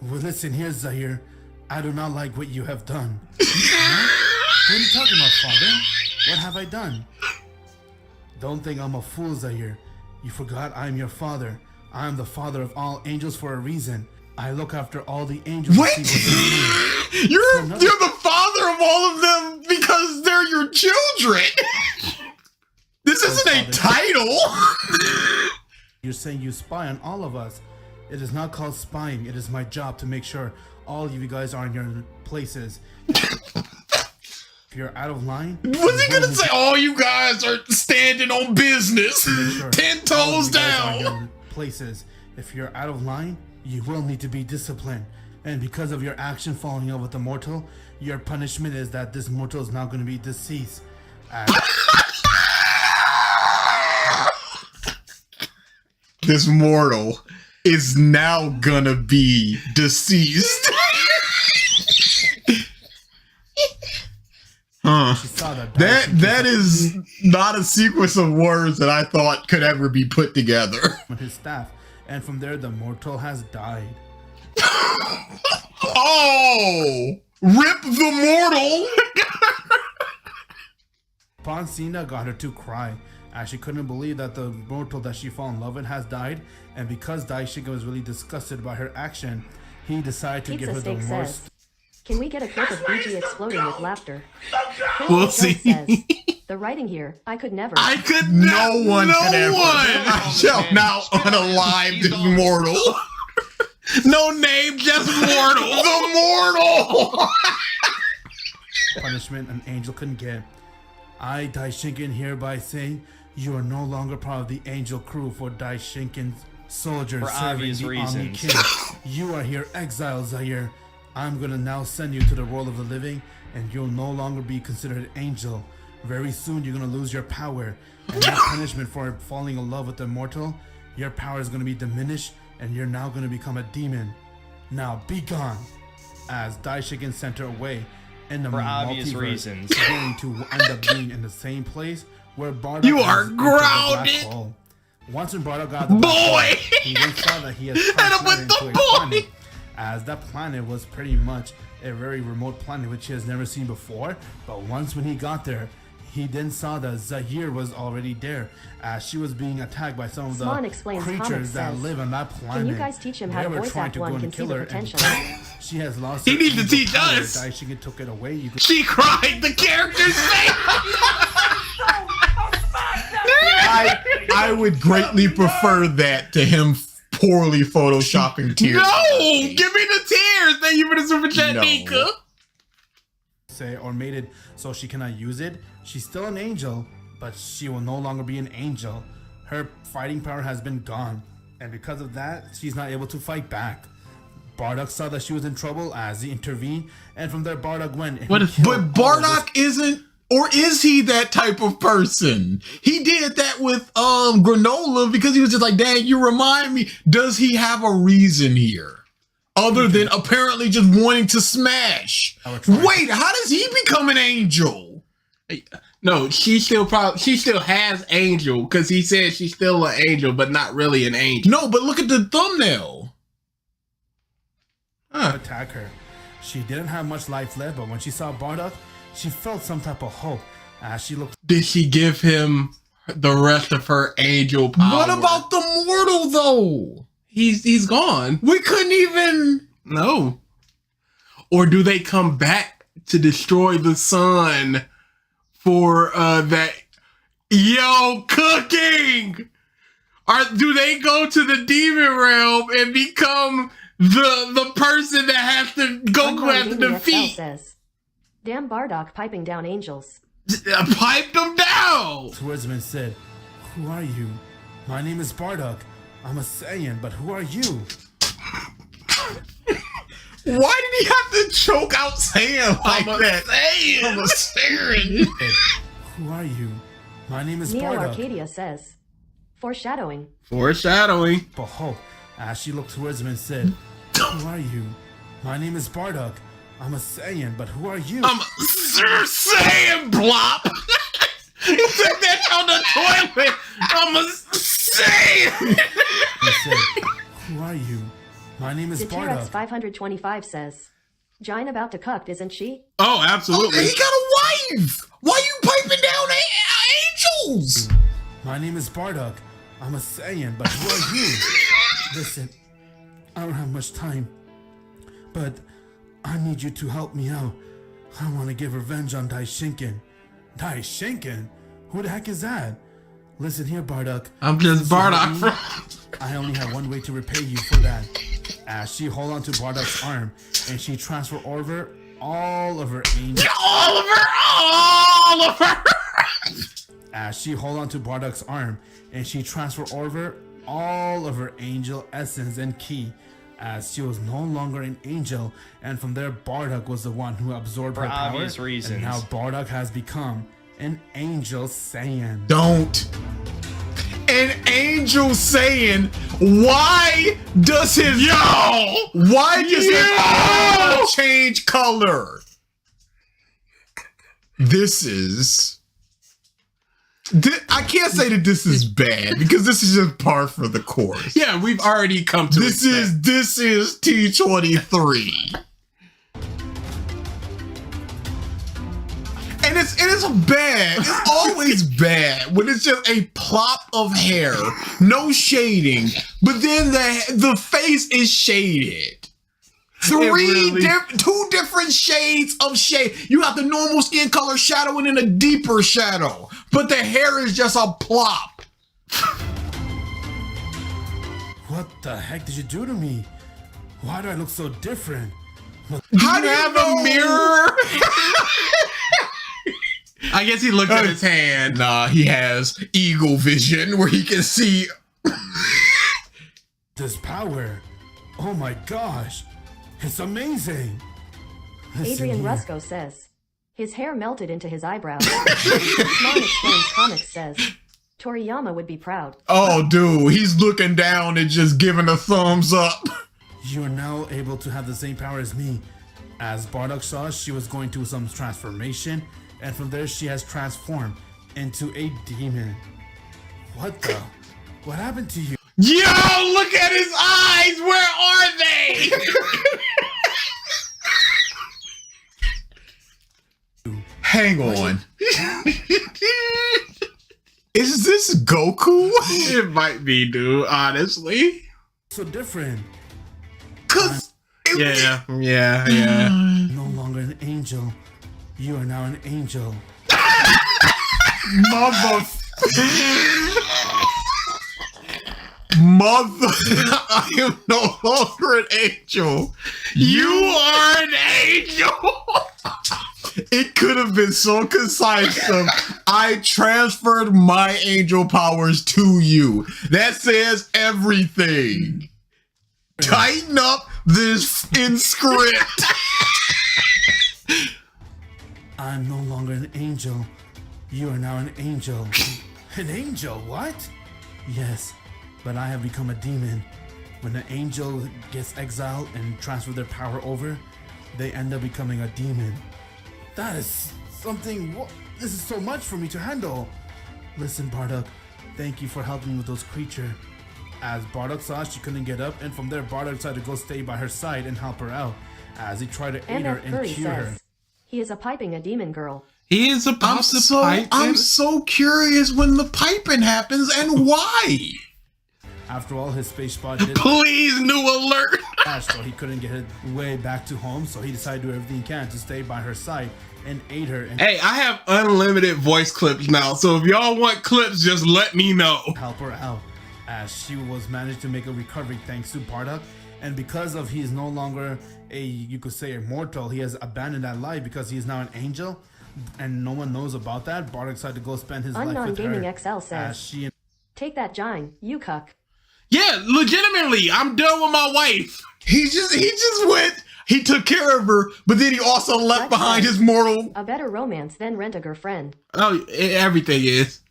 Well, listen here, Zaire. I do not like what you have done. Huh? What are you talking about, father? What have I done? Don't think I'm a fool, Zaire. You forgot I'm your father. I'm the father of all angels for a reason. I look after all the angels. What? You're the father of all of them because they're your children. This isn't a title. You're saying you spy on all of us. It is not called spying. It is my job to make sure all of you guys are in your places. If you're out of line... Was he gonna say all you guys are standing on business? Sure 10 toes down. Places. If you're out of line, you will need to be disciplined. And because of your action falling in love with the mortal, your punishment is that this mortal is now going to be deceased. This mortal is now gonna be deceased. Huh. That is not a sequence of words that I thought could ever be put together. His staff, and from there the mortal has died. Oh, rip the mortal. Pansina got her to cry, as she couldn't believe that the mortal that she fell in love with has died, and because Daishikin was really disgusted by her action, he decided to give her the most. Can we get a clip of BG exploding with laughter? We'll see. Says, the writing here, I could never. No one could ever. I shall now unalive this mortal. No name, just mortal. The mortal. Punishment an angel couldn't get. I, Daishinkin, hereby say you are no longer part of the angel crew for Daishinkin's soldiers for serving obvious the reasons. Omni King. You are here exiled, Zaire. I'm gonna now send you to the world of the living, and you'll no longer be considered an angel. Very soon you're gonna lose your power, and that punishment for falling in love with the mortal, your power is gonna be diminished, and you're now gonna become a demon. Now be gone. As Daishikin sent her away, in the for obvious multiverse, reasons. going to end up being in the same place where Bardock You are grounded. Once when Bardock got the black hole, he then saw that he had translated into a planet, as that planet was pretty much a very remote planet which he has never seen before. But once when he got there, he then saw that Zaire was already there, as she was being attacked by some of the creatures that live on that planet. Can you guys teach him how to voice act one can see the potential? She has lost. He needs to teach us. Daishikin took it away. She cried. The character's face. I would greatly prefer that to him poorly photoshopping tears. No, give me the tears. Thank you for the super chat, Nika. Say or made it so she cannot use it. She's still an angel, but she will no longer be an angel. her fighting power has been gone, and because of that, she's not able to fight back. Bardock saw that she was in trouble as he intervened, and from there Bardock went. But Bardock isn't, or is he that type of person? He did that with Granola because he was just like, dang, you remind me. Does he have a reason here? Other than apparently just wanting to smash. Wait, how does he become an angel? No, she still has angel because he said she's still an angel, but not really an angel. No, but look at the thumbnail. Attack her. She didn't have much life left, but when she saw Bardock, she felt some type of hope as she looked. Did she give him the rest of her angel power? What about the mortal though? He's gone. We couldn't even. No. Or do they come back to destroy the sun for that? Yo, cooking. Do they go to the demon realm and become the person that has to Goku has to defeat? Says, damn Bardock piping down angels. Pipe them down. Towards him and said, "Who are you? My name is Bardock. I'm a Saiyan, but who are you?" Why did he have to choke out Saiyan like that? Saiyan. I'm a Saiyan. Who are you? My name is Neo Bardock. Arcadia says, foreshadowing. Foreshadowing. Behold, as she looked towards him and said, "Who are you? My name is Bardock. I'm a Saiyan, but who are you?" I'm a Saiyan, Blop. He took that on the toilet. I'm a Saiyan. He said, "Who are you? My name is Bardock." T-Rex525 says, Jine about to cuck, isn't she? Oh, absolutely. Oh, he got a wife. Why are you piping down angels? My name is Bardock. I'm a Saiyan, but who are you? Listen, I don't have much time, but I need you to help me out. I want to get revenge on Daishinken. Daishinken? Who the heck is that? Listen here, Bardock. I'm just Bardock. I only have one way to repay you for that. As she hold on to Bardock's arm and she transfer over all of her angels. All of her. As she hold on to Bardock's arm and she transfer over all of her angel essence and ki, as she was no longer an angel, and from there Bardock was the one who absorbed her power, obvious reasons. and now Bardock has become an angel Saiyan. Don't. An angel Saiyan. Why does his Why does his armor change color? This is. I can't say that this is bad because this is just par for the course. Yeah, we've already come to this is T23. And it is bad. It's always bad when it's just a plop of hair, no shading, but then the face is shaded. Two different shades of shade. You have the normal skin color shadow and then a deeper shadow, but the hair is just a plop. What the heck did you do to me? Why do I look so different? How do you have a mirror? I guess he looked at his hand. Nah, he has eagle vision where he can see this power. Oh my gosh. It's amazing. Adrian Rusco says, his hair melted into his eyebrows. Mom Explains Comics says, Toriyama would be proud. Oh, dude, he's looking down and just giving a thumbs up. You are now able to have the same power as me. As Bardock saw, she was going through some transformation, and from there she has transformed into a demon. What the? What happened to you? Yo, look at his eyes! Where are they? Hang on. Is this Goku? It might be, dude, honestly. So different. Cause yeah. No longer an angel. You are now an angel. Mother, I am no longer an angel. You are an angel. It could have been so concise. I transferred my angel powers to you. That says everything. Tighten up this in script. I'm no longer an angel. You are now an angel. An angel? What? Yes, but I have become a demon. When an angel gets exiled and transfer their power over, they end up becoming a demon. That is something. This is so much for me to handle. Listen, Bardock, thank you for helping me with those creatures. As Bardock saw she couldn't get up, and from there Bardock decided to go stay by her side and help her out, as he tried to aid her and cure her. He is a piping a demon girl. He is about to pipe. I'm so curious when the piping happens and why. After all, his space spot did Please, new alert. so he couldn't get his way back to home, so he decided to do everything he can to stay by her side and aid her. And Hey, I have unlimited voice clips now, so if y'all want clips, just let me know. Help her out, as she was managed to make a recovery thanks to Bardock. And because of he's no longer you could say immortal, he has abandoned that life because he is now an angel, and no one knows about that. Bardock decided to go spend his life with her. Gaming XL says, take that Jine, you cuck. Yeah, legitimately, I'm done with my wife. He just went. He took care of her, but then he also left behind his mortal. A better romance than rent a girlfriend. Oh, everything is.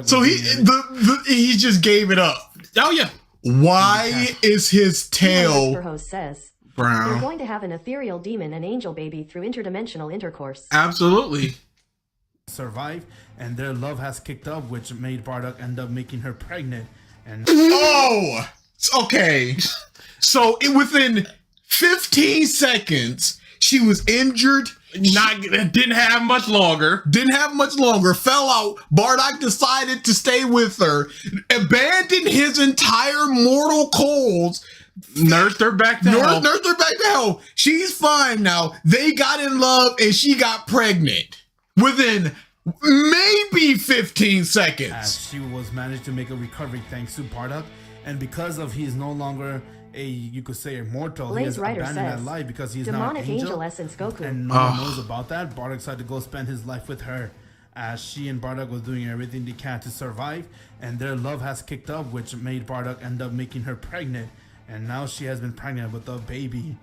So he just gave it up. Oh yeah. Why is his tail says, brown? They're going to have an ethereal demon and angel baby through interdimensional intercourse. Absolutely. Survive, and their love has kicked up, which made Bardock end up making her pregnant. And oh, okay. So within 15 seconds, she was injured. Didn't have much longer. Fell out. Bardock decided to stay with her. Abandoned his entire mortal coils. Nursed her back to health. Nursed her back to health. She's fine now. They got in love and she got pregnant within maybe 15 seconds. As she was managed to make a recovery thanks to Bardock, and because of he's no longer you could say immortal, he has abandoned that life because he's now an angel essence Goku. And no one knows about that. Bardock decided to go spend his life with her, as she and Bardock was doing everything they can to survive, and their love has kicked up, which made Bardock end up making her pregnant, and now she has been pregnant with a baby.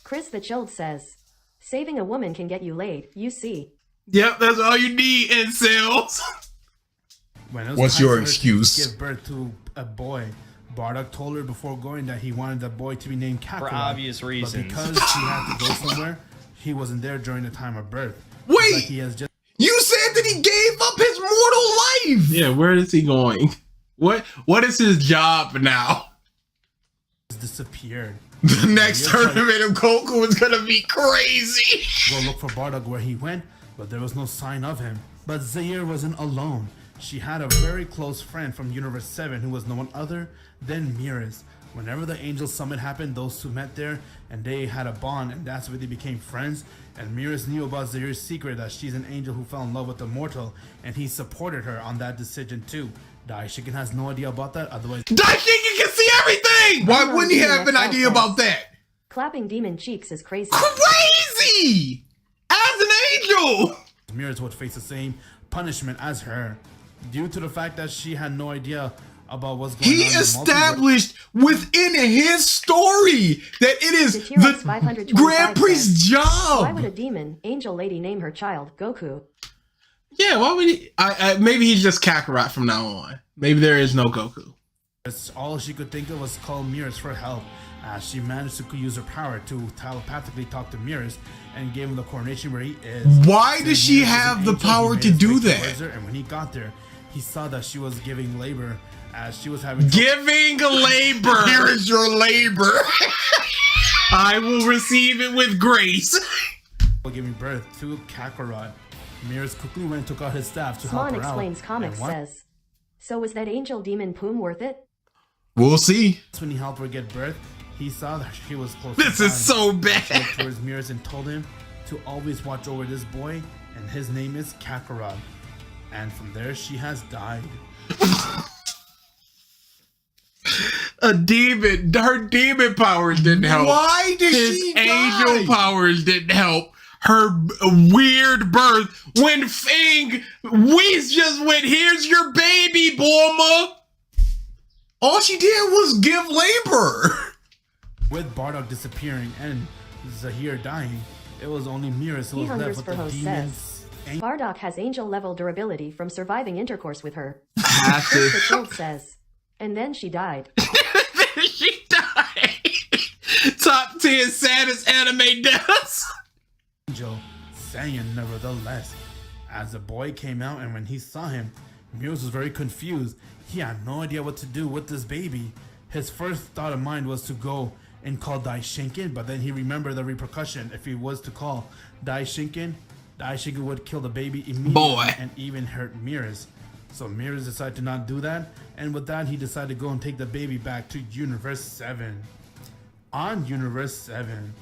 Chris the Chilled says, saving a woman can get you laid, you see. Yep, that's all you need, incels. What's your excuse? Give birth to a boy. Bardock told her before going that he wanted the boy to be named Kakarot. For obvious reasons. But because she had to go somewhere, he wasn't there during the time of birth. Wait! Like he has just you said that he gave up his mortal life! Yeah, where is he going? What is his job now? Disappeared. The next tournament of Goku is gonna be crazy! Go look for Bardock where he went, but there was no sign of him. But Zaire wasn't alone. She had a very close friend from Universe 7 who was no one other than Miras. Whenever the Angel Summit happened, those two met there and they had a bond, and that's where they became friends. And Miras knew about Zaire's secret, that she's an angel who fell in love with a mortal, and he supported her on that decision too. Daishikin has no idea about that, otherwise Daishikin can see everything! Why wouldn't he have an idea about that? Clapping demon cheeks is crazy. Crazy! As an angel! Miras would face the same punishment as her, due to the fact that she had no idea about what's going on. He established within his story that it is the Grand Priest's job. Why would a demon angel lady name her child Goku? Yeah, why would he? Maybe he's just Kakarot from now on. Maybe there is no Goku. All she could think of was call Miras for help. She managed to use her power to telepathically talk to Miras and gave him the coronation where he is. Why does she have the power to do that? And when he got there, he saw that she was giving labor, as she was having giving labor. Here is your labor. I will receive it with grace. Giving birth to Kakarot. Miras quickly went and took out his staff to Swan help her out. Explains Comics says, so was that angel demon Poom worth it? We'll see. When he helped her get birth, he saw that she was close. This is so bad. He looked towards Miras and told him to always watch over this boy, and his name is Kakarot. And from there, she has died. a demon. Her demon powers didn't help. Why did His she die? angel powers didn't help. Her weird birth. When Fing Whis just went, here's your baby, Bulma. All she did was give labor. With Bardock disappearing and Zahir dying, it was only Miras who was left with the demons. Bardock has angel-level durability from surviving intercourse with her. Have to. The troll says. And then she died. She died. Top 10 saddest anime deaths. Angel saying nevertheless. As the boy came out and when he saw him, Miras was very confused. He had no idea what to do with this baby. His first thought of mind was to go and call Daishinken, but then he remembered the repercussion. If he was to call Daishinken would kill the baby immediately and even hurt Miras. So Miras decided to not do that, and with that he decided to go and take the baby back to Universe 7. On Universe 7,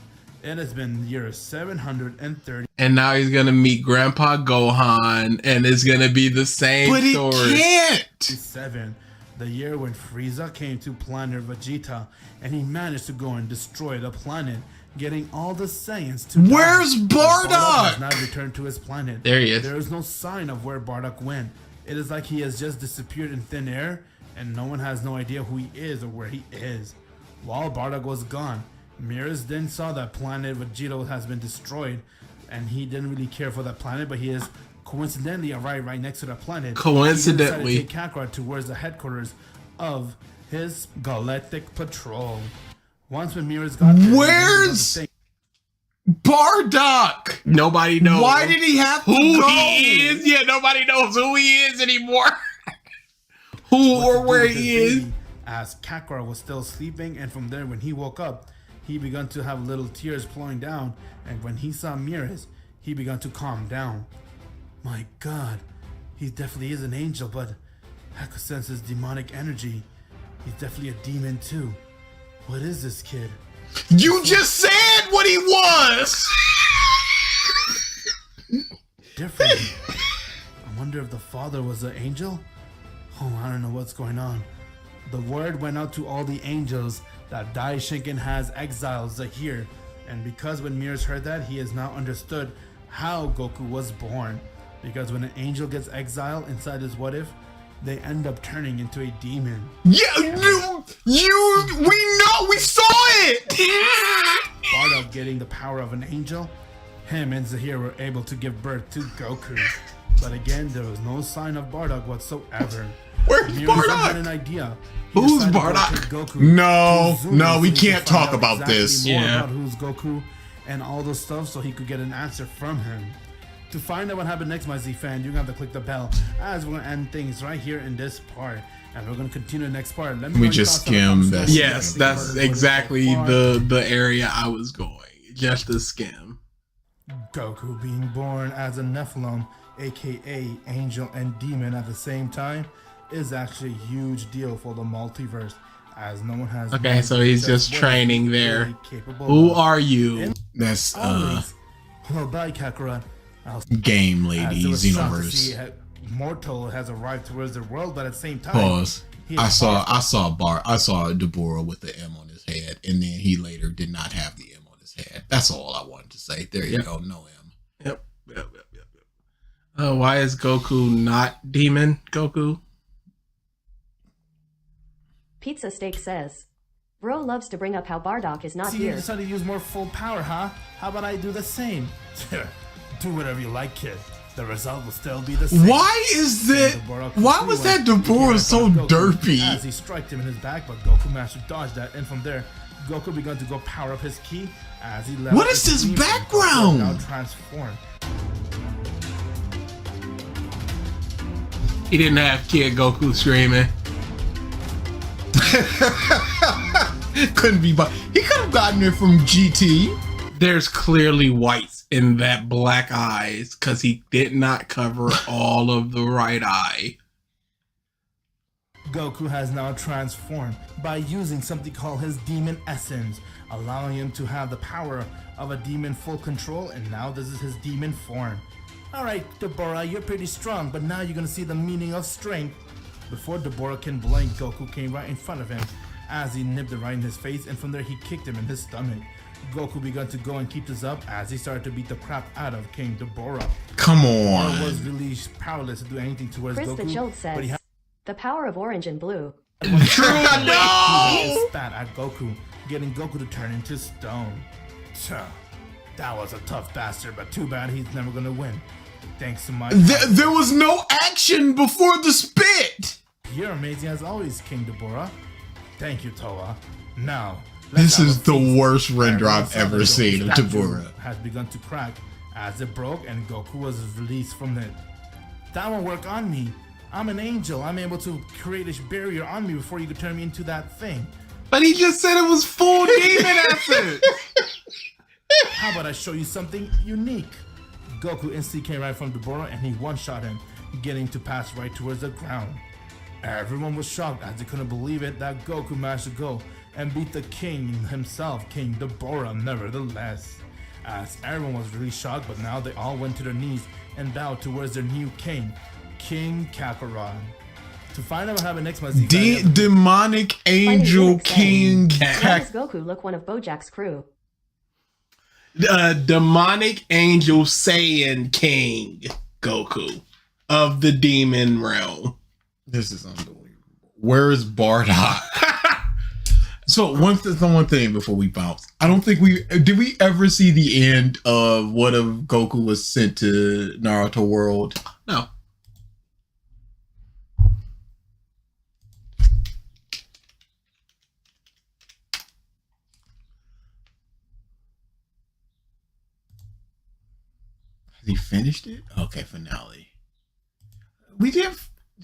it has been year 730. And now he's gonna meet Grandpa Gohan, and it's gonna be the same But story. it can't. 7, the year when Frieza came to planet Vegeta, and he managed to go and destroy the planet, getting all the Saiyans to Where's die. Bardock? Has now returned to his planet. There he is. There is no sign of where Bardock went. It is like he has just disappeared in thin air, and no one has no idea who he is or where he is. While Bardock was gone, Miras then saw that planet Vegeta has been destroyed, and he didn't really care for that planet, but he has coincidentally arrived right next to that planet. Coincidentally. He decided to take Kakarot towards the headquarters of his Galactic Patrol. Once when Miras got there, Where's Bardock? Nobody knows. Why did he have to who go? he is? Yeah, nobody knows who he is anymore. Who or where he is. As Kakarot was still sleeping, and from there when he woke up, he began to have little tears flowing down, and when he saw Miras, he began to calm down. My god, he definitely is an angel, but I could sense his demonic energy. He's definitely a demon too. What is this kid? You just said what he was! Different. I wonder if the father was an angel? Oh, I don't know what's going on. The word went out to all the angels that Daishinken has exiled Zahir, and because when Miras heard that, he has now understood how Goku was born. Because when an angel gets exiled inside his what if, they end up turning into a demon. Yeah, we know, we saw it! Bardock getting the power of an angel, him and Zahir were able to give birth to Goku. But again, there was no sign of Bardock whatsoever. Where's Miras Bardock? had an idea. Who's Bardock? No, we can't talk about this. Yeah. About who's Goku and all those stuff, so he could get an answer from him. To find out what happened next, my Z fan, you're gonna have to click the bell, as we're gonna end things right here in this part, and we're gonna continue the next part. Let me We just skimmed that. Yes, that's exactly the area I was going. Just a skim. Goku being born as a Nephilim, aka angel and demon at the same time, is actually a huge deal for the multiverse, as no one has. Okay, so he's just training there. Who are you? That's Well, bye, Kakarot. Game Lady Xenoverse. Mortal has arrived towards the world, but at the same time, Pause. I saw Deborah with the M on his head, and then he later did not have the M on his head. That's all I wanted to say. There you go, no M. Yep. Why is Goku not demon Goku? Pizza Steak says, Bro loves to bring up how Bardock is not See, here. you decided to use more full power, huh? How about I do the same? Do whatever you like, kid. The result will still be the same. Why is that? Why was that Deborah so derpy? As he struck him in his back, but Goku managed to dodge that, and from there, Goku began to go power up his ki as he left. What is this background? Now transformed. He didn't have Kid Goku screaming. Couldn't be, but he could have gotten it from GT. There's clearly whites in that black eyes because he did not cover all of the right eye. Goku has now transformed by using something called his demon essence, allowing him to have the power of a demon full control, and now this is his demon form. Alright, Deborah, you're pretty strong, but now you're gonna see the meaning of strength. Before Deborah can blink, Goku came right in front of him as he nipped it right in his face, and from there he kicked him in his stomach. Goku began to go and keep this up as he started to beat the crap out of King Deborah. Come Deborah on. was really powerless to do anything towards Chris the Goku, Chilled but he says, the power of orange and blue. He spat at Goku, getting Goku to turn into stone. That was a tough bastard, but too bad he's never gonna win. Thanks to my... There was no action before the spit! You're amazing as always, King Deborah. Thank you, Toa. Now, this is the worst render I've ever seen of Deborah. Deborah. Has begun to crack as it broke and Goku was released from it. That won't work on me. I'm an angel. I'm able to create a barrier on me before you could turn me into that thing. But he just said it was full demon essence. How about I show you something unique? Goku instantly came right from Deborah and he one-shot him, getting to pass right towards the ground. Everyone was shocked as they couldn't believe it that Goku managed to go and beat the king himself, King Deborah, nevertheless. As everyone was really shocked, but now they all went to their knees and bowed towards their new king, King Kakarot. To find out what happened next, Demonic Angel King Why does Goku look one of Bojack's crew? Demonic Angel Saiyan King Goku of the Demon Realm. This is unbelievable. Where is Bardock? So one thing before we bounce. I don't think did we ever see the end of what if Goku was sent to Naruto World? No. Has he finished it? Okay, finale. We did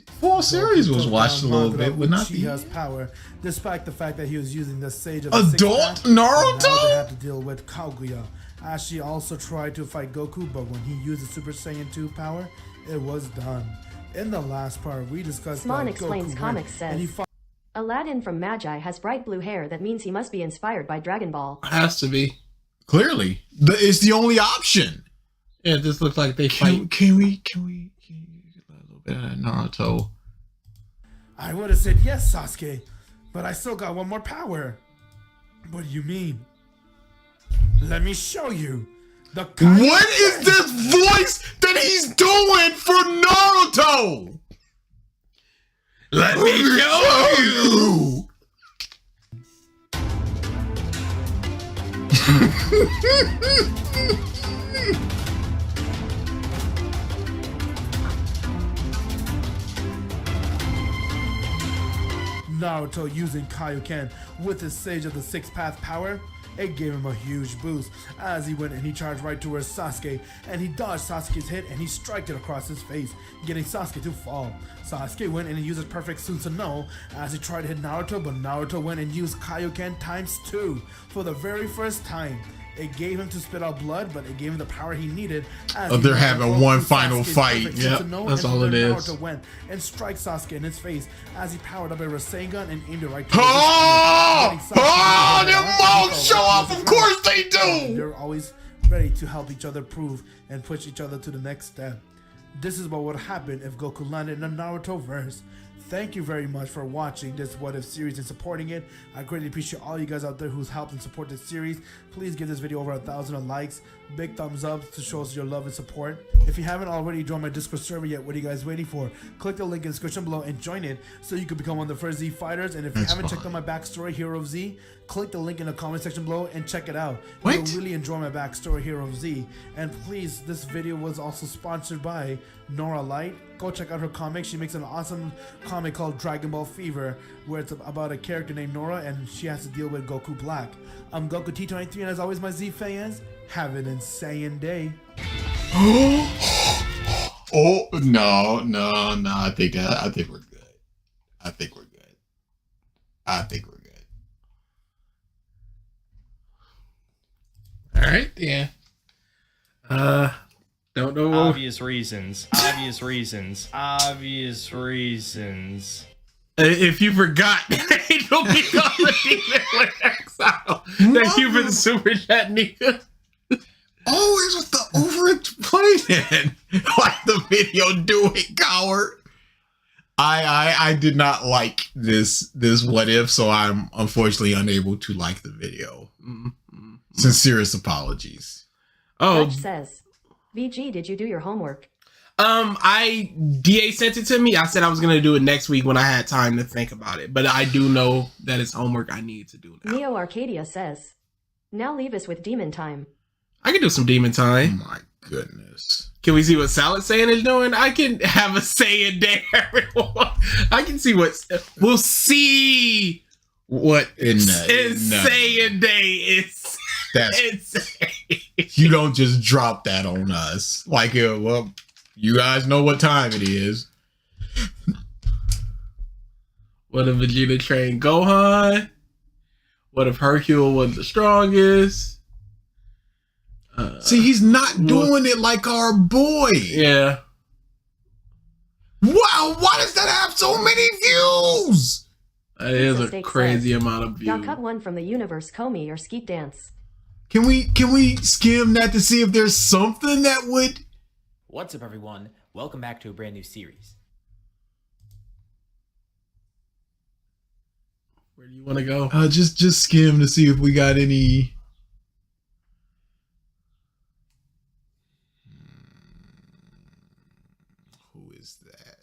full series was watched a little bit, but not he the has power, despite the fact that he was using the Sage of Adult the Naruto? Now they have to deal with Kaguya. Ashi also tried to fight Goku, but when he used the Super Saiyan 2 power, it was done. In the last part, we discussed Sman that Explains Goku Comics went and he says, fought Aladdin from Magi has bright blue hair that means he must be inspired by Dragon Ball. Has to be. Clearly. It's the only option. Yeah, this looks like they fight. Can we get a little bit of Naruto? I would have said yes, Sasuke, but I still got one more power. What do you mean? Let me show you. What is this voice that he's doing for Naruto? Let me show you. Naruto using Kaioken with his Sage of the Sixth Path power, it gave him a huge boost as he went and he charged right towards Sasuke and he dodged Sasuke's hit and he struck it across his face, getting Sasuke to fall. Sasuke went and he used his perfect Susanoo as he tried to hit Naruto, but Naruto went and used Kaioken ×2 for the very first time. It gave him to spit out blood, but it gave him the power he needed. As they're having one final fight. Yep, that's all it is. Naruto went and strike Sasuke in his face as he powered up a Rasengan and aimed it right to their mouths show up. Of course they do. They're always ready to help each other prove and push each other to the next step. This is what would happen if Goku landed in the Naruto verse. Thank you very much for watching this What If series and supporting it. I greatly appreciate all you guys out there who's helped and support this series. Please give this video over 1,000 likes. Big thumbs up to show us your love and support. If you haven't already joined my Discord server yet, what are you guys waiting for? Click the link in the description below and join it so you can become one of the first Z fighters. And if you haven't checked out my backstory, Hero of Z, click the link in the comment section below and check it out. You'll really enjoy my backstory, Hero of Z. And please, this video was also sponsored by Nora Light. Go check out her comic. She makes an awesome comic called Dragon Ball Fever, where it's about a character named Nora and she has to deal with Goku Black. I'm GokuT23, and as always, my Z fans, have an insane day. Oh no! I think we're good. I think we're good. All right, yeah. Don't know. Obvious reasons. If you forgot, Angel become a demon with exile. Thank you for the super chat, Nika. Always with the over-explaining. Like the video, do it, coward. I did not like this what if, so I'm unfortunately unable to like the video. Sincerest apologies. Oh, Dutch says, VG, did you do your homework? DA sent it to me. I said I was gonna do it next week when I had time to think about it. But I do know that it's homework I need to do now. Neo Arcadia says, now leave us with demon time. I can do some demon time. Oh my goodness. Can we see what Salad Saiyan is doing? I can have a Saiyan day, everyone. I can see what we'll see what in Saiyan day is. That's insane. You don't just drop that on us. Like, well, you guys know what time it is. What if Vegeta trained Gohan? What if Hercule was the strongest? See, he's not doing it like our boy. Yeah. Wow, why does that have so many views? That is a crazy amount of views. Y'all cut one from the universe, Comey or Skeet Dance. Can we skim that to see if there's something that would... What's up, everyone? Welcome back to a brand new series. Where do you want to go? Just skim to see if we got any... Who is that?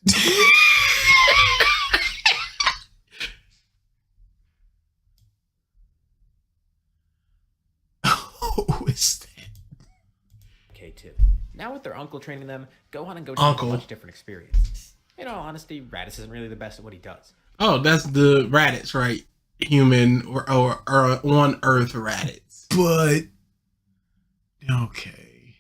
Who is that? Okay, too. Now with their uncle training them, Gohan and Goten Uncle. have a much different experience. In all honesty, Raditz isn't really the best at what he does. Oh, that's the Raditz, right? Human or on Earth Raditz. But okay.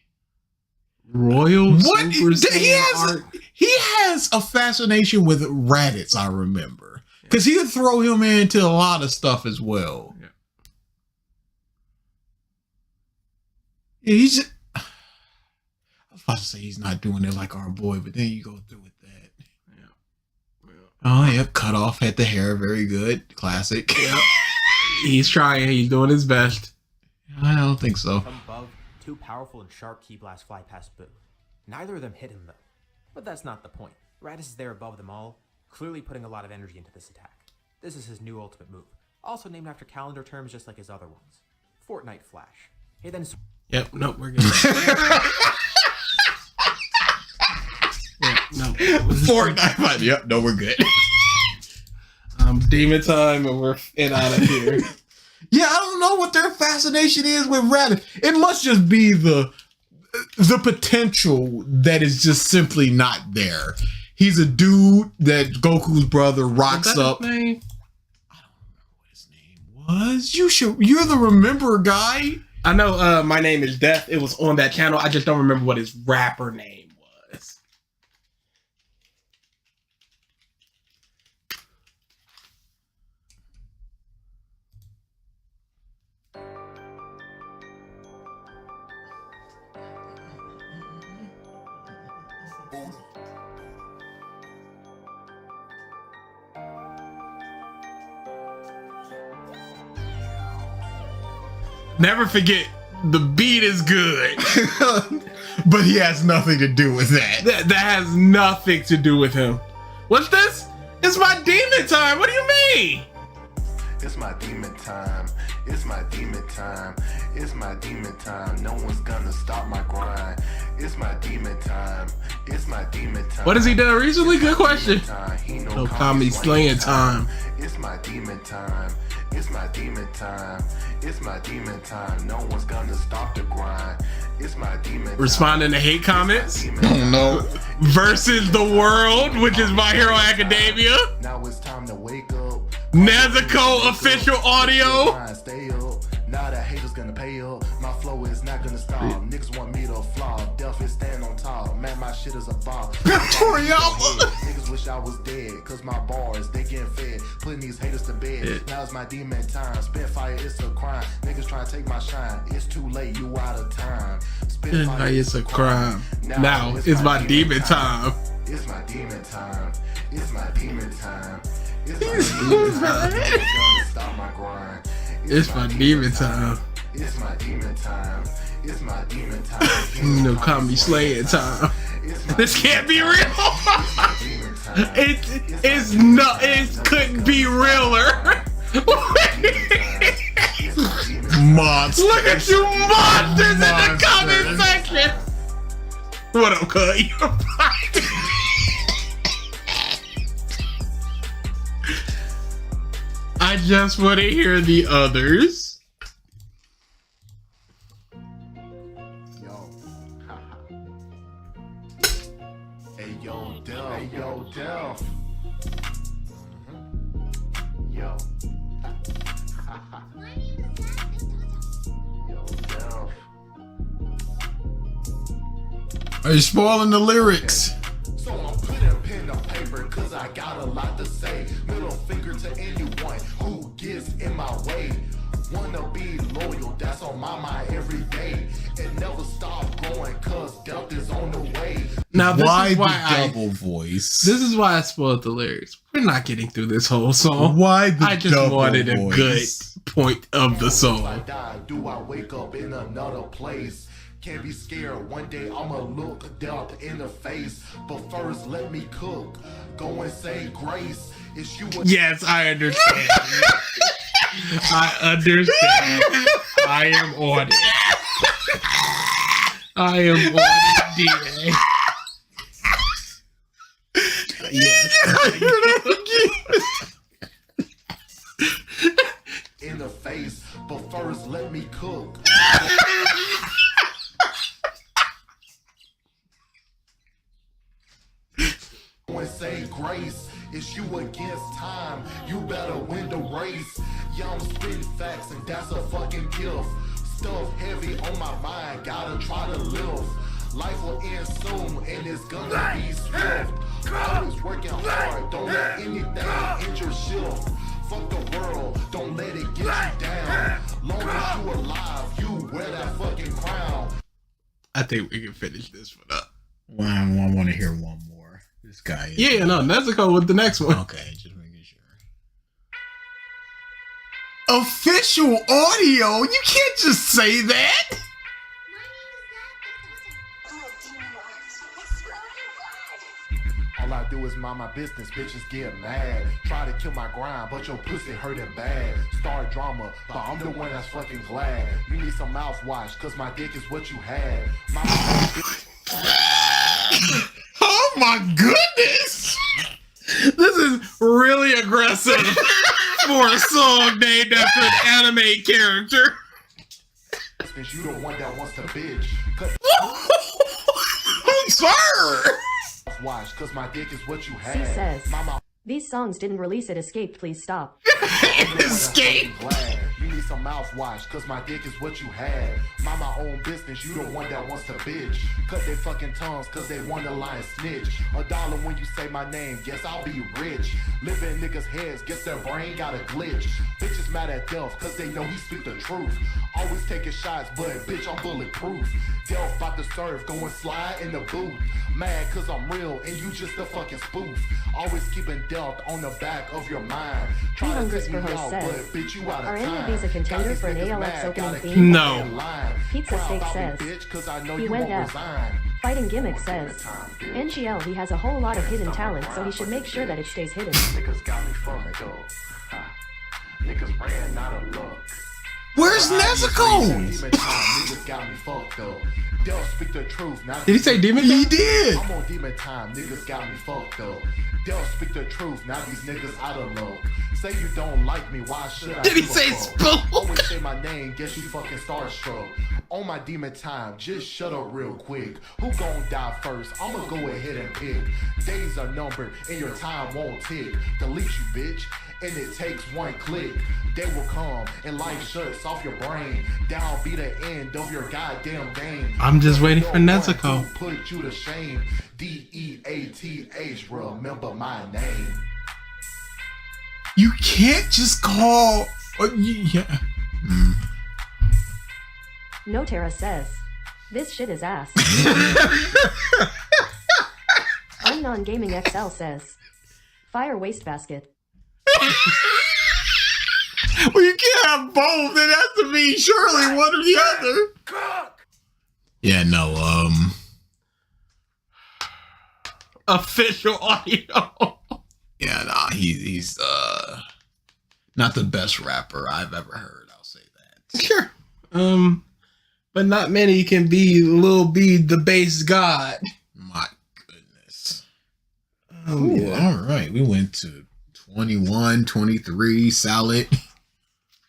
Royal What? Super Saiyan He has a fascination with Raditz, I remember. Because he would throw him into a lot of stuff as well. Yeah, he's just... I was about to say he's not doing it like our boy, but then you go through with that. Yeah. Oh, yep. Cut off, had the hair. Very good. Classic. Yep. He's trying. He's doing his best. I don't think so. From above, two powerful and sharp ki blasts fly past Boo. Neither of them hit him, though. But that's not the point. Raditz is there above them all, clearly putting a lot of energy into this attack. This is his new ultimate move, also named after calendar terms just like his other ones. Fortnite Flash. He then... Yep, no, we're good. No. Fortnite. Yep, no, we're good. Demon time, and we're out of here. Yeah, I don't know what their fascination is with Raditz. It must just be the potential that is just simply not there. He's a dude that Goku's brother rocks up. His name? I don't remember what his name was. You're the remember guy. I know My Name is Death. It was on that channel. I just don't remember what his rapper name was. Never forget, the beat is good. But he has nothing to do with that. That has nothing to do with him. What's this? It's my demon time. What do you mean? It's my demon time. It's my demon time. It's my demon time. No one's gonna stop my grind. It's my demon time. It's my demon time. What has he done recently? Good question. No Kami slaying time. It's my demon time. It's my demon time. It's my demon time. No one's gonna stop the grind. It's my demon time. Responding to hate comments. Oh no. Versus the World, which is My Hero Academia. Now it's time to wake up. Nezuko official audio. Stay up. Now the haters gonna pay up. My flow is not gonna stop. Niggas want me to flop. Delphi stand on top. Man, my shit is a bomb. Toryiama. Niggas wish I was dead. Cause my bars, they getting fed. Putting these haters to bed. Now it's my demon time. Spitfire, it's a crime. Niggas trying to take my shine. It's too late, you out of time. Spitfire, it's a crime. Now it's my demon time. It's my demon time. It's my demon time. It's my demon time. Gonna stop my grind. It's my demon time. It's my demon time. It's my demon time. No, call me slaying time. This can't be real. It's not. It couldn't be realer. Monsters. Look at you, monsters in the comment section. What up, cuz? You're fine. I just want to hear the others. Hey yo, Del. Hey yo, Del. Yo. Yo, Del. Are you spoiling the lyrics? So I'm putting pen to paper cause I got a lot to say. Middle finger to anyone who gets in my way. Wanna be loyal, that's on my mind every day. And never stop growing cause death is on the way. Now this Why is why the double voice? This is why I spoiled the lyrics. We're not getting through this whole song. Why the I just double wanted a voice? good point of the If I song. die, do I wake up in another place? Can't be scared, one day I'ma look death in the face. But first let me cook, go and say grace. It's you. Yes, I understand. I understand. I am on it. I am on it, DA. Yes. In the face, but first let me cook. Go and say grace. It's you against time. You better win the race. Yeah, I'm spitting facts, and that's a fucking gift. Stuff heavy on my mind, gotta try to live. Life will end soon, and it's gonna be swift. Always working hard, don't let anything end your shift. Fuck the world, don't let it get you down. Long as you alive, you wear that fucking crown. I think we can finish this one up. Well, I want to hear one more. This guy. Yeah, no, Nezuko with the next one. Okay, just making sure. Official audio? You can't just say that. All I do is mind my business, bitches get mad. Try to kill my grind, but your pussy hurting bad. Start drama, but I'm the one that's fucking glad. You need some mouthwash, cause my dick is what you had. Oh my goodness! This is really aggressive for a song named after an anime character. Since you the one that wants to bitch. I'm sorry. Watch, cause my dick is what you C had. says, Mama, these songs didn't release it. Escape, please stop. Escape. You need some mouthwash, cause my dick is what you had. Mind my own business, you the one that wants to bitch. Cut their fucking tongues, cause they want to lie and snitch. $1 when you say my name, guess I'll be rich. Live in niggas' heads, guess their brain got a glitch. Bitches mad at Delph, cause they know he speak the truth. Always taking shots, but bitch, I'm bulletproof. Delph about to serve, going slide in the booth. Mad cause I'm real, and you just a fucking spoof. Always keeping Delph on the back of your mind. Try to take me out, but bitch, you out of Are time. any of these a contender for an ALX opening theme? No. Pizza Steak says, he went F. Fighting Gimmick says, NGL, he has a whole lot of hidden talent, so he should make sure that it stays hidden. Niggas got me fucked up. Niggas ran out of luck. Where's Nezuko? Niggas got me fucked up. They'll speak the truth. Now Did he say demon? He did. I'm on demon time. Niggas got me fucked up. They'll speak the truth. Now these niggas out of luck. Say you don't like me. Why should I? Did he give a say fuck? spook? Always say my name. Guess you fucking starstruck. On my demon time. Just shut up real quick. Who gon' die first? I'ma go ahead and pick. Days are numbered and your time won't tick. Delete you, bitch. And it takes one click. Day will come and life shuts off your brain. Down be the end of your goddamn game. I'm just waiting for Nezuko. Put you to shame. DEATH, remember my name. You can't just call. Yeah. Notera says, this shit is ass. Unknown Gaming XL says, fire wastebasket. Well, you can't have both. It has to be surely one or the other. Yeah, no, official audio. Yeah, nah, he's not the best rapper I've ever heard. I'll say that. Sure. But not many can be Lil B, the bass god. My goodness. Oh, Ooh, yeah. all right. We went to 21, 23, Salad.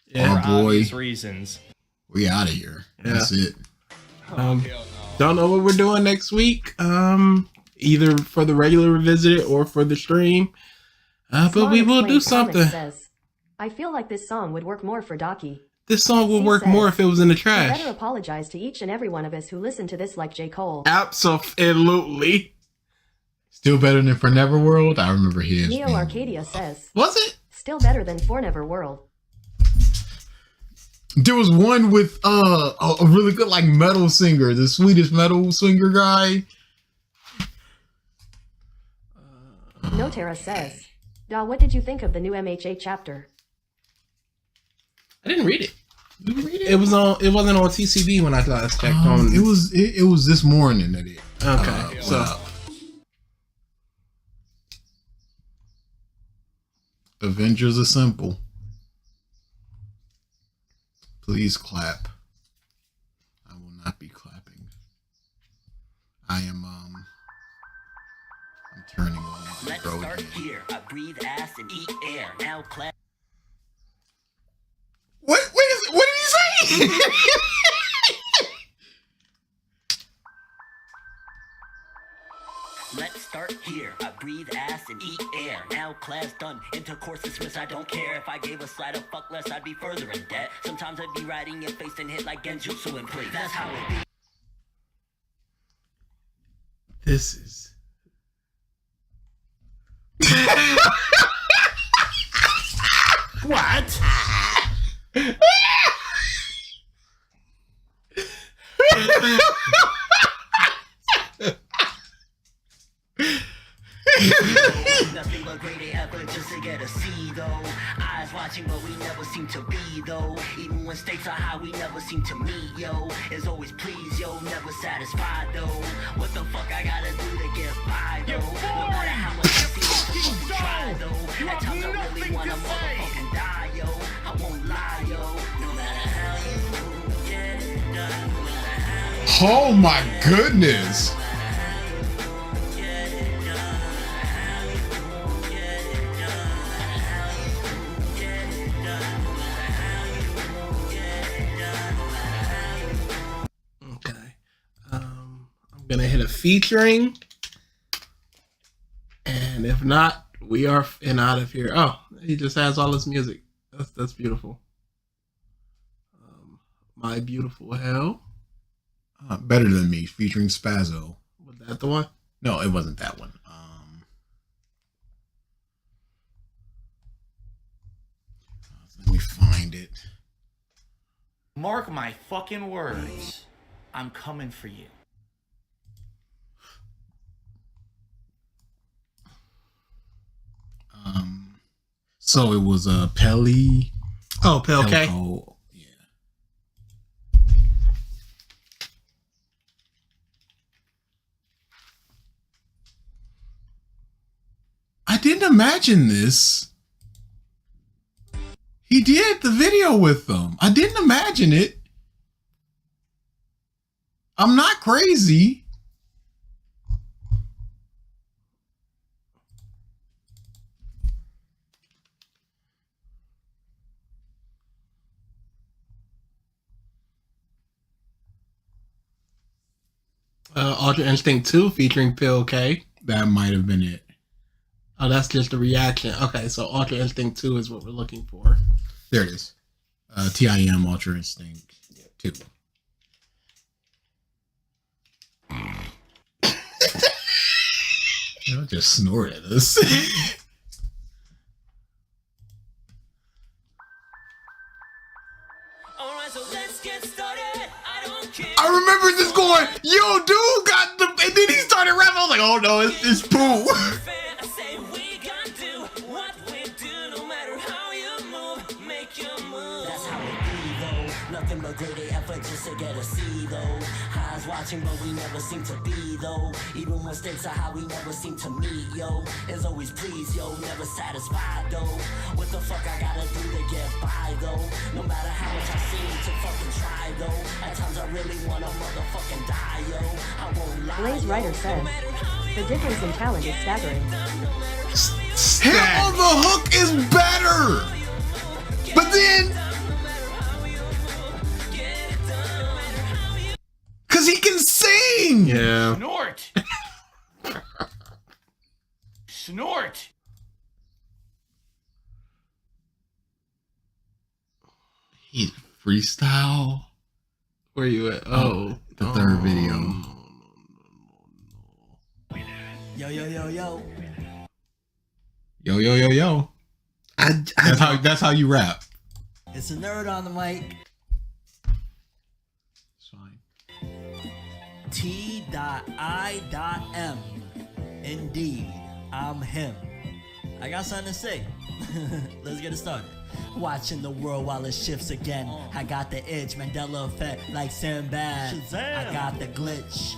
Yeah, Our for boy. obvious reasons. We out of here. That's it. Don't know what we're doing next week. Either for the regular Revisited or for the stream. But we will do something. Says, I feel like this song would work more for Daki. This song would He work says, more if it was in the "You trash. better apologize to each and every one of us who listen to this like J. Cole. Absolutely. Still better than For Never World. I remember his. Neo Arcadia says, was it? Still better than For Never World. There was one with a really good like metal singer, the Swedish metal singer guy. Notera says, Da, what did you think of the new MHA chapter? I didn't read it. Did you read it? It wasn't on TCB when I last checked on. It was this morning that it. Okay, so Avengers Assemble. Please clap. I will not be clapping. I am I'm turning on my Let's throat start again. here. I breathe ass and eat air. Now clap. What did he say? Let's start here. I breathe ass and eat air. Now class done. Intercourse dismissed. I don't care if I gave a slide of fuck less. I'd be further in debt. Sometimes I'd be right in your face and hit like Genjutsu and play. That's how it be. this is. What? Nothing but great effort just to get a C though. Eyes watching but we never seem to be though. Even when stakes are high we never seem to meet yo. It's always please yo, never satisfied though. What the fuck I gotta do to get by though? No matter how much I see to fucking try though. At times I really wanna motherfucking die yo. I won't lie yo. No matter how you get it done. No matter how you Oh my goodness. Okay. I'm gonna hit a featuring. And if not, we are out of here. Oh, he just has all his music. That's beautiful. My Beautiful Hell. Better Than Me, featuring Spazzo. Was that the one? No, it wasn't that one. Let me find it. Mark my fucking words. I'm coming for you. So it was Pelly. Oh, Pel K. Yeah. I didn't imagine this. He did the video with them. I didn't imagine it. I'm not crazy. Ultra Instinct 2 featuring Pill K. That might have been it. Oh, that's just a reaction. Okay, so Ultra Instinct 2 is what we're looking for. There it is. TIM Ultra Instinct 2. Y'all just snort at us. Alright, so let's get started. I don't care. I remember just going, yo, dude got the, and then he started rapping. I was like, oh no, it's Pooh. I say we gon' do what we do, no matter how you move, make your move. That's how it be though. Nothing nothing but grade A effort just to get a C though. Eyes watching, but we never seem to be though. Even when stakes are high, we never seem to meet, yo. It's always please, yo, never satisfied though. What the fuck I gotta do to get by though? No matter how much I seem to fucking try though. At times I really wanna motherfucking die, yo. I won't lie. Blaze Writer says, the difference in talent is staggering. Him on the hook is better. But then, cause he can sing. Yeah. Snort. Snort. He freestyle. Where you at? Oh, the third video. Yo, yo, yo, yo. Yo, yo, yo, yo. That's how you rap. It's a nerd on the mic. It's fine. T.I.M. Indeed, I'm him. I got something to say. Let's get it started. Watching the world while it shifts again. I got the itch, Mandela effect, like Sinbad. Shazam. I got the glitch.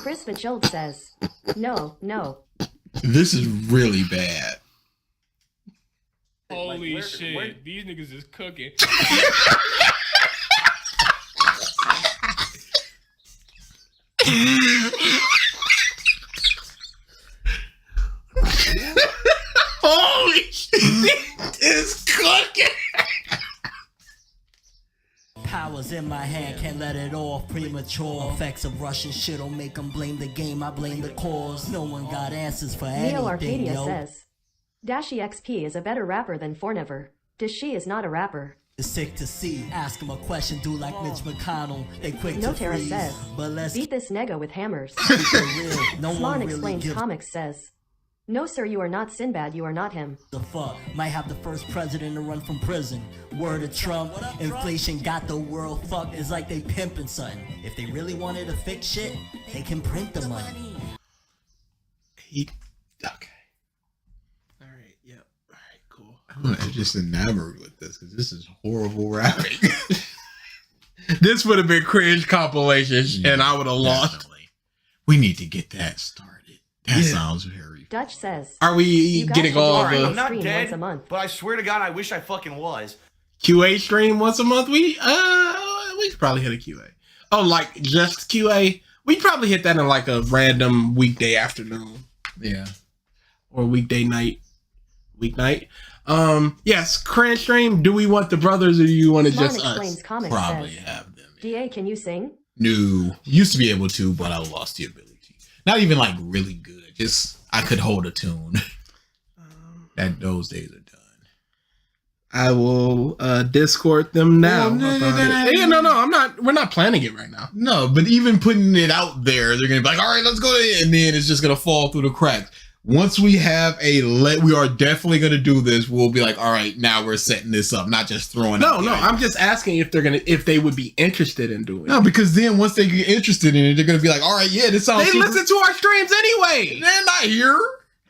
Chris Fachild says, no, no. This is really bad. Holy shit. These niggas is cooking. Holy shit, it's cooking. Powers in my hand, can't let it off premature. Effects of Russian shit'll make them blame the game, I blame the cause. No one got answers for Neo anything, Arcadia yo. says, Dashi XP is a better rapper than Fornever. Dashi is not a rapper. It's sick to see. Ask him a question, do like Mitch McConnell. They quick to Notera freeze. says, But let's beat this nega with hammers. keep it real. No Slon one really Explains gives Comics says, no sir, you are not Sinbad, you are not him. the fuck. Might have the first president to run from prison. Word of Trump, inflation got the world fucked. It's like they pimping something. If they really wanted to fix shit, they can print the money. Okay. All right. Yep. All right. Cool. I'm just enamored with this because this is horrible rapping. This would have been cringe compilation, and I would have lost. We need to get that started. That Yeah. sounds very. Dutch says, Are we you guys getting should all do a the I'm not stream dead, once a month. but I swear to God, I wish I fucking was. QA stream once a month? We should probably hit a QA. Oh, like just QA? We'd probably hit that in like a random weekday afternoon. Yeah. Or weekday night. Weeknight. Yes, cringe stream. Do we want the brothers or do you want to Slon just Explains us? Comics Probably says, have them. DA, can you sing? No. Used to be able to, but I lost the ability. Not even like really good. Just I could hold a tune. That those days are done. I will Discord them now. Yeah, no, I'm not. We're not planning it right now. No, but even putting it out there, they're gonna be like, all right, let's go to it, and then it's just gonna fall through the cracks. Once we have we are definitely gonna do this. We'll be like, all right, now we're setting this up, not just throwing. No, I'm just asking if they would be interested in doing it. No, because then once they get interested in it, they're gonna be like, all right, yeah, this sounds. They listen to our streams anyway. They're not here.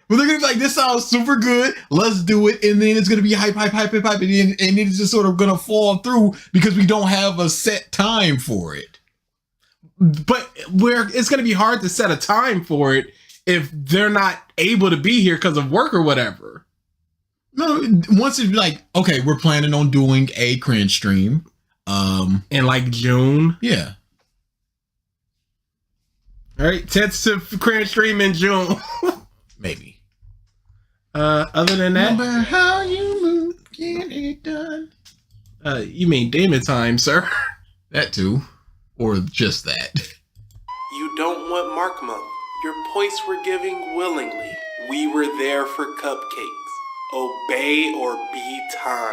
But they're gonna be like, this sounds super good. Let's do it, and then it's gonna be hype, and then it's just sort of gonna fall through because we don't have a set time for it. But it's gonna be hard to set a time for it if they're not able to be here because of work or whatever. No, once it's like, okay, we're planning on doing a cringe stream. In like June. Yeah. All right, tentative cringe stream in June. Maybe. Other than that, no matter how you move, get it done. You mean Demon Time, sir? That too, or just that. You don't want Mark Month. Your points were giving willingly. We were there for cupcakes. Obey or be time.